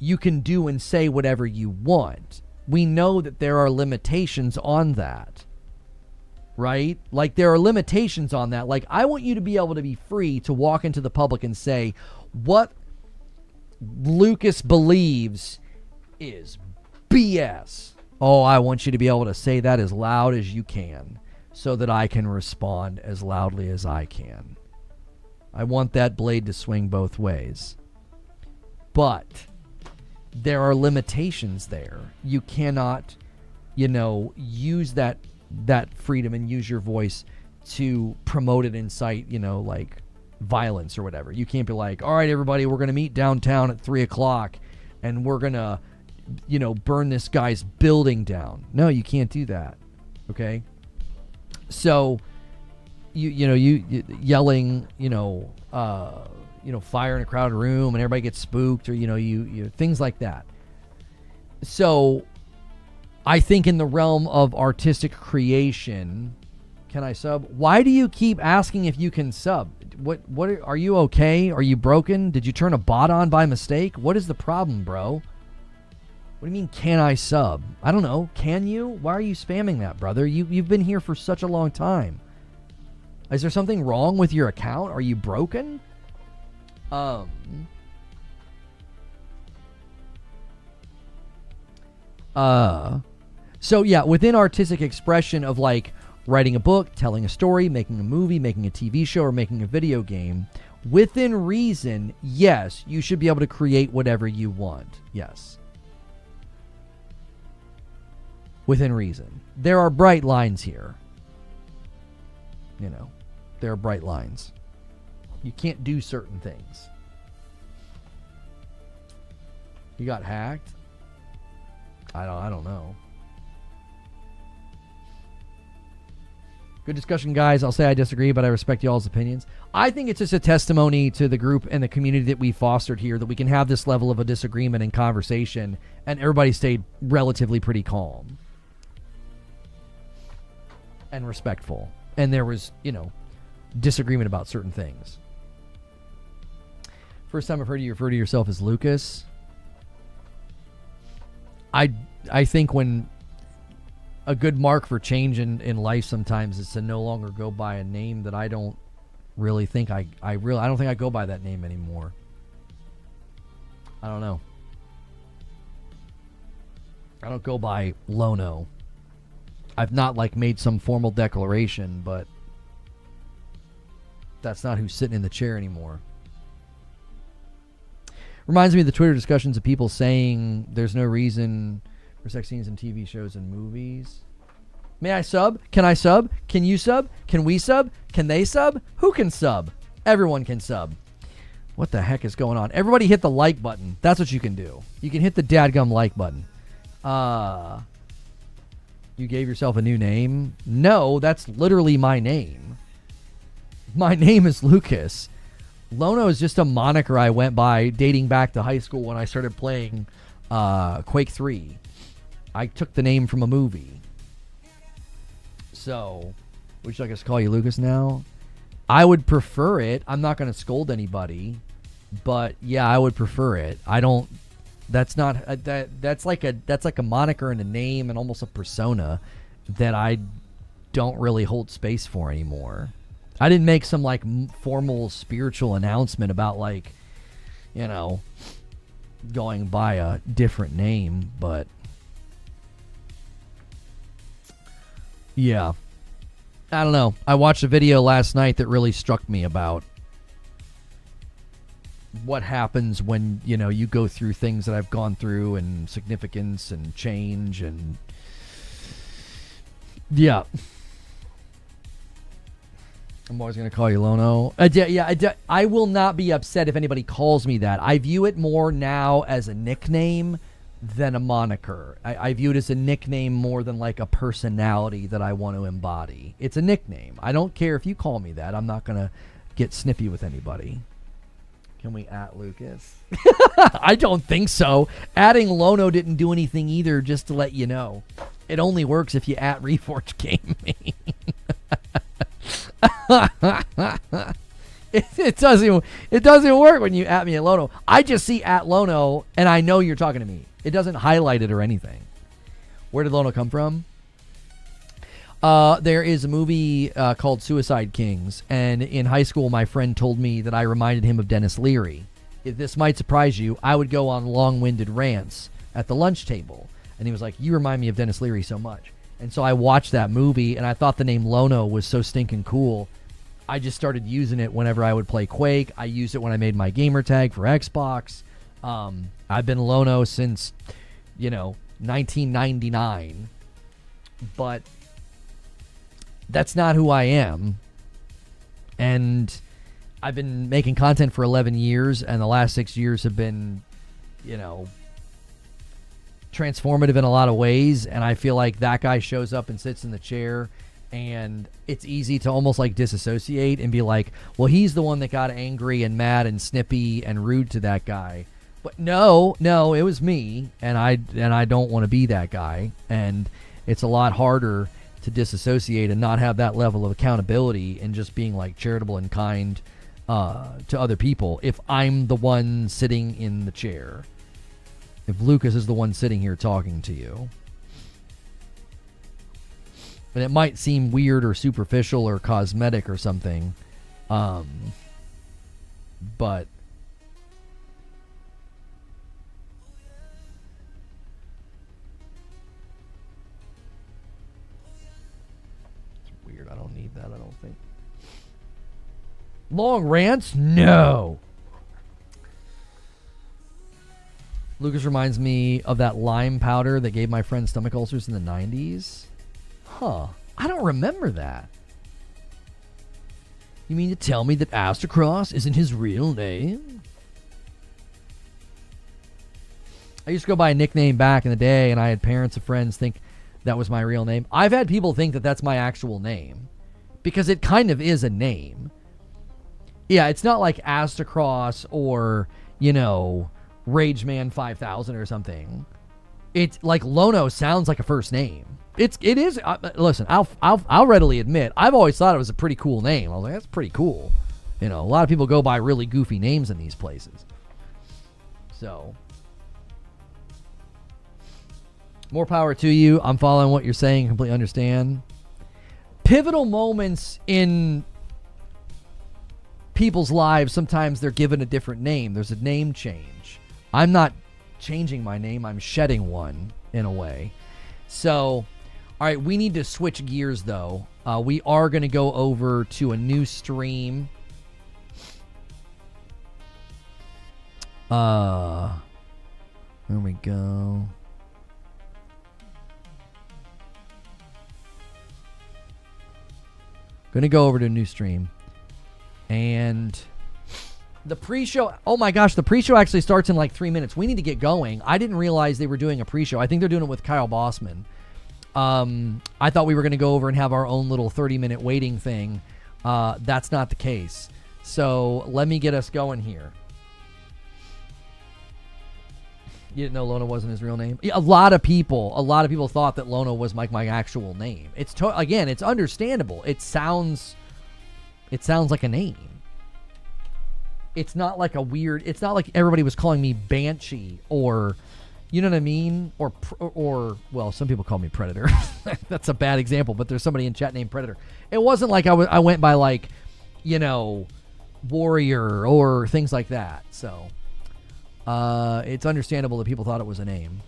you can do and say whatever you want. We know that there are limitations on that, right? Like, there are limitations on that. Like, I want you to be able to be free to walk into the public and say, what Lucas believes is BS. Oh, I want you to be able to say that as loud as you can so that I can respond as loudly as I can. I want that blade to swing both ways. But there are limitations there. You cannot, use that freedom and use your voice to promote and incite, like, violence or whatever. You can't be like, all right, everybody, we're going to meet downtown at 3:00 and we're going to, burn this guy's building down. No, you can't do that. Okay? So, you yelling, fire in a crowded room and everybody gets spooked, or, you things like that. So I think in the realm of artistic creation, can I sub? Why do you keep asking if you can sub? What are you okay? Are you broken? Did you turn a bot on by mistake? What is the problem, bro? What do you mean, can I sub? I don't know. Can you? Why are you spamming that, brother? You've been here for such a long time. Is there something wrong with your account? Are you broken? So yeah, within artistic expression of like writing a book, telling a story, making a movie, making a TV show, or making a video game, within reason, yes, you should be able to create whatever you want. Yes. Within reason. There are bright lines here. You know, there are bright lines. You can't do certain things. You got hacked? I don't know. Good discussion, guys. I'll say I disagree, but I respect y'all's opinions. I think it's just a testimony to the group and the community that we fostered here that we can have this level of a disagreement and conversation, and everybody stayed relatively pretty calm and respectful. And there was, you know, disagreement about certain things. First time I've heard you refer to yourself as Lucas. I think when a good mark for change in life sometimes is to no longer go by a name that I don't really think I don't think I go by that name anymore. I don't know. I don't go by Lono. I've not like made some formal declaration, but that's not who's sitting in the chair anymore. Reminds me of the Twitter discussions of people saying there's no reason for sex scenes in TV shows and movies. May I sub? Can I sub? Can you sub? Can we sub? Can they sub? Who can sub? Everyone can sub. What the heck is going on? Everybody hit the like button. That's what you can do. You can hit the dadgum like button. You gave yourself a new name? No, that's literally my name. My name is Lucas. Lono is just a moniker I went by dating back to high school when I started playing Quake 3. I took the name from a movie. So, would you like us to call you Lucas now? I would prefer it. I'm not going to scold anybody, but yeah, I would prefer it. I don't. That's not that's like a moniker and a name and almost a persona that I don't really hold space for anymore. I didn't make some like formal spiritual announcement about like, you know, going by a different name, but yeah. I don't know. I watched a video last night that really struck me about what happens when, you know, you go through things that I've gone through and significance and change and yeah. I'm always going to call you Lono. I will not be upset if anybody calls me that. I view it more now as a nickname than a moniker. I view it as a nickname more than like a personality that I want to embody. It's a nickname. I don't care if you call me that. I'm not going to get snippy with anybody. Can we at Lucas? I don't think so. Adding Lono didn't do anything either, just to let you know. It only works if you at Reforge Gaming. It doesn't work when you at me at Lono. I just see at Lono and I know you're talking to me. It doesn't highlight it or anything. Where did Lono come from? There is a movie called Suicide Kings, and in high school my friend told me that I reminded him of Dennis Leary. If this might surprise you, I would go on long-winded rants at the lunch table, and he was like, "You remind me of Dennis Leary so much." And so I watched that movie, and I thought the name Lono was so stinking cool. I just started using it whenever I would play Quake. I used it when I made my gamer tag for Xbox. I've been Lono since, 1999. But that's not who I am. And I've been making content for 11 years, and the last 6 years have been, transformative in a lot of ways. And I feel like that guy shows up and sits in the chair, and it's easy to almost like disassociate and be like, well, he's the one that got angry and mad and snippy and rude to that guy. But no, it was me, and I don't want to be that guy. And it's a lot harder to disassociate and not have that level of accountability and just being like charitable and kind to other people if I'm the one sitting in the chair. if Lucas is the one sitting here talking to you. And it might seem weird or superficial or cosmetic or something. But it's weird. I don't need that, I don't think. Long rants? No. Lucas reminds me of that lime powder that gave my friend stomach ulcers in the 90s. Huh. I don't remember that. You mean to tell me that Astrocross isn't his real name? I used to go by a nickname back in the day, and I had parents and friends think that was my real name. I've had people think that that's my actual name, because it kind of is a name. Yeah, it's not like Astrocross or, Rageman 5000 or something. It's like Lono sounds like a first name. It is. Listen, I'll readily admit, I've always thought it was a pretty cool name. I was like, that's pretty cool. A lot of people go by really goofy names in these places. So, more power to you. I'm following what you're saying. Completely understand. Pivotal moments in people's lives, sometimes they're given a different name. There's a name change. I'm not changing my name. I'm shedding one in a way. So, all right, we need to switch gears, though. We are going to go over to a new stream. There we go. Going to go over to a new stream. And the pre-show, oh my gosh, the pre-show actually starts in like 3 minutes. We need to get going. I didn't realize they were doing a pre-show. I think they're doing it with Kyle Bossman. I thought we were going to go over and have our own little 30-minute waiting thing. That's not the case. So let me get us going here. You didn't know Lono wasn't his real name? Yeah, a lot of people thought that Lono was my actual name. Again, it's understandable. It sounds like a name. It's not like it's not like everybody was calling me Banshee or, you know what I mean? Or well, some people call me Predator. That's a bad example, but there's somebody in chat named Predator. It wasn't like I went by like, Warrior or things like that. So, it's understandable that people thought it was a name.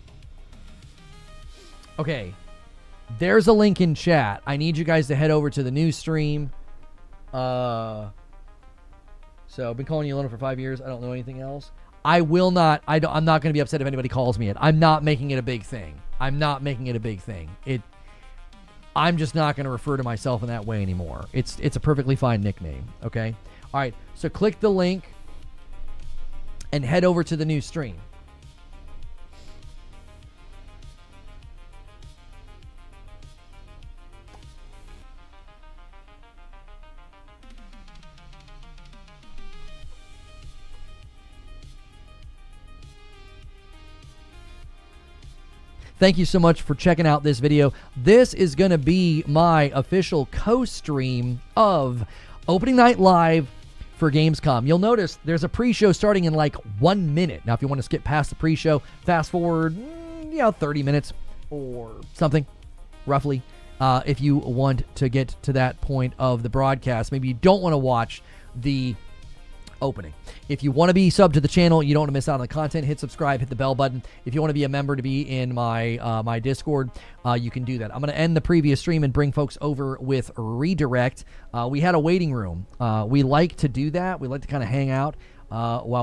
Okay. There's a link in chat. I need you guys to head over to the new stream. So I've been calling you Lono for 5 years. I don't know anything else. I'm not going to be upset if anybody calls me it. I'm not making it a big thing. I'm just not going to refer to myself in that way anymore. It's a perfectly fine nickname. Okay. All right. So click the link and head over to the new stream. Thank you so much for checking out this video. This is going to be my official co-stream of Opening Night Live for Gamescom. You'll notice there's a pre-show starting in like 1 minute. Now, if you want to skip past the pre-show, fast forward, 30 minutes or something, roughly. If you want to get to that point of the broadcast, maybe you don't want to watch the opening. If you want to be subbed to the channel, you don't want to miss out on the content, hit subscribe, hit the bell button. If you want to be a member to be in my my Discord, you can do that. I'm going to end the previous stream and bring folks over with Redirect. We had a waiting room. We like to do that. We like to kind of hang out while we